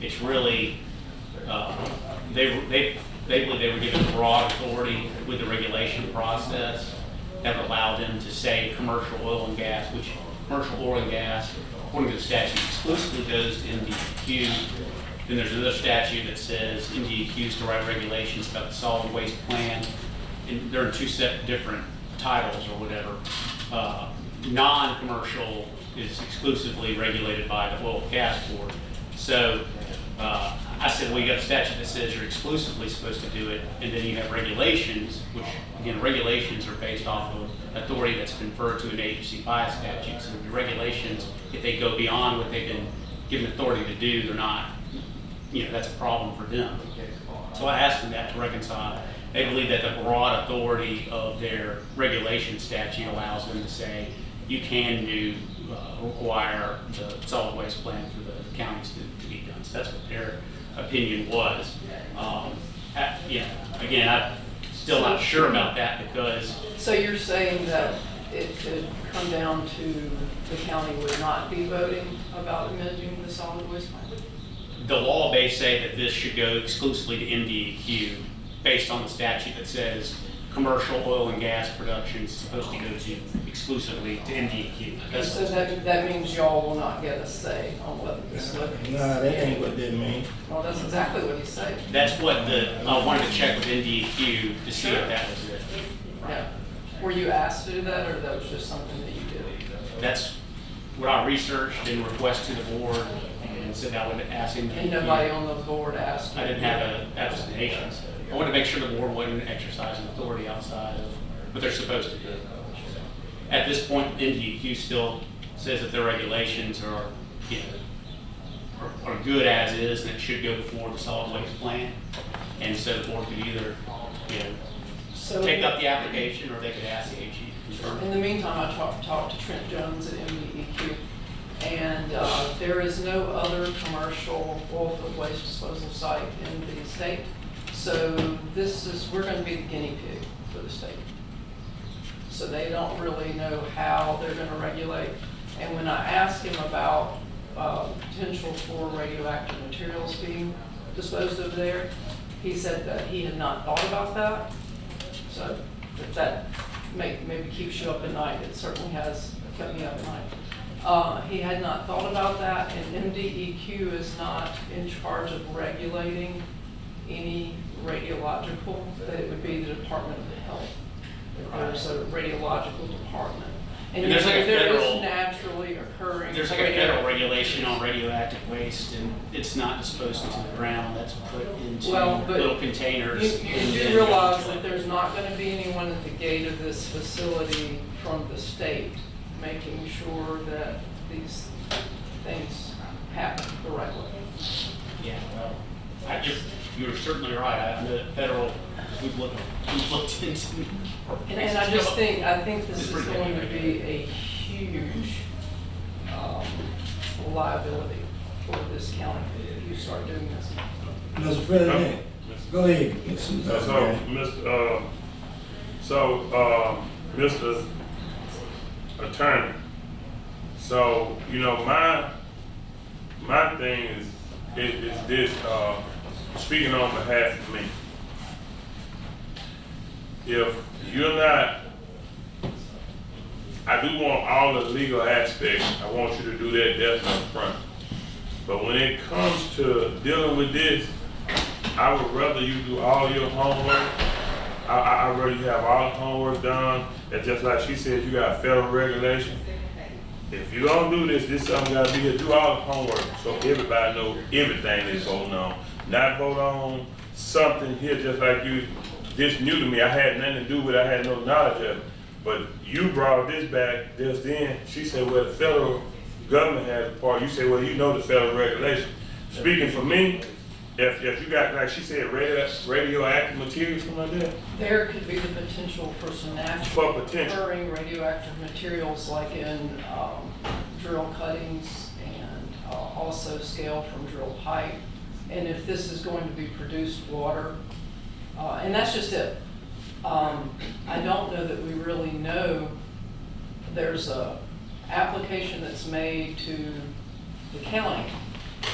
it's really, they believe they were given broad authority with the regulation process that would allow them to say commercial oil and gas, which commercial oil and gas, according to the statute, exclusively goes to NDEQ. Then there's another statute that says NDEQ is to write regulations about the solid waste plan, and they're in two different titles or whatever. Non-commercial is exclusively regulated by the Oil and Gas Board. So I said, well, you got a statute that says you're exclusively supposed to do it, and then you have regulations, which, again, regulations are based off of authority that's conferred to an agency by a statute. So the regulations, if they go beyond what they've been given authority to do, they're not, that's a problem for them. So I asked them that to reconcile. They believe that the broad authority of their regulation statute allows them to say, you can require the solid waste plan for the counties to be done. So that's what their opinion was. Again, I'm still not sure about that because. So you're saying that it could come down to the county would not be voting about amending the solid waste plan? The law may say that this should go exclusively to MDEQ based on the statute that says commercial oil and gas production is supposed to go to exclusively to MDEQ. So that means y'all will not get a say on what this levy is? Nah, that ain't what that means. Well, that's exactly what he said. That's what I wanted to check with MDEQ to see if that was it. Yeah. Were you asked to do that, or that was just something that you did? That's what I researched and requested to the board and said I would ask him. And nobody on the board asked? I didn't have an explanation. I wanted to make sure the board wasn't exercising authority outside of what they're supposed to do. At this point, MDEQ still says that their regulations are good as is, and it should go before the solid waste plan. And so the board could either, take up the application, or they could ask the AG to confirm. In the meantime, I talked to Trent Jones at MDEQ, and there is no other commercial oilfield waste disposal site in the state. So we're going to be the guinea pig for the state. So they don't really know how they're going to regulate. And when I asked him about potential for radioactive materials being disposed of there, he said that he had not thought about that. So if that maybe keeps you up at night, it certainly has kept me up at night. He had not thought about that, and MDEQ is not in charge of regulating any radiological, that it would be the Department of Health. There's a radiological department. And there's like a there federal, is naturally occurring. There's like a federal regulation on radioactive waste, and it's not disposed into the ground. That's put into little containers. You do realize that there's not going to be anyone at the gate of this facility from the state making sure that these things happen the right way. Yeah, well, you're certainly right. I know that federal, we've looked into. And I think this is going to be a huge liability for this county if you start doing this. Mr. President, go ahead. Mr. Attorney, so, my thing is this, speaking on behalf of me. If you're not, I do want all the legal aspects, I want you to do that definitely up front. But when it comes to dealing with this, I would rather you do all your homework. I'd rather you have all the homework done. And just like she said, you got federal regulation. If you don't do this, this something gotta be here. Do all the homework so everybody knows everything that's going on. Not vote on something here just like you. This new to me. I had nothing to do with it. I had no knowledge of it. But you brought this back just then. She said, well, the federal government has a part. You said, well, you know the federal regulation. Speaking for me, if you got, like she said, radioactive materials, something like that. There could be the potential for some naturally occurring radioactive materials like in drill cuttings and also scale from drill pipe. And if this is going to be produced water, and that's just it. I don't know that we really know. There's a application that's made to the county,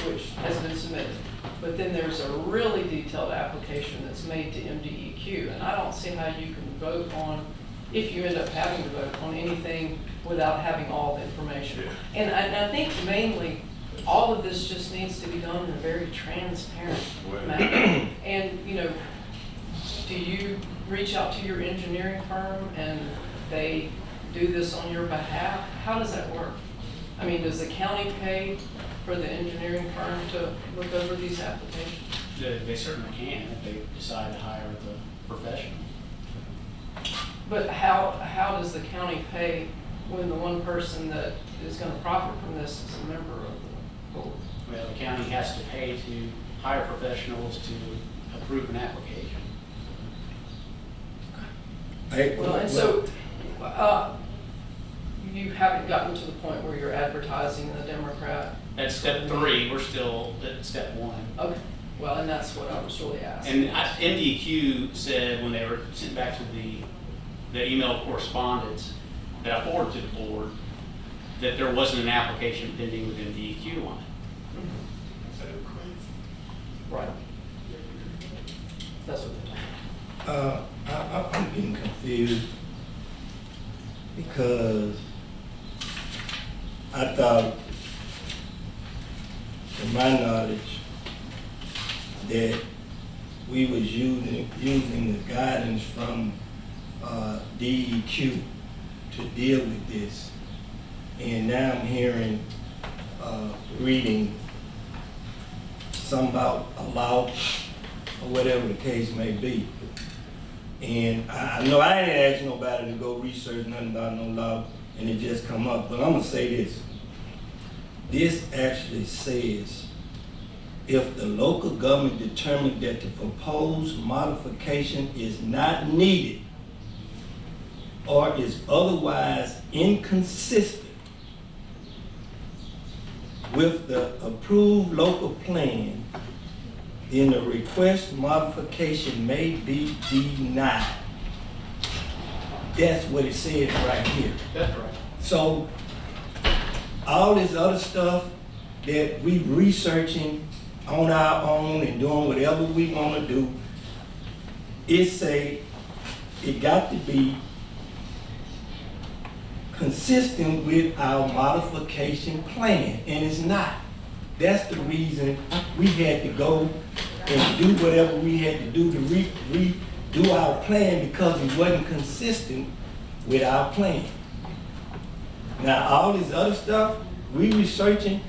which has been submitted. But then there's a really detailed application that's made to MDEQ. And I don't see how you can vote on, if you end up having to vote on anything without having all the information. And I think mainly, all of this just needs to be done in a very transparent manner. And, do you reach out to your engineering firm and they do this on your behalf? How does that work? I mean, does the county pay for the engineering firm to look over these applications? They certainly can if they decide to hire the professional. But how does the county pay when the one person that is gonna profit from this is a member of the board? Well, the county has to pay to hire professionals to approve an application. Well, and so, you haven't gotten to the point where you're advertising in the Democrat? At step 3, we're still at step 1. Okay, well, and that's what I was really asking. And MDQ said when they were sent back to the email correspondence that I forwarded to the board, that there wasn't an application pending with MDQ on it. Right. That's what they're talking about. I'm getting confused because I thought, to my knowledge, that we was using the guidance from DEQ to deal with this. And now I'm hearing, reading some about a law or whatever the case may be. And I know I ain't asked nobody to go research nothing about no law, and it just come up, but I'm gonna say this. This actually says, if the local government determined that the proposed modification is not needed or is otherwise inconsistent with the approved local plan, then the request modification may be denied. That's what it says right here. That's right. So, all this other stuff that we researching on our own and doing whatever we wanna do, it got to be consistent with our modification plan, and it's not. That's the reason we had to go and do whatever we had to do to redo our plan, because it wasn't consistent with our plan. Now, all this other stuff, we researching,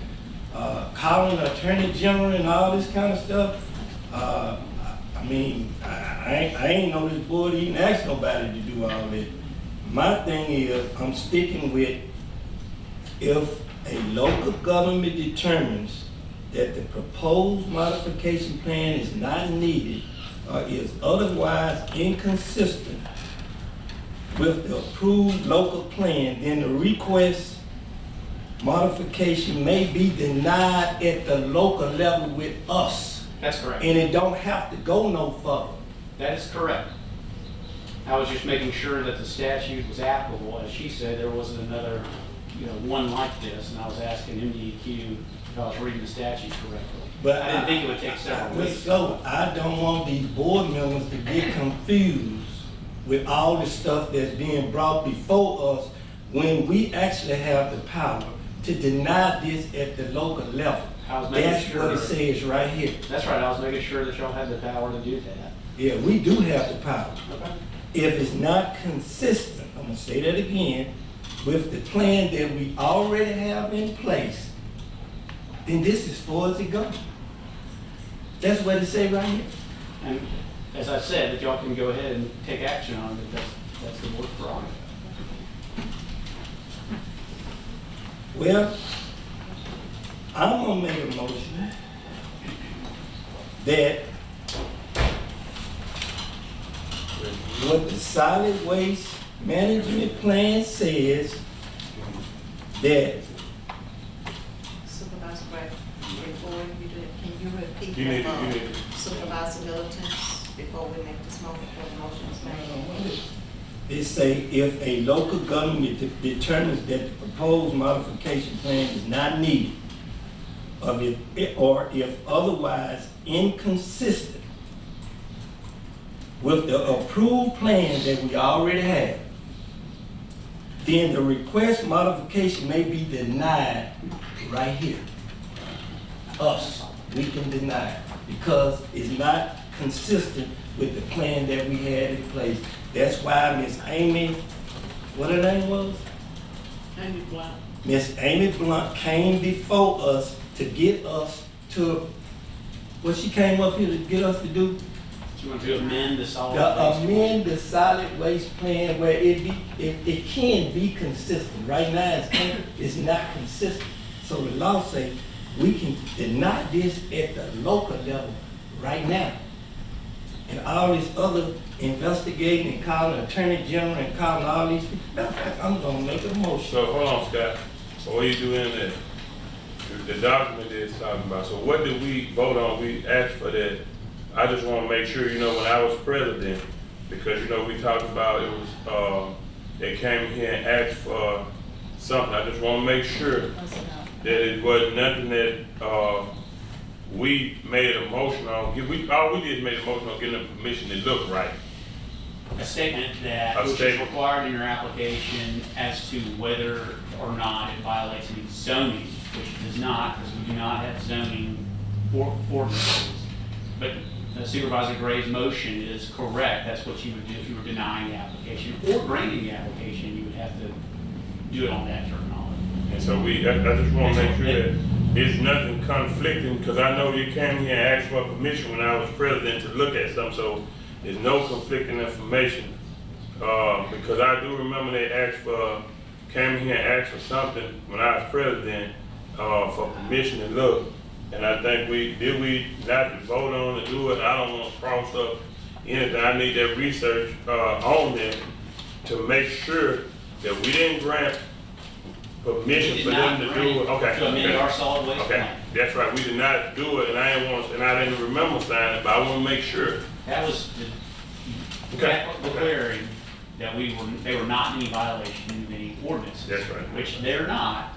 calling Attorney General and all this kind of stuff. I mean, I ain't know this board even asked nobody to do all that. My thing is, I'm sticking with, if a local government determines that the proposed modification plan is not needed or is otherwise inconsistent with the approved local plan, then the request modification may be denied at the local level with us. That's correct. And it don't have to go no further. That is correct. I was just making sure that the statute was applicable. As she said, there wasn't another, one like this, and I was asking MDEQ if I was reading the statute correctly. But I didn't think it would take several weeks. So I don't want these board members to get confused with all the stuff that's being brought before us when we actually have the power to deny this at the local level. That's what it says right here. That's right, I was making sure that y'all had the power to do that. Yeah, we do have the power. Okay. If it's not consistent, I'm gonna say that again, with the plan that we already have in place, then this is as far as it goes. That's what it say right here. And as I said, that y'all can go ahead and take action on it, that's the board's prerogative. Well, I'm gonna make a motion that what the solid waste management plan says, that Supervisor Gray, before you do it, can you repeat You need from, to- Supervisor Middleton's before we make this motion, before the motion is made? it say, if a local government determines that the proposed modification plan is not needed, or if otherwise inconsistent with the approved plan that we already have, then the request modification may be denied right here. Us, we can deny it because it's not consistent with the plan that we had in place. That's why Miss Amy, what her name was? Amy Blunt. Miss Amy Blunt came before us to get us to, what she came up here to get us to do? You want to amend the solid The waste plan? amend the solid waste plan where it can be consistent. Right now, it's not consistent. So the law say we can deny this at the local level right now. And all this other investigating and calling attorney general and calling all these people. Matter of fact, I'm gonna make a motion. So hold on, Scott. So what are you doing there? The document that it's talking about. So what did we vote on? We asked for that. I just want to make sure, you know, when I was president, because, you know, we talked about it was, they came here and asked for something. I just want to make sure that it wasn't nothing that, we made a motion on. All we did is made a motion on getting the permission to look right. A statement that, which is required in your application as to whether or not it violates any zoning, which it does not, because we do not have zoning ordinances. But Supervisor Gray's motion is correct. That's what you would do if you were denying the application or granting the application. You would have to do it on that terminology. And so I just want to make sure that there's nothing conflicting, because I know you came here and asked for permission when I was president to look at something, so there's no conflicting information. Because I do remember they came here and asked for something when I was president, for permission to look. And I think did we not vote on to do it? I don't want to cross up anything. I need that research, on them to make sure that we didn't grant permission for them to do it. Okay. To amend our solid waste Okay, plan. that's right. We did not do it, and I didn't remember signing it, but I want to make sure. That was declaring that they were not in any violation of any ordinances. That's right. Which they're not,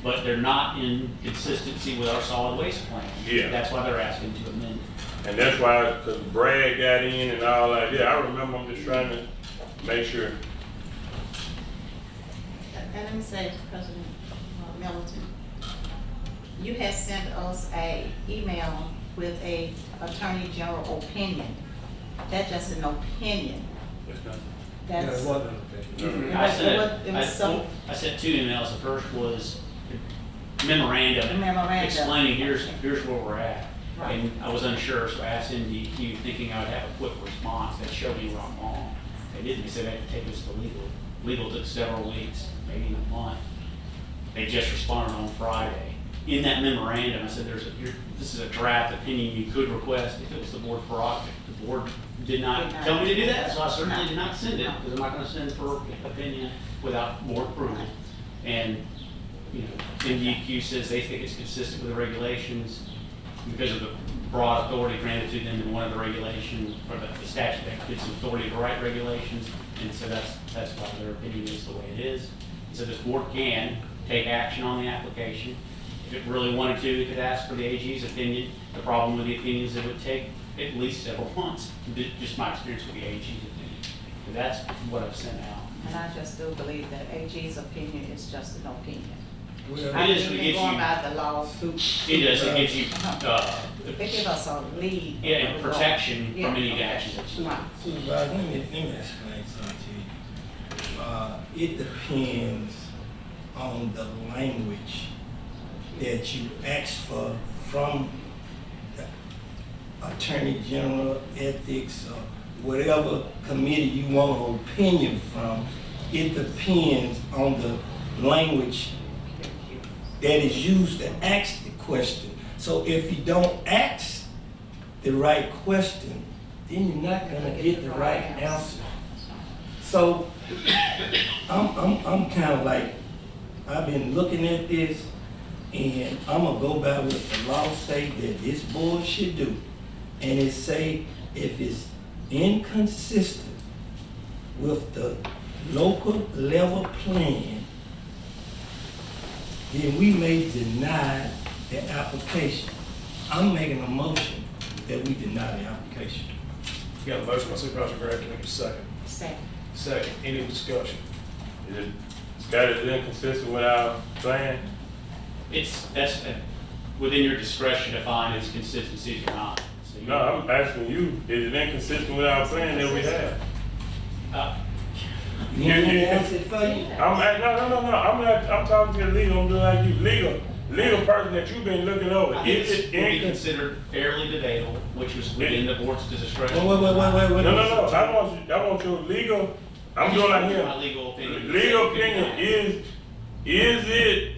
but they're not in consistency with our solid waste plan. Yeah. That's why they're asking to amend it. And that's why, because Brad got in and all that. Yeah, I remember. I'm just trying to make sure. And let me say, President Middleton, you had sent us a email with a Attorney General opinion. That's just an opinion. That's. Yeah, it wasn't an opinion. I sent two emails. The first was memorandum explaining here's where we're at. Right. And I was unsure, so I asked MDQ thinking I would have a quick response that showed me where I'm wrong. They didn't. They said they had to take us to legal. Legal took several weeks, maybe a month. They just responded on Friday. In that memorandum, I said, this is a draft opinion you could request if it was the board's prerogative. The board did not tell me to do that, so I certainly did not send it, because I'm not going to send for opinion without board approval. And, you know, MDQ says they think it's consistent with the regulations because of the broad authority granted to them in one of the regulations, or the statute that gives them authority to write regulations. And so that's why their opinion is the way it is. So this board can take action on the application. If it really wanted to, it could ask for the AG's opinion. The problem with the opinion is it would take at least several months. Just my experience with the AG's opinion. But that's what I've sent out. And I just do believe that AG's opinion is just an opinion. It is, it gives Going you, by the lawsuit. it does, it gives you, They give us a lead. yeah, and protection from any Yeah. action that you Right. Supervisor, let me explain something to you. It depends on the language that you ask for from the Attorney General, Ethics, or whatever committee you want an opinion from. It depends on the language that is used to ask the question. So if you don't ask the right question, then you're not gonna get the right answer. So I'm kind of like, I've been looking at this, and I'm gonna go by what the law say that this board should do. And it say if it's inconsistent with the local level plan, then we may deny the application. I'm making a motion that we deny the application. You got a motion by Supervisor Gray, can I get a second? Second. Second, any discussion? Scott, is it inconsistent with our plan? that's within your discretion to find its consistencies or not. So No, I'm asking you, is it inconsistent with our plan that we have? You want me to answer it for you? I'm talking to the legal, I'm doing like you, legal. legal person that you've been looking over, I think is it it would be in? considered fairly debatable, which was within the board's discretion. Wait. No, I want your legal, I'm doing like here. My legal opinion. Legal opinion, is it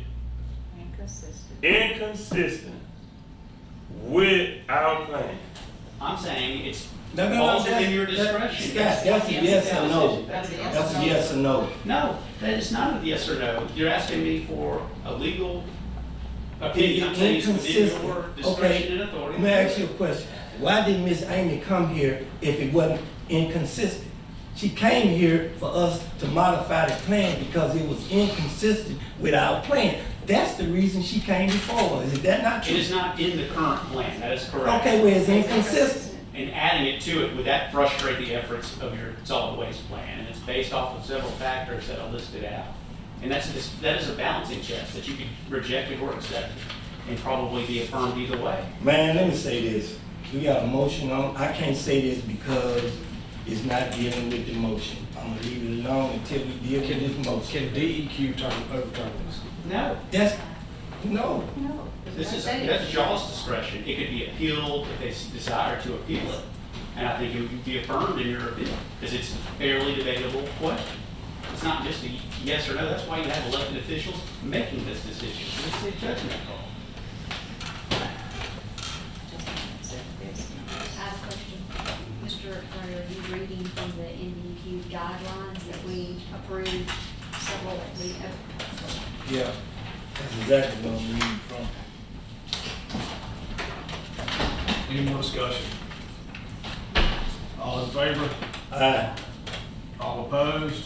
Inconsistent. inconsistent with our plan? I'm saying it's No, falls within your discretion. Scott, that's a yes or no. That's a yes That's or a no. yes or no. No, that is not a yes or no. You're asking me for a legal opinion. I'm saying it's within your Inconsistent. discretion and Okay, authority. let me ask you a question. Why did Miss Amy come here if it wasn't inconsistent? She came here for us to modify the plan because it was inconsistent with our plan. That's the reason she came before us. Is that not It true? is not in the current plan. That is correct. Okay, well, it's inconsistent. And adding it to it, would that frustrate the efforts of your solid waste plan? And it's based off of several factors that are listed out. And that is a balancing test that you could reject it or accept it and probably be affirmed either way. Man, let me say this. We got a motion on, I can't say this because it's not dealing with the motion. I'm gonna leave it alone until we deal with this motion. Can DEQ overturn this? No. No. That's y'all's discretion. It could be appealed if they desire to appeal it. And I think it would be affirmed in your appeal, because it's a fairly debatable question. It's not just a yes or no. That's why you have elected officials making this decision. It's a judgment call. I have a question. Mr. Turner, are you reading from the NDQ guidelines that we approved several weeks ago? Yeah, that's exactly what I'm reading from. Any more discussion? All in favor? Aye. All opposed?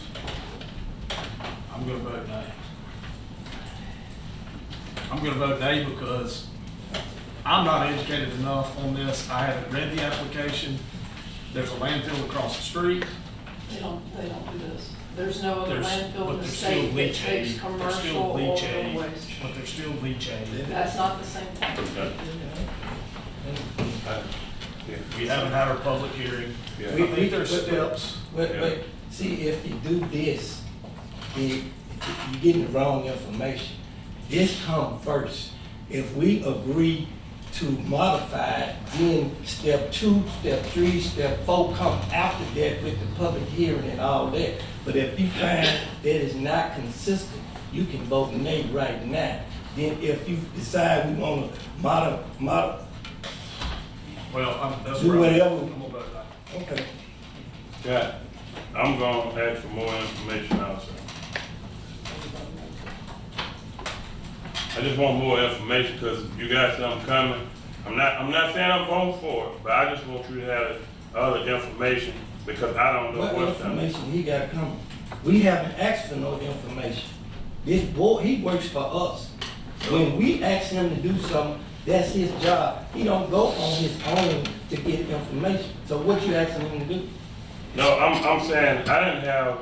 I'm gonna vote nay. I'm gonna vote nay because I'm not educated enough on this. I haven't read the application. There's a landfill across the street. They don't do this. There's no other landfill in the There's still state that leachate. takes There's commercial still oil leachate, waste. but there's still leachate. That's not the same thing. We haven't had our public hearing. I think there's steps. Wait, see, if you do this, you're getting the wrong information. This come first. If we agree to modify it, then step 2, step 3, step 4 come after that with the public hearing and all that. But if you find that it's not consistent, you can vote nay right now. Then if you decide we wanna Well, that's do right. whatever. I'm gonna vote nay. Okay. Yeah, I'm gonna ask for more information also. I just want more information because you got something coming. I'm not saying I'm voting for it, but I just want you to have other information because I don't know What what's coming. information he got coming? We haven't asked for no information. This boy, he works for us. When we ask him to do something, that's his job. He don't go on his own to get information. So what you asking him to do? No, I'm saying I didn't have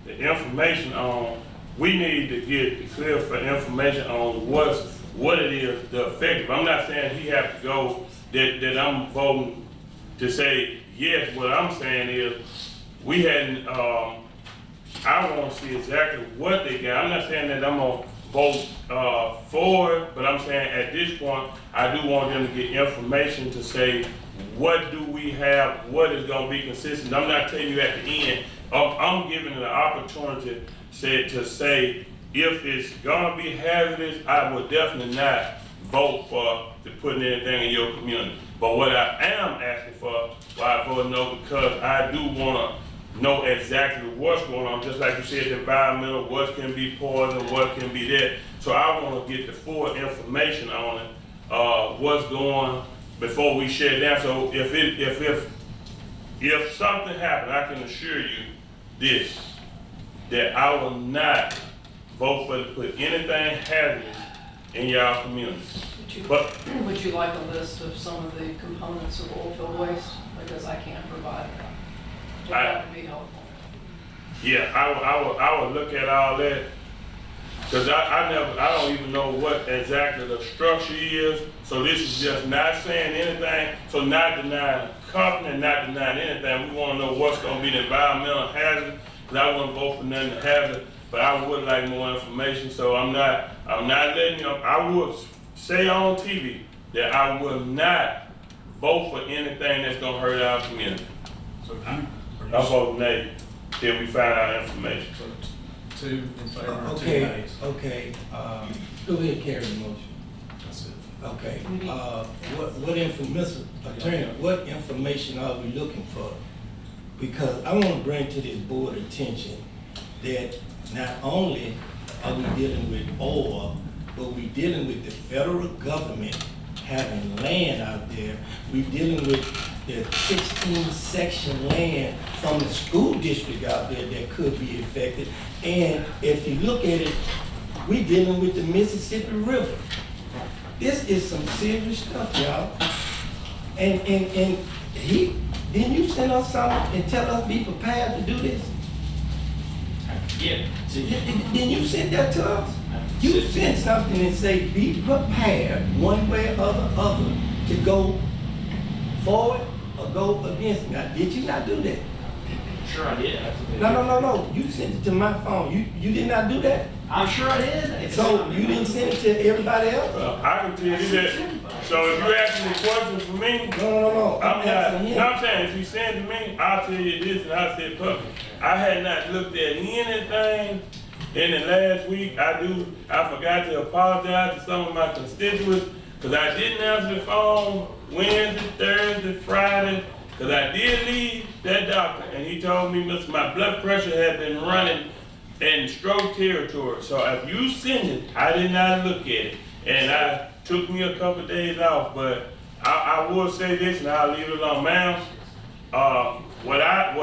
the information on, we need to get clear for information on what it is, the effective. I'm not saying he have to go, that I'm voting to say yes. What I'm saying is, we hadn't, I want to see exactly what they got. I'm not saying that I'm gonna vote for it, but I'm saying at this point, I do want them to get information to say, what do we have, what is gonna be consistent. I'm not telling you at the end, I'm giving an opportunity to say, if it's gonna be hazardous, I would definitely not vote for to putting anything in your community. But what I am asking for, why I vote no, because I do wanna know exactly what's going on, just like you said, the environmental, what can be poison, what can be that. So I wanna get the full information on it, what's going, before we shut it down. So if something happened, I can assure you this, that I will not vote for to put anything hazardous in y'all community. Would you like a list of some of the components of oilfield waste? Because I can't provide that. That would be helpful. Yeah, I would look at all that, cause I don't even know what exactly the structure is. So this is just not saying anything, so not denying the company, not denying anything. We wanna know what's gonna be the environmental hazard, cause I wouldn't vote for nothing hazard but I would like more information, so I'm not letting you, I would say on TV that I will not vote for anything that's gonna hurt our community. So I vote nay till we find out information. So 2 in favor, 2 Okay, nays. okay, go ahead and carry the motion. That's it. Okay, what information, attorney, what information are we looking for? Because I want to bring to this board attention that not only are we dealing with oil, but we're dealing with the federal government having land out there. We're dealing with the 16 section land from the school district out there that could be affected. And if you look at it, we're dealing with the Mississippi River. This is some serious stuff, y'all. And didn't you send us something and tell us be prepared to do this? Yeah. Didn't you send that to us? You sent something and say be prepared one way or the other to go forward or go against. Now, did you not do that? Sure I did. No. You sent it to my phone. You did not do that? I'm sure I did. So you didn't send it to everybody else? I can tell you that. So if you asking me questions for me, No. I'm asking him. no, I'm saying if you send it to me, I'll tell you this and I'll say it public. I had not looked at anything in the last week. I forgot to apologize to some of my constituents because I didn't answer the phone Wednesday, Thursday, Friday, because I did leave that doctor and he told me my blood pressure had been running in stroke territory. So if you send it, I did not look at it. And I took me a couple of days off, but I will say this and I'll leave it alone. Ma'am, what I'm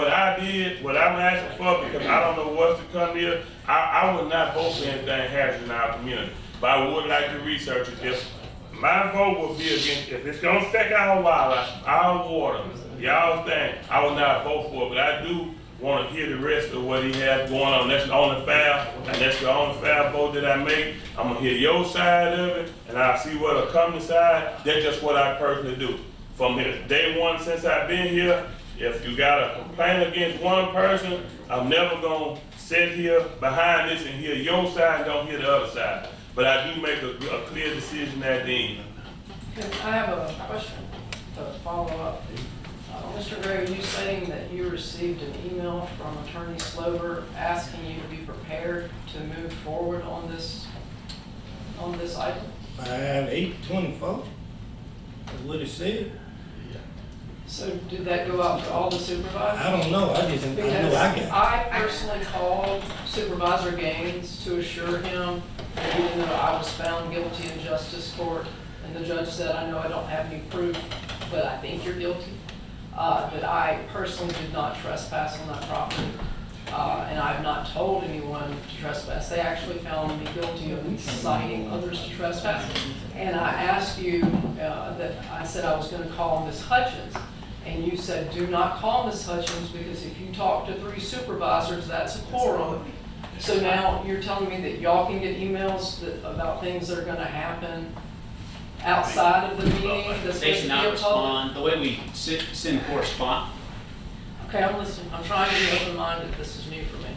asking for, because I don't know what's to come here, I would not vote for anything hazardous in our community. But I would like to research it. If my vote will be against, if it's gonna affect our wildlife, our water, y'all thing, I will not vote for it. But I do want to hear the rest of what he has going on. That's the only foul, and that's the only foul vote that I make. I'm gonna hear your side of it, and I'll see what'll come to side. That's just what I personally do. From day one since I've been here, if you got a complaint against one person, I'm never gonna sit here behind this and hear your side and don't hear the other side. But I do make a clear decision at the end. I have a question to follow up. Mr. Gray, are you saying that you received an email from Attorney Slover asking you to be prepared to move forward on this item? 5/8/24. That's what it said. So did that go out to all the supervisors? I don't know. I know Because I got it. I personally called Supervisor Gaines to assure him that even though I was found guilty in justice court, and the judge said, I know I don't have any proof, but I think you're guilty, that I personally did not trespass on that property. And I have not told anyone to trespass. They actually found me guilty of inciting others to trespass. And I asked you, that I said I was gonna call Ms. Hutchins. And you said, do not call Ms. Hutchins because if you talk to 3 supervisors, that's a quorum. So now you're telling me that y'all can get emails about things that are gonna happen outside of the meeting? That's They supposed to be cannot a respond, the way we send correspond, Okay, I'm listening. I'm trying to be open-minded. This is new for me.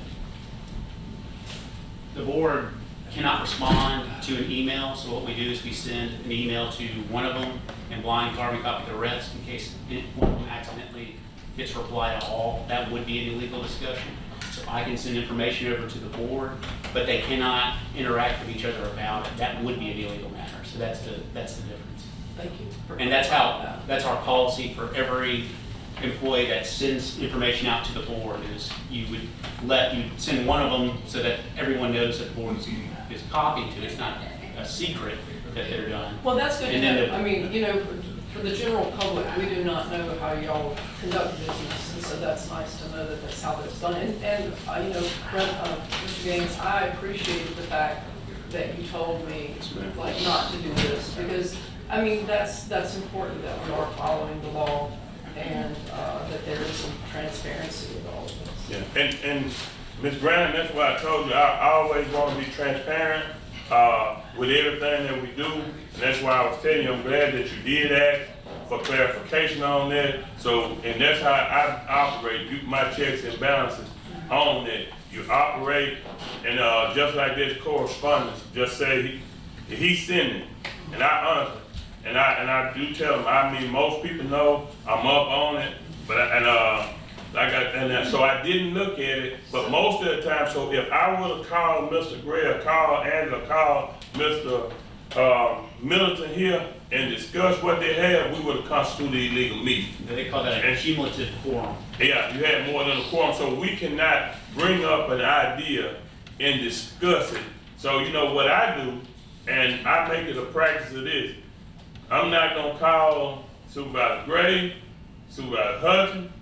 the board cannot respond to an email, so what we do is we send an email to one of them and blind carbon copy the rest in case one of them accidentally gets replied to all. That would be an illegal discussion. So I can send information over to the board, but they cannot interact with each other about it. That would be an illegal matter. So that's the difference. Thank you. And that's our policy for every employee that sends information out to the board is you send one of them so that everyone knows that the board is copied to. It's not a secret that they're done. Well, that's good to And then know. I mean, for the general public, we do not know how y'all conduct business, and so that's nice to know that that's how that's done. And Mr. Gaines, I appreciate the fact that you told me, like, not to do this, because, I mean, that's important that we are following the law and that there is some transparency with all of this. Yeah, and Ms. Brown, that's why I told you, I always want to be transparent with everything that we do. And that's why I was telling you, I'm glad that you did ask for clarification on that. So, and that's how I operate, my checks and balances on that. you operate, and just like this correspondence, just say he's sending, and I answer, and I do tell him. I mean, most people know I'm up on it, but so I didn't look at it, but most of the time, so if I would have called Mr. Gray, or called Angela, called Mr. Middleton here and discussed what they had, we would have constituted illegal meeting. They call that a cumulative quorum. Yeah, you had more than a quorum, so we cannot bring up an idea and discuss it. So you know what I do, and I make it a practice of this. I'm not gonna call Supervisor Gray, Supervisor Hudson,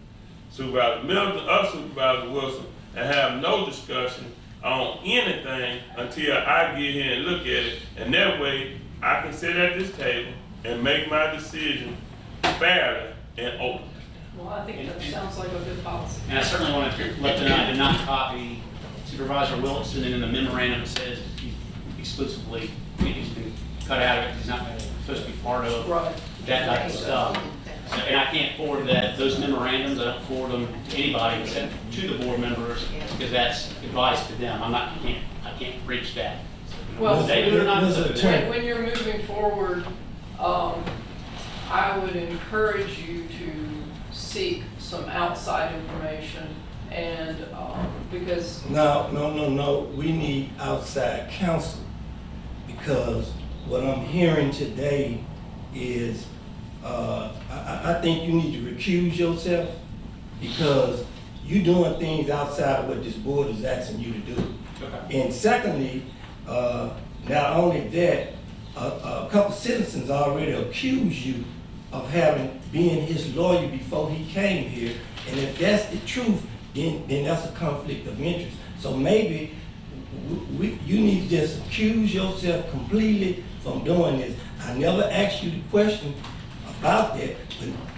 Supervisor Middleton, or Supervisor Wilson, and have no discussion on anything until I get here and look at it, and that way I can sit at this table and make my decision fairly and open. Well, I think that sounds like a good policy. And I certainly want to let them know I did not copy Supervisor Wilson, and in the memorandum it says he exclusively, he's been cut out of it, he's not supposed to be part of that type of stuff. So, and I can't forward those memorandums, I don't forward them to anybody except to the board members, because that's advice to them. I can't reach that. Well, they do it or not. when you're moving forward, I would encourage you to seek some outside information, and because No. We need outside counsel, because what I'm hearing today is I think you need to recuse yourself, because you're doing things outside of what this board is asking you to do. Okay. And secondly, not only that, a couple citizens already accused you of being his lawyer before he came here, and if that's the truth, then that's a conflict of interest. So maybe you need to just accuse yourself completely from doing this. I never asked you the question about that,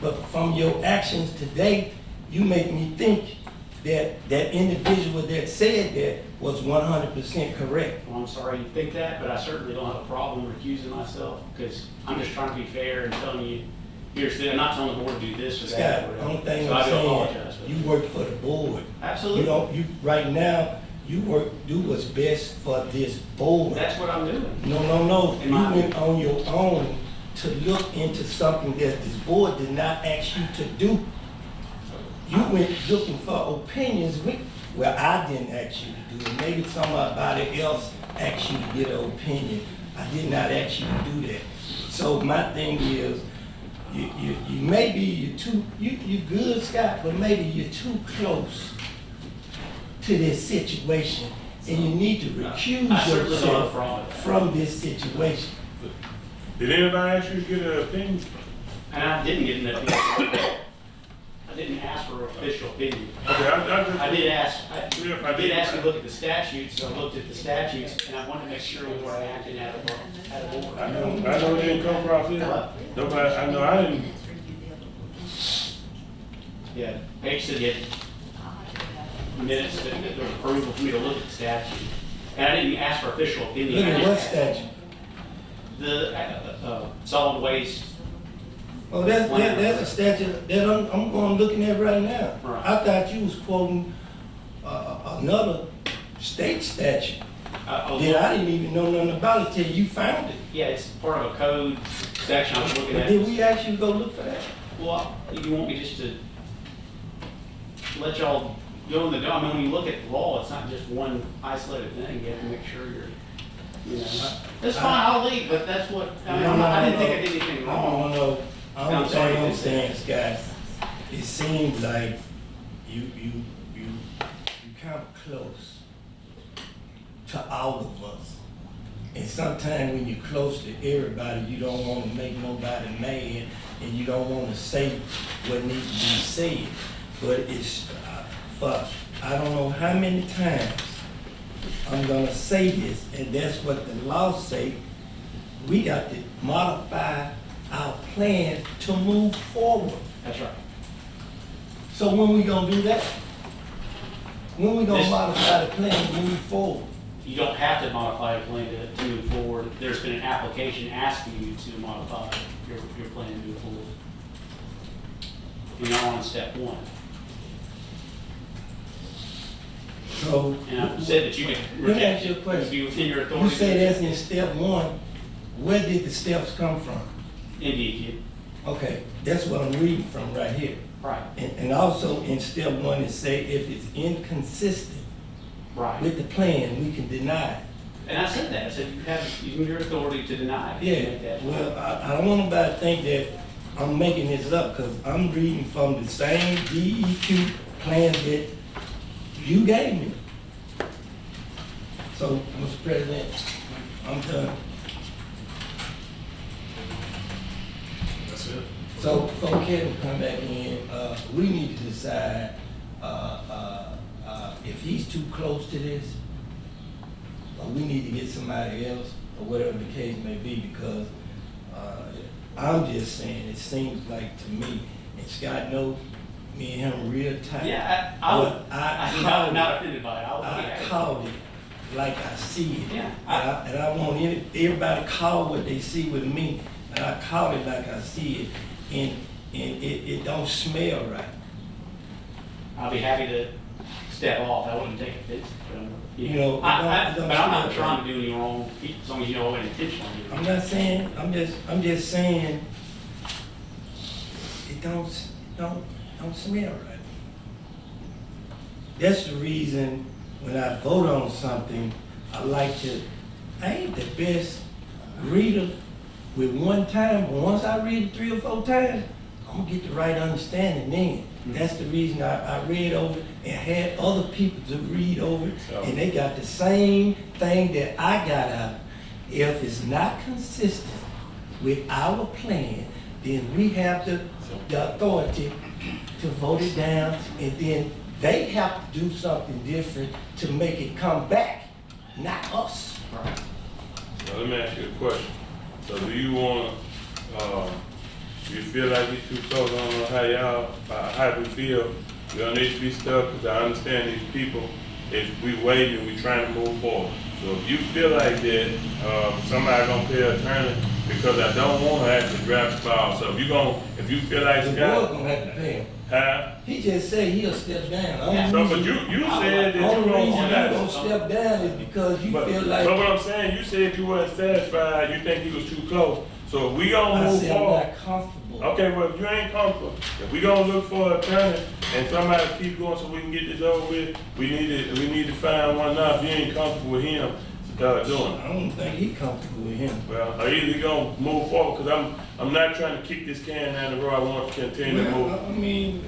but from your actions today, you make me think that that individual that said that was 100% correct. Well, I'm sorry you think that, but I certainly don't have a problem recusing myself, because I'm just trying to be fair and telling you, I'm not telling the board to do this or that. Scott, the only thing So I'm I do saying, apologize for that. you work for the board. Absolutely. Right now, do what's best for this board. That's what I'm doing. No. You went on your own to look into something that this board did not ask you to do. You went looking for opinions, well, I didn't ask you to do it. Maybe somebody else asked you to get an opinion. I did not ask you to do that. So my thing is, you're good, Scott, but maybe you're too close to this situation, and you need to recuse yourself from this situation. Did anybody ask you to get an opinion? And I didn't get an opinion. I didn't ask for an official opinion. Okay, I did ask you to look at the statutes, so I looked at the statutes, and I wanted to make sure we were acting out of board. I know it didn't come across here. Nobody, I know I didn't. Yeah, Paige said he had minutes that there was approval for me to look at the statute. And I didn't ask for official opinion. Look at what statute? The solid waste. Oh, that's a statute that I'm going looking at right now. Right. I thought you was quoting another state statute. I didn't even know nothing about it till you found it. Yeah, it's part of a code section I was looking at. Did we actually go look for that? Well, you want me just to let y'all go in the I mean, when you look at the law, it's not just one isolated thing. You have to make sure that's fine, I'll leave, but that's what, I didn't think I did anything wrong. I'm saying, guys, it seems like you kind of close to all of us. And sometimes when you're close to everybody, you don't want to make nobody mad, and you don't want to say what needs to be said. But it's, I don't know how many times I'm gonna say this, and that's what the law say. We got to modify our plan to move forward. That's right. So when we gonna do that? When we gonna modify the plan to move forward? You don't have to modify the plan to move forward. There's been an application asking you to modify your plan to move forward. You're not on step one. So. And I said that you could Let me reject ask you it, a it would question. be within your authority. You say that's in step one, where did the steps come from? NDEQ. Okay, that's what I'm reading from right here. Right. And also in step one, it say if it's inconsistent Right. with the plan, we can deny it. And I said that, I said you have, using your authority to deny it. You make Yeah, that- well, I don't want nobody to think that I'm making this up, because I'm reading from the same DEQ plan that you gave me. So, Mr. President, I'm done. That's it. So, before Kevin come back in, we need to decide, if he's too close to this, or we need to get somebody else, or whatever the case may be, because, I'm just saying, it seems like to me, and Scott knows, me and him real tight. Yeah, But I'm called not it- offended by it. I called it like I see it. Yeah. And I want everybody call what they see with me, and I call it like I see it, and it don't smell right. I'll be happy to step off, I wouldn't take offense. You know, But I'm don't not smell trying to do any wrong, as long as you know what intentionally. I'm not saying, I'm just saying, it don't smell right. That's the reason when I vote on something, I ain't the best reader with one time, but once I read it 3 or 4 times, I'm gonna get the right understanding then. That's the reason I read over it and had other people to read over it, and they got the same thing that I got out of it. If it's not consistent with our plan, then we have the authority to vote it down, and then they have to do something different to make it come back, not us. Now, let me ask you a question. So do you want, do you feel like we too close? I don't know how y'all, how we feel. We don't need to be stuck, because I understand these people, if we waiting and we trying to move forward. So if you feel like that, somebody gonna pay an attorney, because I don't want to actually draft the file. So if you feel like The board Scott, gonna have to pay him. huh? He just said he'll step down. No, but you said that you Only don't reason want you that. gonna step down is because you But feel like. what I'm saying, you said you weren't satisfied, you think he was too close. So if we gonna I move said I'm forward. not comfortable. Okay, well, if you ain't comfortable, if we gonna look for an attorney and somebody keep going so we can get this over with, we need to find one now. If you ain't comfortable with him, start doing it. I don't think he comfortable with him. Well, I either gonna move forward, cause I'm not trying to kick this can down the road. I want to continue to Well, move. I mean,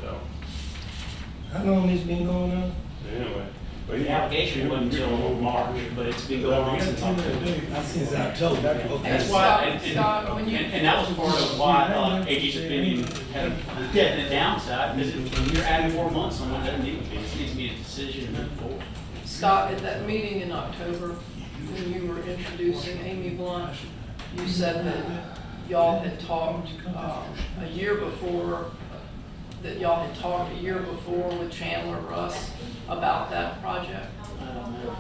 So, how long this been going on? anyway. But The application wasn't until March, but it's been going on since October. Since October. Okay. That's why, and that was part of why I thought AG's opinion had a definite downside, because if you're adding 4 months, someone doesn't need to be, it needs to be a decision and move forward. Scott, at that meeting in October, when you were introducing Amy Blunt, you said that y'all had talked a year before with Chandler Russ about that project. I don't know.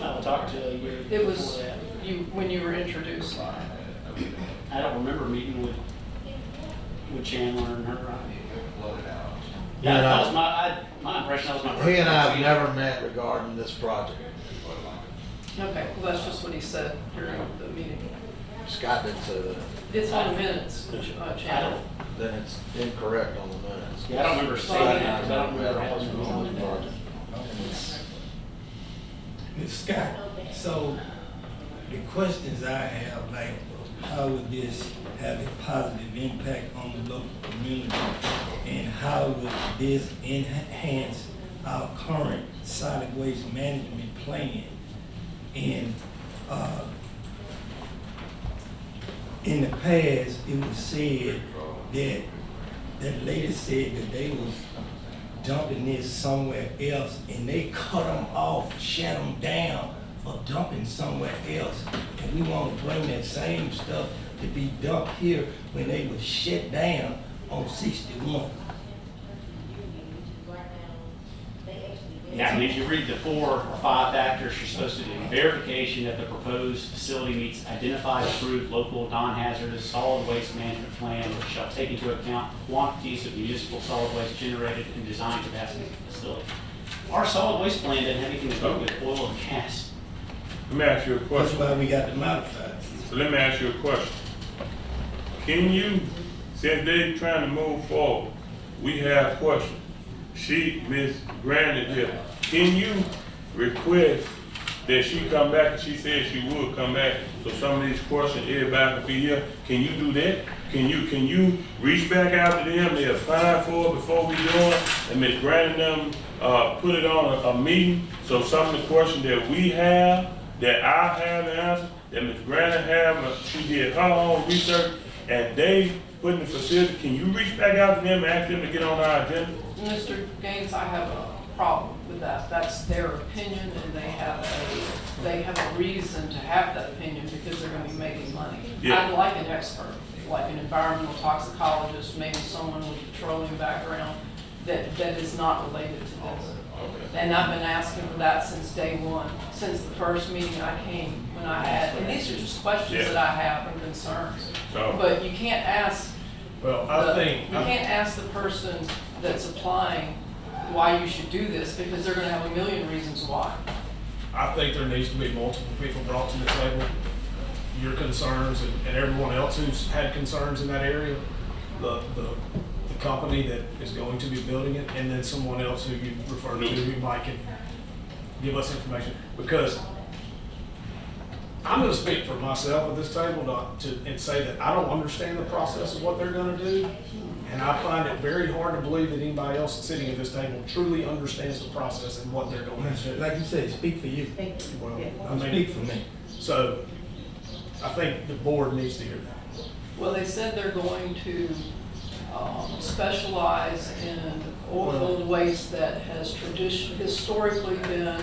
I talked to you It before was that. when you were introducing. I don't remember meeting with Chandler and her. Yeah, that was my impression, that was my first. He and I have time. never met regarding this project. Okay, well, that's just what he said during the meeting. Scott didn't say that. It's on the minutes, Chandler. Then it's incorrect on the minutes. Yeah, I don't remember Scott saying and that, 'cause I don't never remember met having on a this meeting. project. Ms. Scott, so the questions I have, like, how would this have a positive impact on the local community? And how would this enhance our current solid waste management plan? And, in the past, it was said that lady said that they was dumping this somewhere else, and they cut them off, shut them down for dumping somewhere else. And we want to bring that same stuff to be dumped here when they was shut down on 61. Yeah, and if you read the 4 or 5 factors, you're supposed to do verification that the proposed facility meets identified approved local non-hazardous solid waste management plan, which shall take into account quantities of municipal solid waste generated and design capacity of the facility. Our solid waste plan doesn't have anything to do with oil and gas. Let me ask you a That's question. why we got the modified. So let me ask you a question. Can you, since they trying to move forward, we have questions. Ms. Granite here, can you request that she come back, and she said she would come back, so some of these questions, everybody can be here? Can you do that? Can you reach back out to them, they apply for it before we do it, and Ms. Granite them, put it on a meeting, so some of the questions that we have, that I have the answer, that Ms. Granite have, she did her own research, and they put in the facility, can you reach back out to them and ask them to get on our agenda? Mr. Gaines, I have a problem with that. That's their opinion, and they have a reason to have that opinion because they're gonna be making money. Yeah. I'd like an expert, like an environmental toxicologist, maybe someone with a petroleum background that is not related to this. And I've been asking for that since day one, since the first meeting I came, when I had, and these are just questions that I have and concerns. But you can't ask, Well, you can't ask the person that's applying why you should do this, because they're gonna have a million reasons why. I think there needs to be multiple people brought to the table, your concerns and everyone else who's had concerns in that area, the company that is going to be building it, and then someone else who you refer to who might can give us information. Because I'm gonna speak for myself at this table and say that I don't understand the process of what they're gonna do. And I find it very hard to believe that anybody else sitting at this table truly understands the process and what they're going to do. Like you said, speak for you. Well, Speak for me. So I think the board needs to hear that. Well, they said they're going to specialize in oil waste that has historically been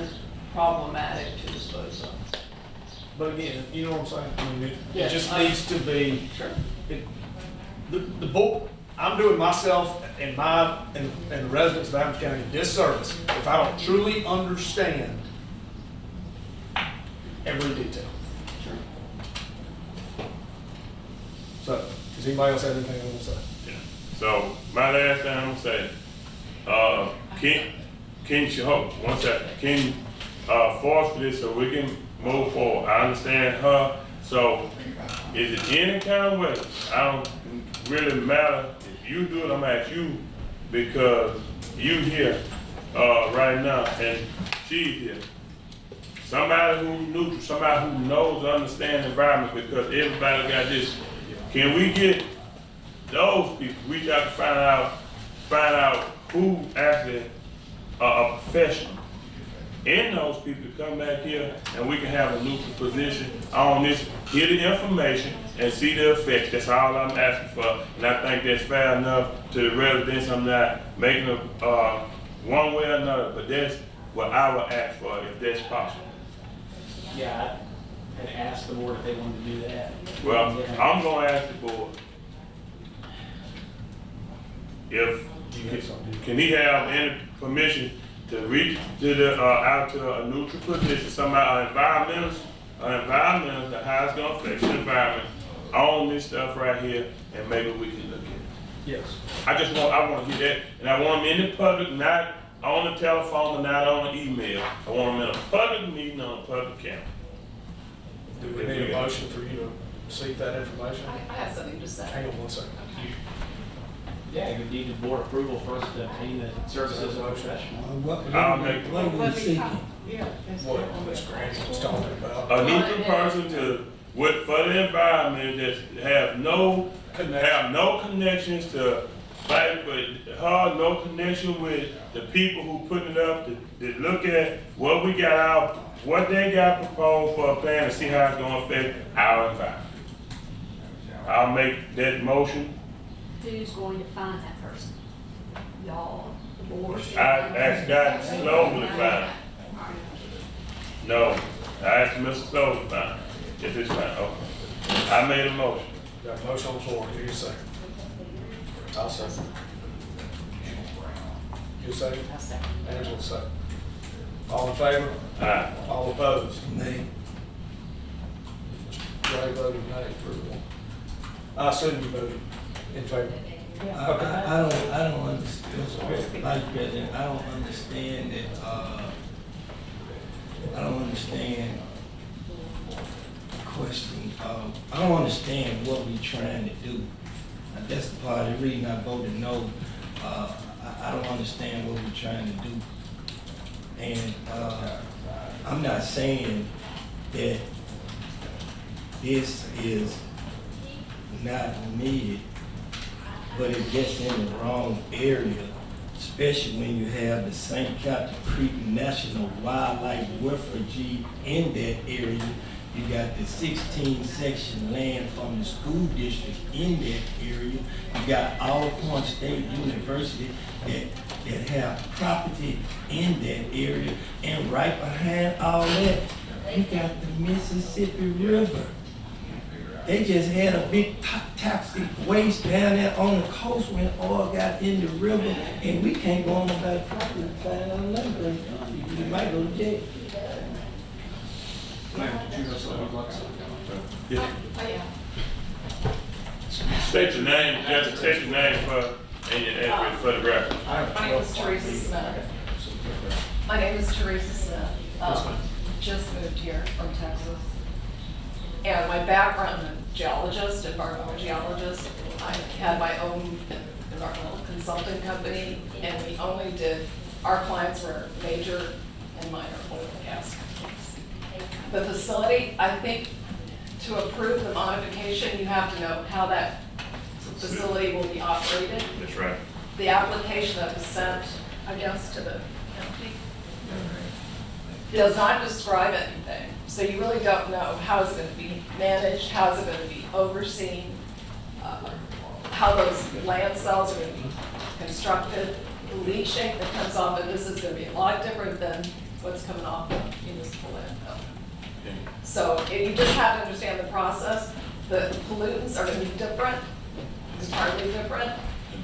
problematic to dispose of. But again, you know what I'm saying? I mean, it Yes, just needs to be, Sure. the board, I'm doing myself and the residents of Adams County a disservice if I don't truly understand every detail. Sure. So, does anybody else have anything they want to say? Yeah. So, my last thing I'm gonna say, can you, hold one second, can force this so we can move forward? I understand her, so is it any kind of way? I don't really matter if you do it, I'm at you because you here right now and she's here. Somebody who's neutral, somebody who knows, understands the environment, because everybody got this. Can we get those people, reach out to find out who actually a professional in those people to come back here and we can have a neutral position on this, hear the information and see the effects. That's all I'm asking for. And I think that's fair enough to the residents. I'm not making a one way or another, but that's what I would ask for if that's possible. Yeah, I had asked the board if they wanted to do that. Well, I'm gonna ask the board, can he have any permission to reach to the, out to a neutral position, somebody, an environmentalist, the how it's gonna affect the environment on this stuff right here, and maybe we can look at it. Yes. I want to hear that, and I want them in the public, not on the telephone and not on the email. I want them in a public meeting on a public camera. Do we need a motion for you to seek that information? I have something to say. Hang on one second. Yeah, you need the board approval first to obtain the services of a professional. I'll make What are we seeking? What Ms. Grant was talking about. a neutral person to, for the environment that have no connections to fight with her, no connection with the people who putting it up, to look at what we got out, what they got proposed for a plan to see how it's gonna affect our environment. I'll make that motion. Who's going to find that person? Y'all, the board? I asked God Slover to find it. No, I asked Mr. Slover to find it, if it's fine, okay. I made a motion. Got a motion on the floor, give you a second. I'll second. You second? I'll second. Angela second. All in favor? Aye. All opposed? Nay. Ray voted nay for the one. I assume you voted in favor. I don't understand, Vice President, I don't understand that, I don't understand the question, I don't understand what we trying to do. That's the part of the reason I voted no. I don't understand what we're trying to do. And, I'm not saying that this is not needed, but it gets in the wrong area, especially when you have the St. Catherine Creek National Wildlife Refuge in that area. You got the 16 section land from the school district in that area. You got Alcorn State University that have property in that area. And right behind all that, you got the Mississippi River. They just had a big toxic waste down there on the coast when oil got in the river, and we can't go on about property to find out nothing. You might go to jail. Ma'am, did you have something you'd like to say? Yeah. State your name, just state your name and your address for the record. My name is Teresa Smith. My name is Teresa Smith. Just moved here from Texas. And my background, I'm a geologist, environmental geologist. I had my own environmental consulting company, and we only did, our clients were major and minor oil and gas companies. The facility, I think, to approve the modification, you have to know how that facility will be operated. That's right. The application that was sent, I guess, to the county does not describe anything. So you really don't know how it's going to be managed, how it's going to be overseen, how those land cells are going to be constructed. The leaching that comes off of this is going to be a lot different than what's coming off the municipal landfill. So you just have to understand the process. The pollutants are going to be different, entirely different.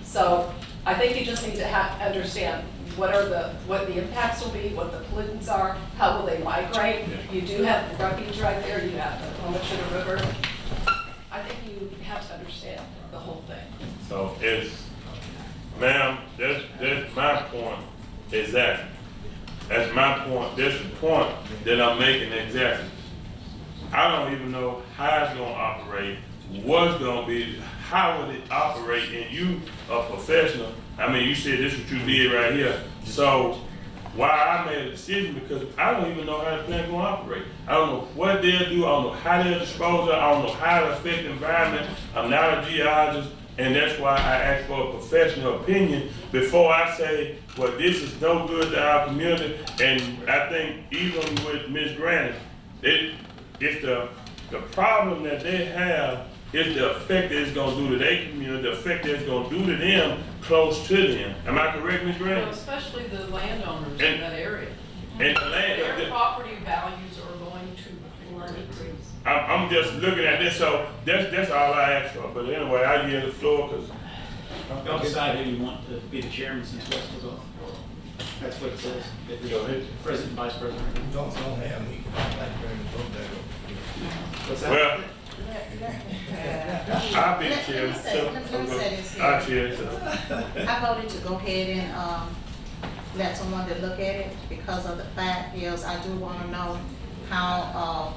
So I think you just need to understand what the impacts will be, what the pollutants are, how will they migrate. You do have the refuge right there, you have the Pomachita River. I think you have to understand the whole thing. So ma'am, that's my point, exactly. That's my point, that's the point that I'm making exactly. I don't even know how it's gonna operate, what's gonna be, how would it operate, and you a professional. I mean, you said this is what you did right here. So why I made a decision, because I don't even know how the plant gonna operate. I don't know what they'll do, I don't know how they'll dispose of it, I don't know how it'll affect the environment. I'm not a geologist, and that's why I asked for a professional opinion before I say, well, this is no good to our community. And I think even with Ms. Granny, it's the problem that they have is the effect that it's gonna do to their community, the effect that it's gonna do to them, close to them. Am I correct, Ms. Grant? Well, especially the landowners in that area. And the land, Their property values are going to increase. I'm just looking at this, so that's all I asked for. But anyway, I yield the floor, because Y'all decide who you want to be the chairman since West will go. That's what it says. Go ahead. President, vice president. Don't have me, like, during the vote there. What's that? well, I'll be the chairman. Let me say this here. I'll chair it. I voted to go ahead and, let someone to look at it because of the fact is I do want to know how,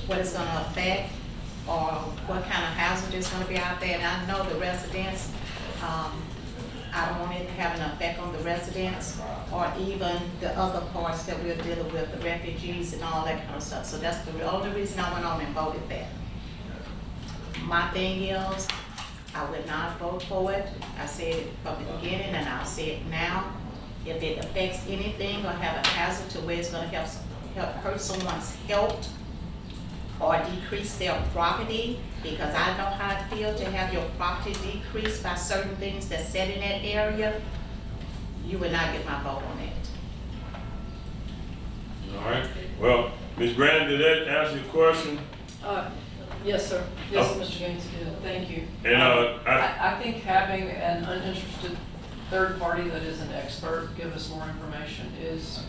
what it's going to affect or what kind of hazard is going to be out there. And I know the residents, I don't want it to have an effect on the residents or even the other parts that we're dealing with, the refugees and all that kind of stuff. So that's the only reason I went on and voted that. My thing is, I would not vote for it. I said it from the beginning and I'll say it now. If it affects anything or have a hazard to where it's gonna hurt someone's health or decrease their property, because I know how it feels to have your property decreased by certain things that's said in that area, you would not get my vote on it. All right. Well, Ms. Brandon, did that answer your question? Yes, sir. Yes, Oh. Mr. Gaines did. Thank you. And I think having an uninterested third party that is an expert, give us more information is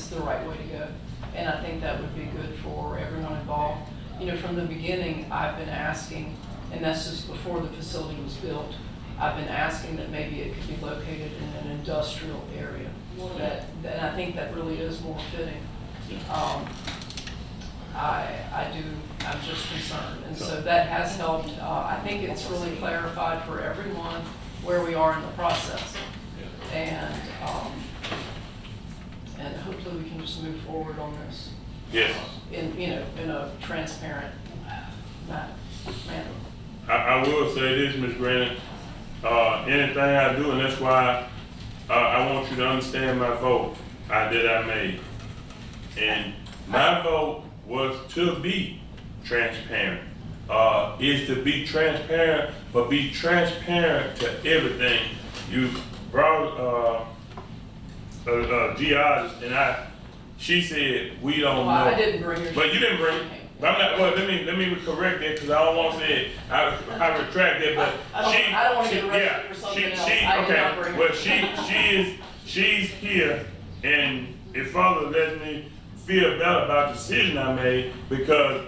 the right way to go. And I think that would be good for everyone involved. You know, from the beginning, I've been asking, and that's just before the facility was built, I've been asking that maybe it could be located in an industrial area. That I think that really is more fitting. I'm just concerned, and so that has helped. I think it's really clarified for everyone where we are in the process, and hopefully we can just move forward on this. Yes. In a transparent manner. I will say this, Ms. Grannon, anything I do, and that's why I want you to understand my vote that I made. And my vote was to be transparent. Is to be transparent, but be transparent to everything. You brought geologist, and she said we don't know. I didn't bring her. But you didn't bring. But I'm not. Well, let me correct that because I don't want to say it. I retract that. But I don't want to get arrested for something else. I did not bring her. Well, she's here, and it further lets me feel better about the decision I made because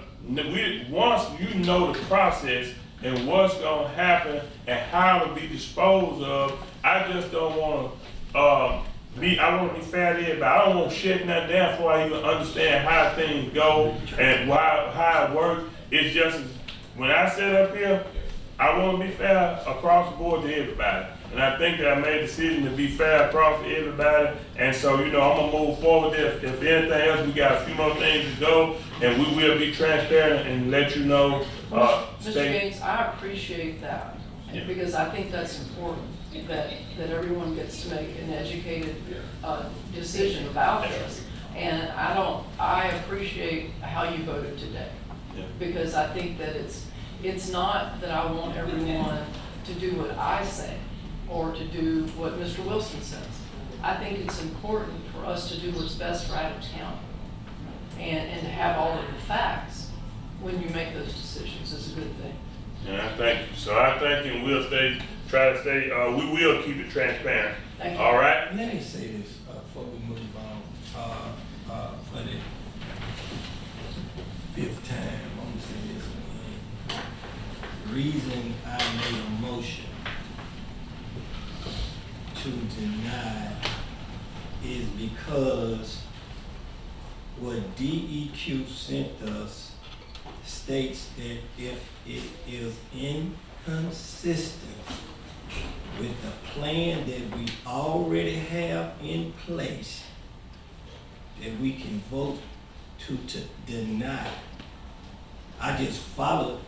once you know the process and what's going to happen and how to be disposed of, I just don't want to I want to be fair to everybody. I don't want to shut nothing down before I even understand how things go and how it works. It's just, when I sit up here, I want to be fair across the board to everybody. And I think that I made a decision to be fair across to everybody. And so, I'm going to move forward. If anything else, we got a few more things to go. And we will be transparent and let you know. Mr. Gaines, I appreciate that. Because I think that's important. That everyone gets to make an educated decision about this. And I appreciate how you voted today. Because I think that it's not that I want everyone to do what I say or to do what Mr. Wilson says. I think it's important for us to do what's best for Adams County and to have all of the facts when you make those decisions is a good thing. And I thank you. So I thank you, and we'll try to stay, we will keep it transparent. Thank you. All right? Let me say this before we move on. For the fifth time, I'm gonna say this again. The reason I made a motion to deny is because what DEQ sent us states that if it is inconsistent with the plan that we already have in place, that we can vote to deny. I just followed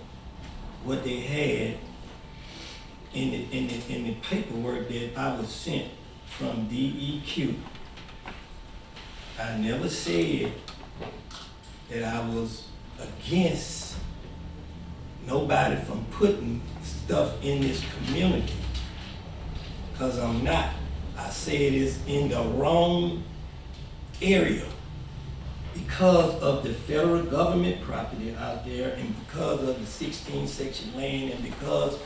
what they had in the paperwork that I was sent from DEQ. I never said that I was against nobody from putting stuff in this community, because I'm not. I said it's in the wrong area because of the federal government property out there and because of the 16 section land and because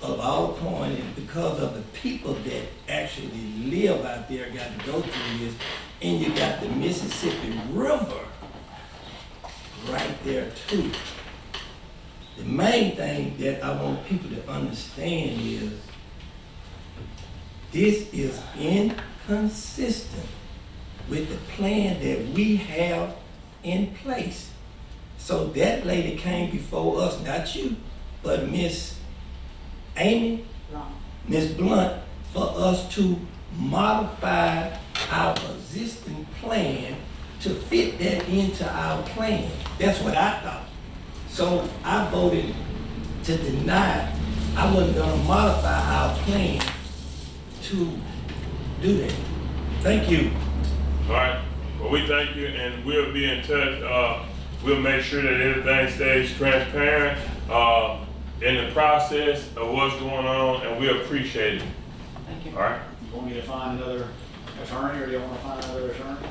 of our point and because of the people that actually live out there got to go through this, and you got the Mississippi River right there too. The main thing that I want people to understand is this is inconsistent with the plan that we have in place. So that lady came before us, not you, but Miss Amy, Miss Blunt, for us to modify our existing plan to fit that into our plan. That's what I thought. So I voted to deny. I wasn't gonna modify our plan to do that. Thank you. All right. Well, we thank you, and we'll be in touch. We'll make sure that everything stays transparent in the process of what's going on, and we appreciate it. Thank you. All right. You want me to find another attorney, or do you want to find another attorney?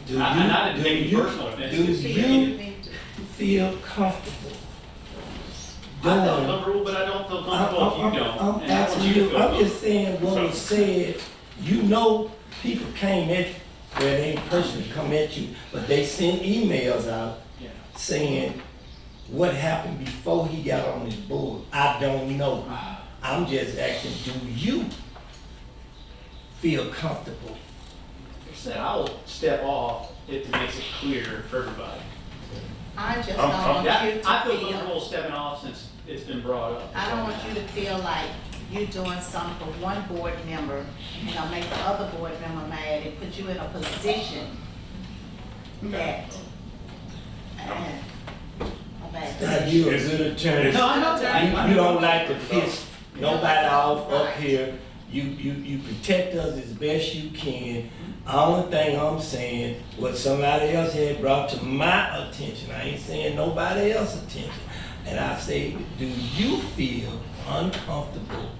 Do I didn't take any personal offense. Do you feel comfortable doing. feel comfortable, but I don't feel comfortable if you don't. I'm and I want asking you to you, feel I'm just saying what was said. You know, people came at, well, they ain't personally come at you, but they sent emails out Yeah. saying what happened before he got on his board. I don't know. I'm just asking, do you feel comfortable? Like I said, I will step off if it makes it clear for everybody. I just don't want you to I feel feel, comfortable stepping off since it's been brought up. I don't want you to feel like you're doing something for one board member and gonna make the other board member mad and put you in a position that, Now, you a good attorney. No, I know that. You don't like to piss nobody off up here. You protect us as best you can. Only thing I'm saying, what somebody else had brought to my attention, I ain't saying nobody else's attention. And I say, do you feel uncomfortable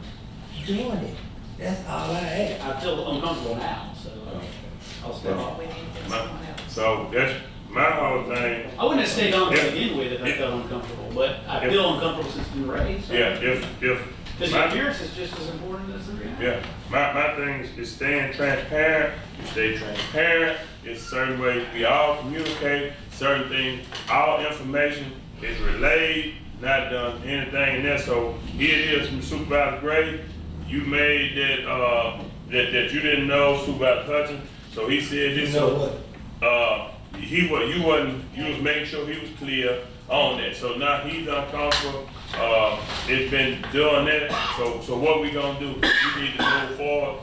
doing it? That's all I ask. I feel uncomfortable now, so I'll step off. So that's my whole thing. I wouldn't have stayed on to begin with if I felt uncomfortable, but I feel uncomfortable since it's been raised. So. Yeah, Because if your appearance is just as important as the reality. yeah, my thing is staying transparent. You stay transparent. It's certain ways we all communicate. Certain things, all information is relayed, not done anything in there. So here it is from Supervisor Gray. You made that that you didn't know Supervisor Hutchins. So he said this. You know what? You was making sure he was clear on that. So now he's uncomfortable. It's been doing that. So what we gonna do? We need to move forward.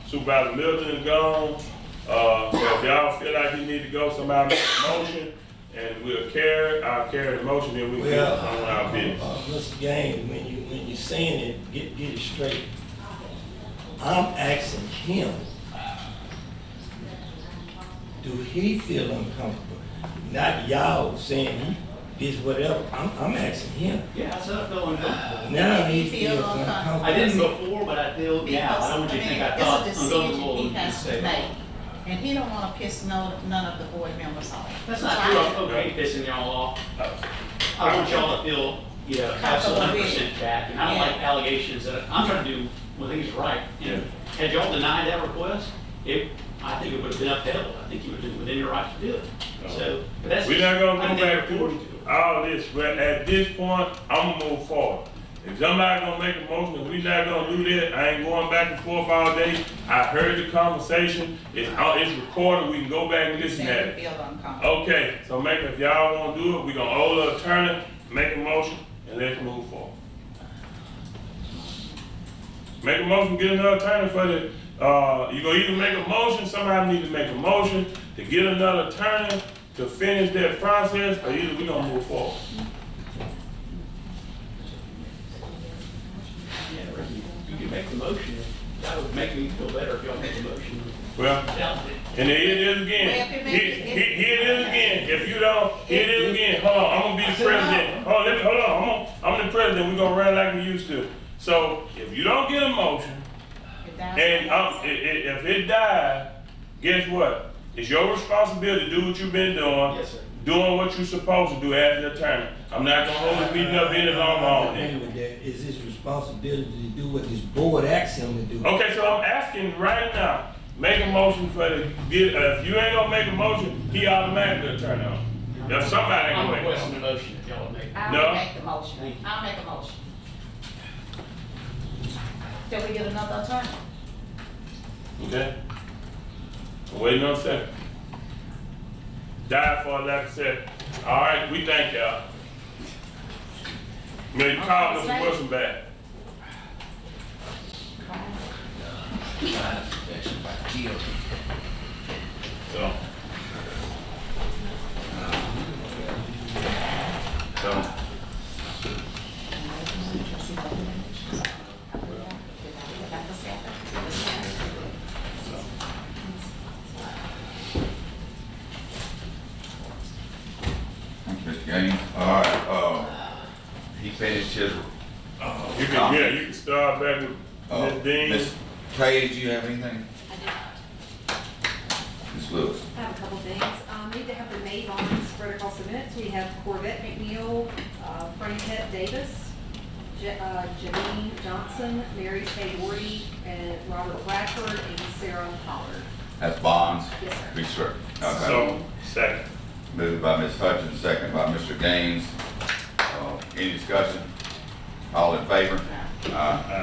Supervisor Milton is gone. So if y'all feel like he need to go, somebody make a motion, and I'll carry the motion, and we get on our business. Mr. Gaines, when you saying it, get it straight. I'm asking him, do he feel uncomfortable? Not y'all saying he is whatever. I'm asking him. Yeah, I said I feel uncomfortable. Now he feels uncomfortable. I didn't before, but I feel now. I don't want you to think I thought it's a decision uncomfortable he and has just to stay make. off. And he don't wanna piss none of the board members off. That's not true. I'm okay pissing y'all off. I want y'all to feel, absolutely 100% back. And I don't like allegations that I'm trying to do what I think is right. And had y'all denied that request, I think it would have been upheld. I think you would have been within your right to do it. So, but that's We're not gonna I go think back they're forced through all this, but at this point, I'm gonna move forward. If somebody gonna make a motion, if we not gonna do that, I ain't going back and forth all day. I heard the conversation, it's recorded, we can go back and listen at it. Feel uncomfortable. Okay, so if y'all wanna do it, we gonna hold the attorney, make a motion, and let's move forward. Make a motion, get another attorney for the, you gonna either make a motion, somebody need to make a motion to get another attorney to finish that process, or either we gonna move forward. You can make the motion. That would make me feel better if y'all make the motion. Well, and here it is again. Here it is again. If you don't, here it is again. Hold on, I'm gonna be the president. Hold on, I'm the president. We're gonna run like we used to. So if you don't get a motion, and if it dies, guess what? It's your responsibility to do what you've been doing. Yes, sir. Doing what you're supposed to do as an attorney. I'm not gonna hold this meeting up any longer on I it. agree with that. It's his responsibility to do what this board asks him to do. Okay, so I'm asking right now, make a motion for if you ain't gonna make a motion, he automatically turn on. If somebody ain't I'm gonna make a requesting motion. a motion if y'all would make it. I'll No. make the motion. I'll make a motion. Till we get another attorney. Okay? I'm waiting on a second. Die for like I said. All right, we thank y'all. May you call Mr. Wilson back. So. Thank you, Mr. Gaines. All right, he finished his. You can start back with Ms. Dean. Ms. Page, do you have anything? Ms. Lewis. I have a couple things. Need to have the May lines spread across the minutes. We have Corvette McNeil, Franket Davis, Janine Johnson, Mary Taylor, and Robert Bradford, and Sarah Pollard. That's bonds? Yes, sir. Be sure. Okay. So, second. Moved by Ms. Hutchins, second by Mr. Gaines. Any discussion? All in favor?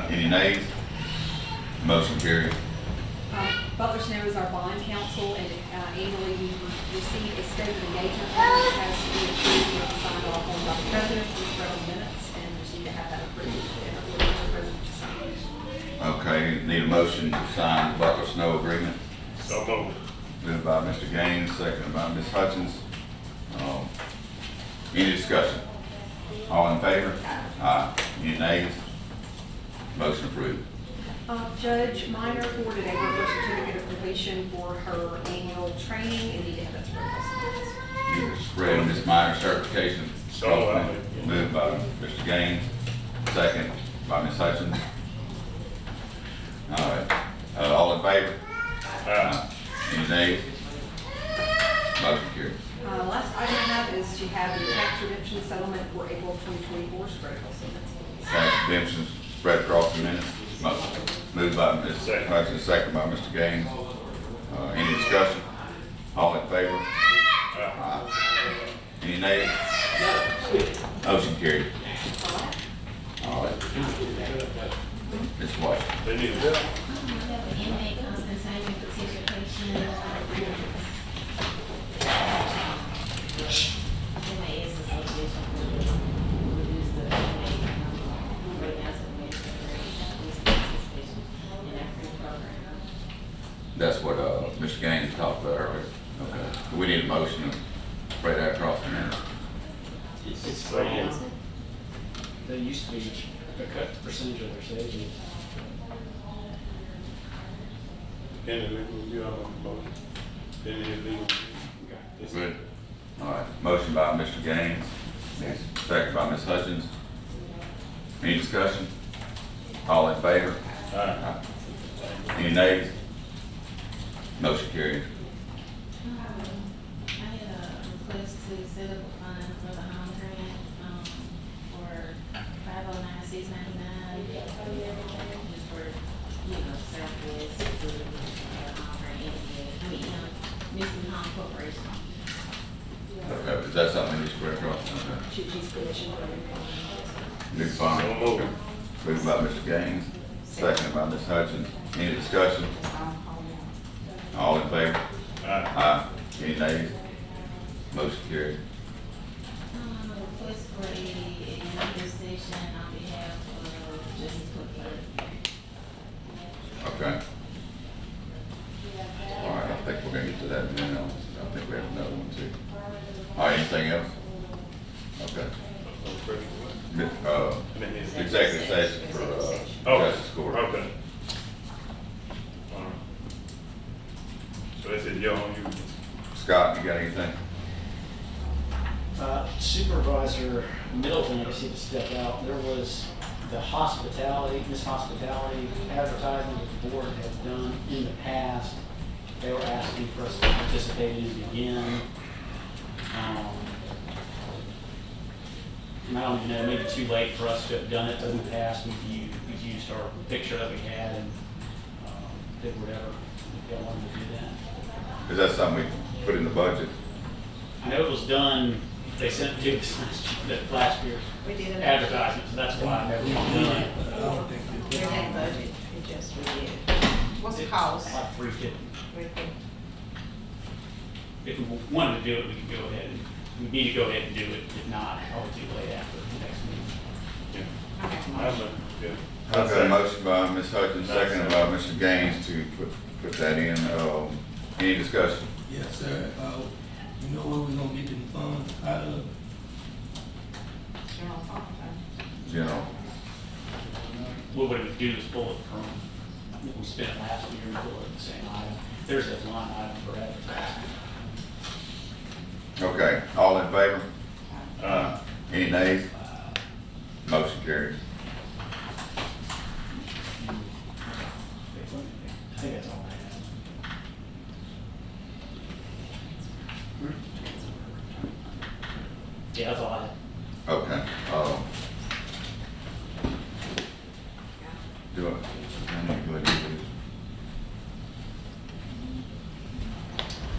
Any nays? Motion carried. Butler Snow is our bond counsel, and annually we receive a statement of engagement letter that has to be approved and signed off on by the president, we spread on minutes, and we just need to have that approved and approved by the president to sign. Okay, need a motion to sign the Butler Snow agreement. So moved. Moved by Mr. Gaines, second by Ms. Hutchins. Any discussion? All in favor? Any nays? Motion approved. Judge Minor awarded a worker certificate of completion for her annual training, and need to have that spread across the minutes. Need to spread Ms. Minor certification. So moved by Mr. Gaines, second by Ms. Hutchins. All right, all in favor? Any nays? Motion carried. Last item I have is to have the tax redemption settlement for April 2024 spread across the minutes. Tax redemption spread across the minutes. Motion. Moved by Ms. Hutchins, second by Mr. Gaines. Any discussion? All in favor? Any nays? Motion carried. All right. Ms. White. They need a bill. Inmate consultation, participation, MAS Association will reduce the inmate right now to participation in our free program. That's what Mr. Gaines talked about earlier. Okay. We need a motion to spread that across the minutes. It's grand. There used to be a cut percentage of their savings. Any legal review, I want to motion. Any legal review. Good. All right. Motion by Mr. Gaines, second by Ms. Hutchins. Any discussion? All in favor? Any nays? Motion carried. I had a request to set up a fund for the home grant, for 509-699, just for, Southwest, home grant, Missing Home Corporation. Okay, is that something you spread across? Okay. She's good. New fund. Moved by Mr. Gaines, second by Ms. Hutchins. Any discussion? All in favor? Any nays? Motion carried. Request for a executive session on behalf of Justice Clifford. Okay. All right, I think we're gonna get to that in a minute. I think we have another one too. All right, anything else? Okay. Executive session for, Justice Court. Okay. So they said, yo, you. Scott, you got anything? Supervisor Middleton, I guess he had to step out. There was the Miss Hospitality advertising that the board had done in the past. They were asking for us to participate in it again. And I don't even know, maybe too late for us to have done it in the past. We've used our picture that we had and did whatever. If y'all wanted to do that. Is that something we put in the budget? I know it was done, they sent it to us last year's advertisement, so that's why I know we done it. In that budget, it just redid. What's the cost? Like $350. If we wanted to do it, we could go ahead and, we need to go ahead and do it. If not, I'll do it after the next meeting. I've got a motion by Ms. Hutchins, second by Mr. Gaines to put that in. Any discussion? Yes, sir. You know where we're gonna get them funds out of? General. What we would do is pull it from what we spent last year and pull it the same item. There's a line item for advertising. Okay, all in favor? Any nays? Motion carries. I think that's all I have. Yeah, that's all I have. Okay, do I need to do this?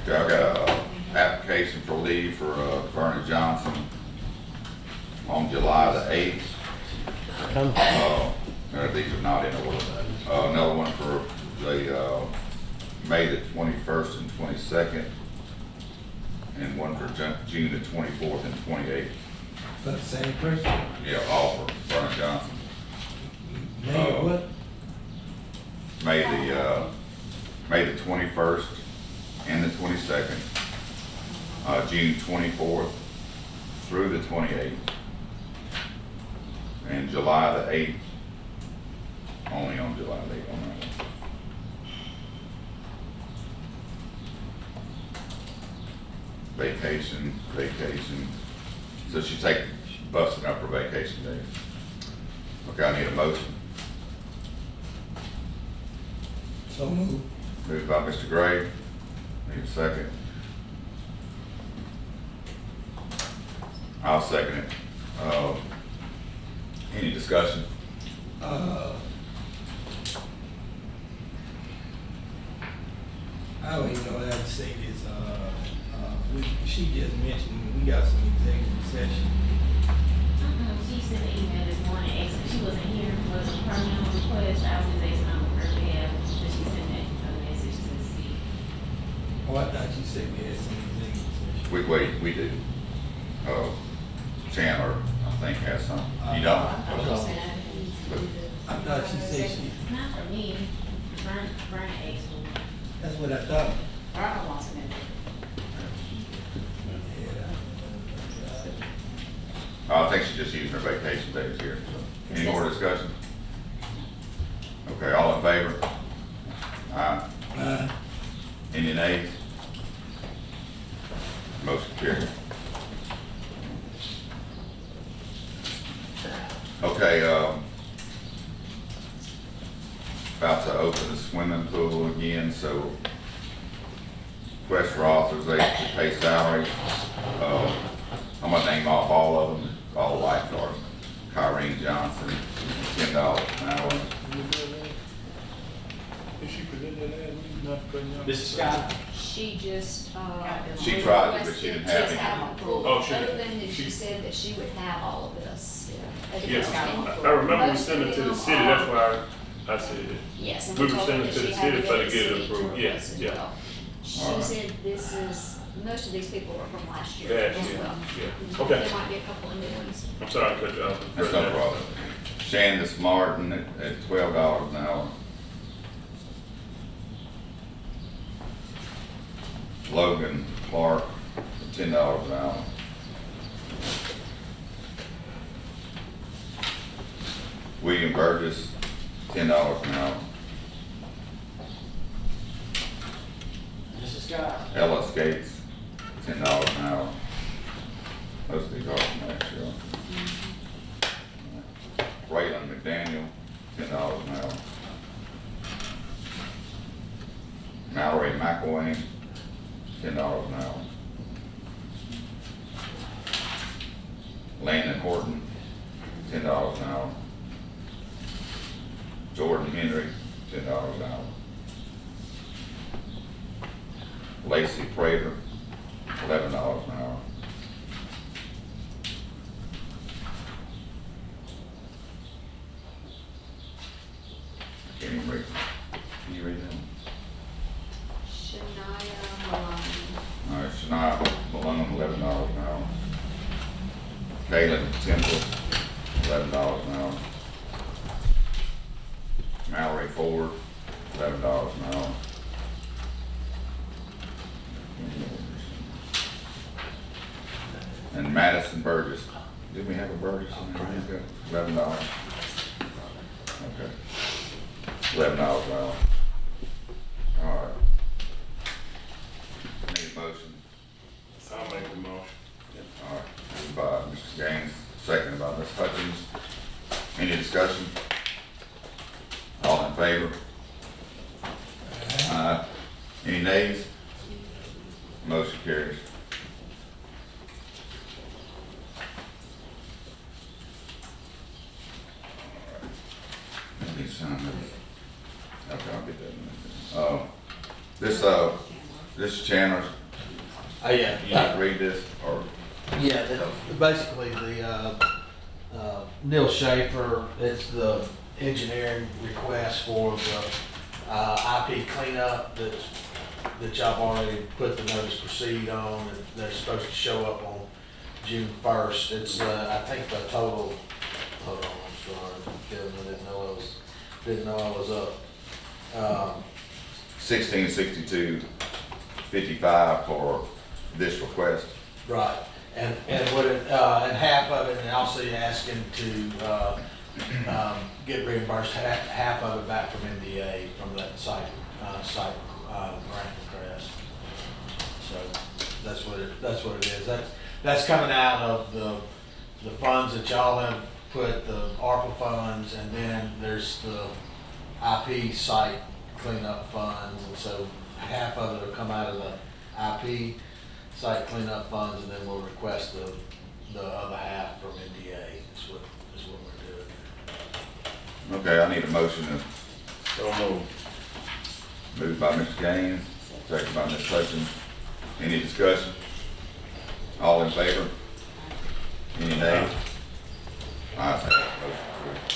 Okay, I got a application for leave for Vernon Johnson on July the 8th. These are not in order. Another one for the May the 21st and 22nd, and one for June the 24th and 28th. Is that the same person? Yeah, all for Vernon Johnson. May what? May the 21st and the 22nd, June 24th through the 28th, and July the 8th, only on July the 8th on that one. Vacation. So she busting up her vacation days. Okay, I need a motion. So moved. Moved by Mr. Gray. Need a second. I'll second it. Any discussion? I don't even know how to say this. She just mentioned we got some executive session. She sent an email this morning asking, she wasn't here, was a permanent request. I was just asking on her behalf, but she sent that message to the city. Oh, I thought you said we had some executive session. We do. Chandler, I think, has some. You don't? I thought she said she. Not for me, Brian asked for it. That's what I thought. Brian wants it. I think she's just using her vacation days here. So. Any more discussion? Okay, all in favor? Aye. Any nays? Motion carried. Okay, about to open the swimming pool again, so request for authorization to pay salaries. I'm gonna name off all of them, all the lifeguards. Kyrene Johnson, $10 an hour. This is Scott. She just, She tried it, but she didn't have just any. haven't approved. Oh, she Other didn't. than that, she said that she would have all of this. Yes, I remember we sent it to the city, that's why I said it. Yes, and We we were told her sending that it to she the had city to so get to the get it city to approved, approve yes, as yeah. well. She All right. said this is, most of these people are from last year Last as year, well. yeah. Okay. There might be a couple of new ones. I'm sorry to cut you off. That's no problem. Shandis Martin at $12 an hour. Logan Clark, $10 an hour. William Burgess, $10 an hour. This is Scott. Ellis Gates, $10 an hour. Most of these are from last year. Raylan McDaniel, $10 an hour. Mallory McElwain, $10 an hour. Landon Horton, $10 an hour. Jordan Henry, $10 an hour. Lacey Prater, $11 an hour. Can you read? Can you read them? Shania Malone. All right, Shania Malone, $11 an hour. Kaylin Temple, $11 an hour. Mallory Ford, $11 an hour. And Madison Burgess. Did we have a Burgess in there? He's got $11. Okay. $11 an hour. All right. Need a motion? I'll make the motion. All right, moved by Mr. Gaines, seconded by Ms. Hutchins. Any discussion? All in favor? Aye. Any nays? Motion carries. This is Chandler's, Yeah. you need to read this, or? Yeah, basically Neil Schaefer, it's the engineering request for the IP cleanup that y'all already put the notice to proceed on. That they're supposed to show up on June 1st. It's, I think the total, hold on, I'm sorry, Kevin, I didn't know I was up. 1662.55 for this request. Right, and what it, and half of it, and also you're asking to, get reimbursed half of it back from MDA, from that site grant request. So that's what it is. That's coming out of the funds that y'all have put, the ARPA funds, and then there's the IP site cleanup funds, and so half of it will come out of the IP site cleanup funds, and then we'll request the other half from NDA. Is what we're doing. Okay, I need a motion to. So moved by Mr. Gaines, second by Ms. Hutchins. Any discussion? All in favor? Any nays? Ayes have it, motion approved.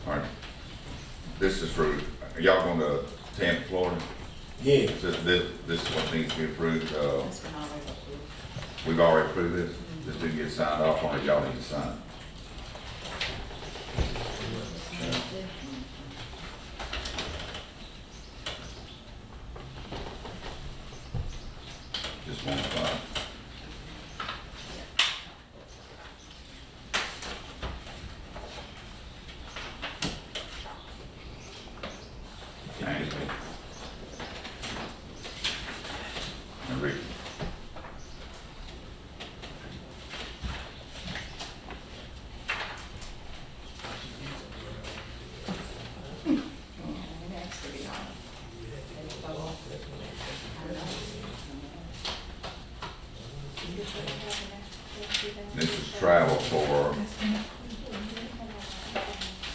All right. This is for, are y'all going to Tampa, Florida? Yeah. This is what needs to be approved. That's been already approved. We've already approved this. This didn't get signed off on it. Y'all need to sign it. Just one spot. And read. This is travel for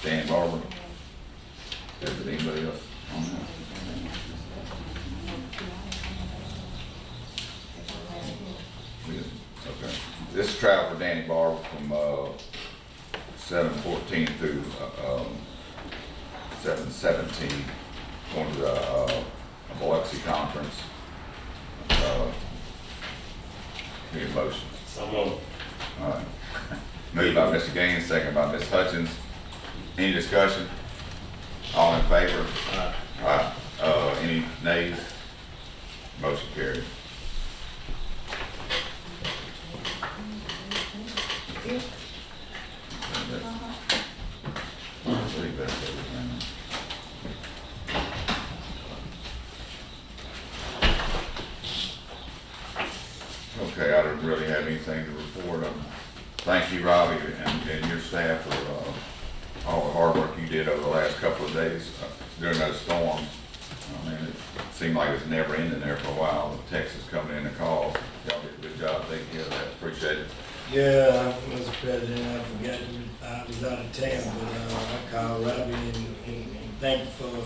Dan Barber. Is there anybody else on that? Okay. This is travel for Danny Barber from 7/14 through 7/17, going to the Biloxi conference. Need a motion. So moved. All right. Moved by Mr. Gaines, second by Ms. Hutchins. Any discussion? All in favor? Aye. Any nays? Motion carried. Okay, I don't really have anything to report. Thank you, Robbie, and your staff for all the hard work you did over the last couple of days during those storms. I mean, it seemed like it was never ending there for a while. The Texas coming in the calls. Y'all did a good job taking care of that. Appreciate it. Yeah, Mr. President, I forgot I was out of town, but I called Robbie and thank you for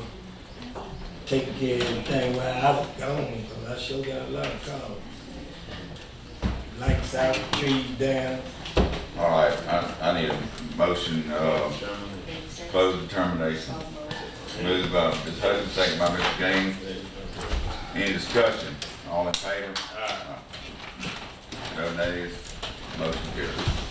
taking care of everything while I was gone, because I sure got a lot of calls. Lights out, trees down. All right, I need a motion, close determination. Moved by Ms. Hutchins, second by Mr. Gaines. Any discussion? All in favor? Aye. No nays? Motion carries.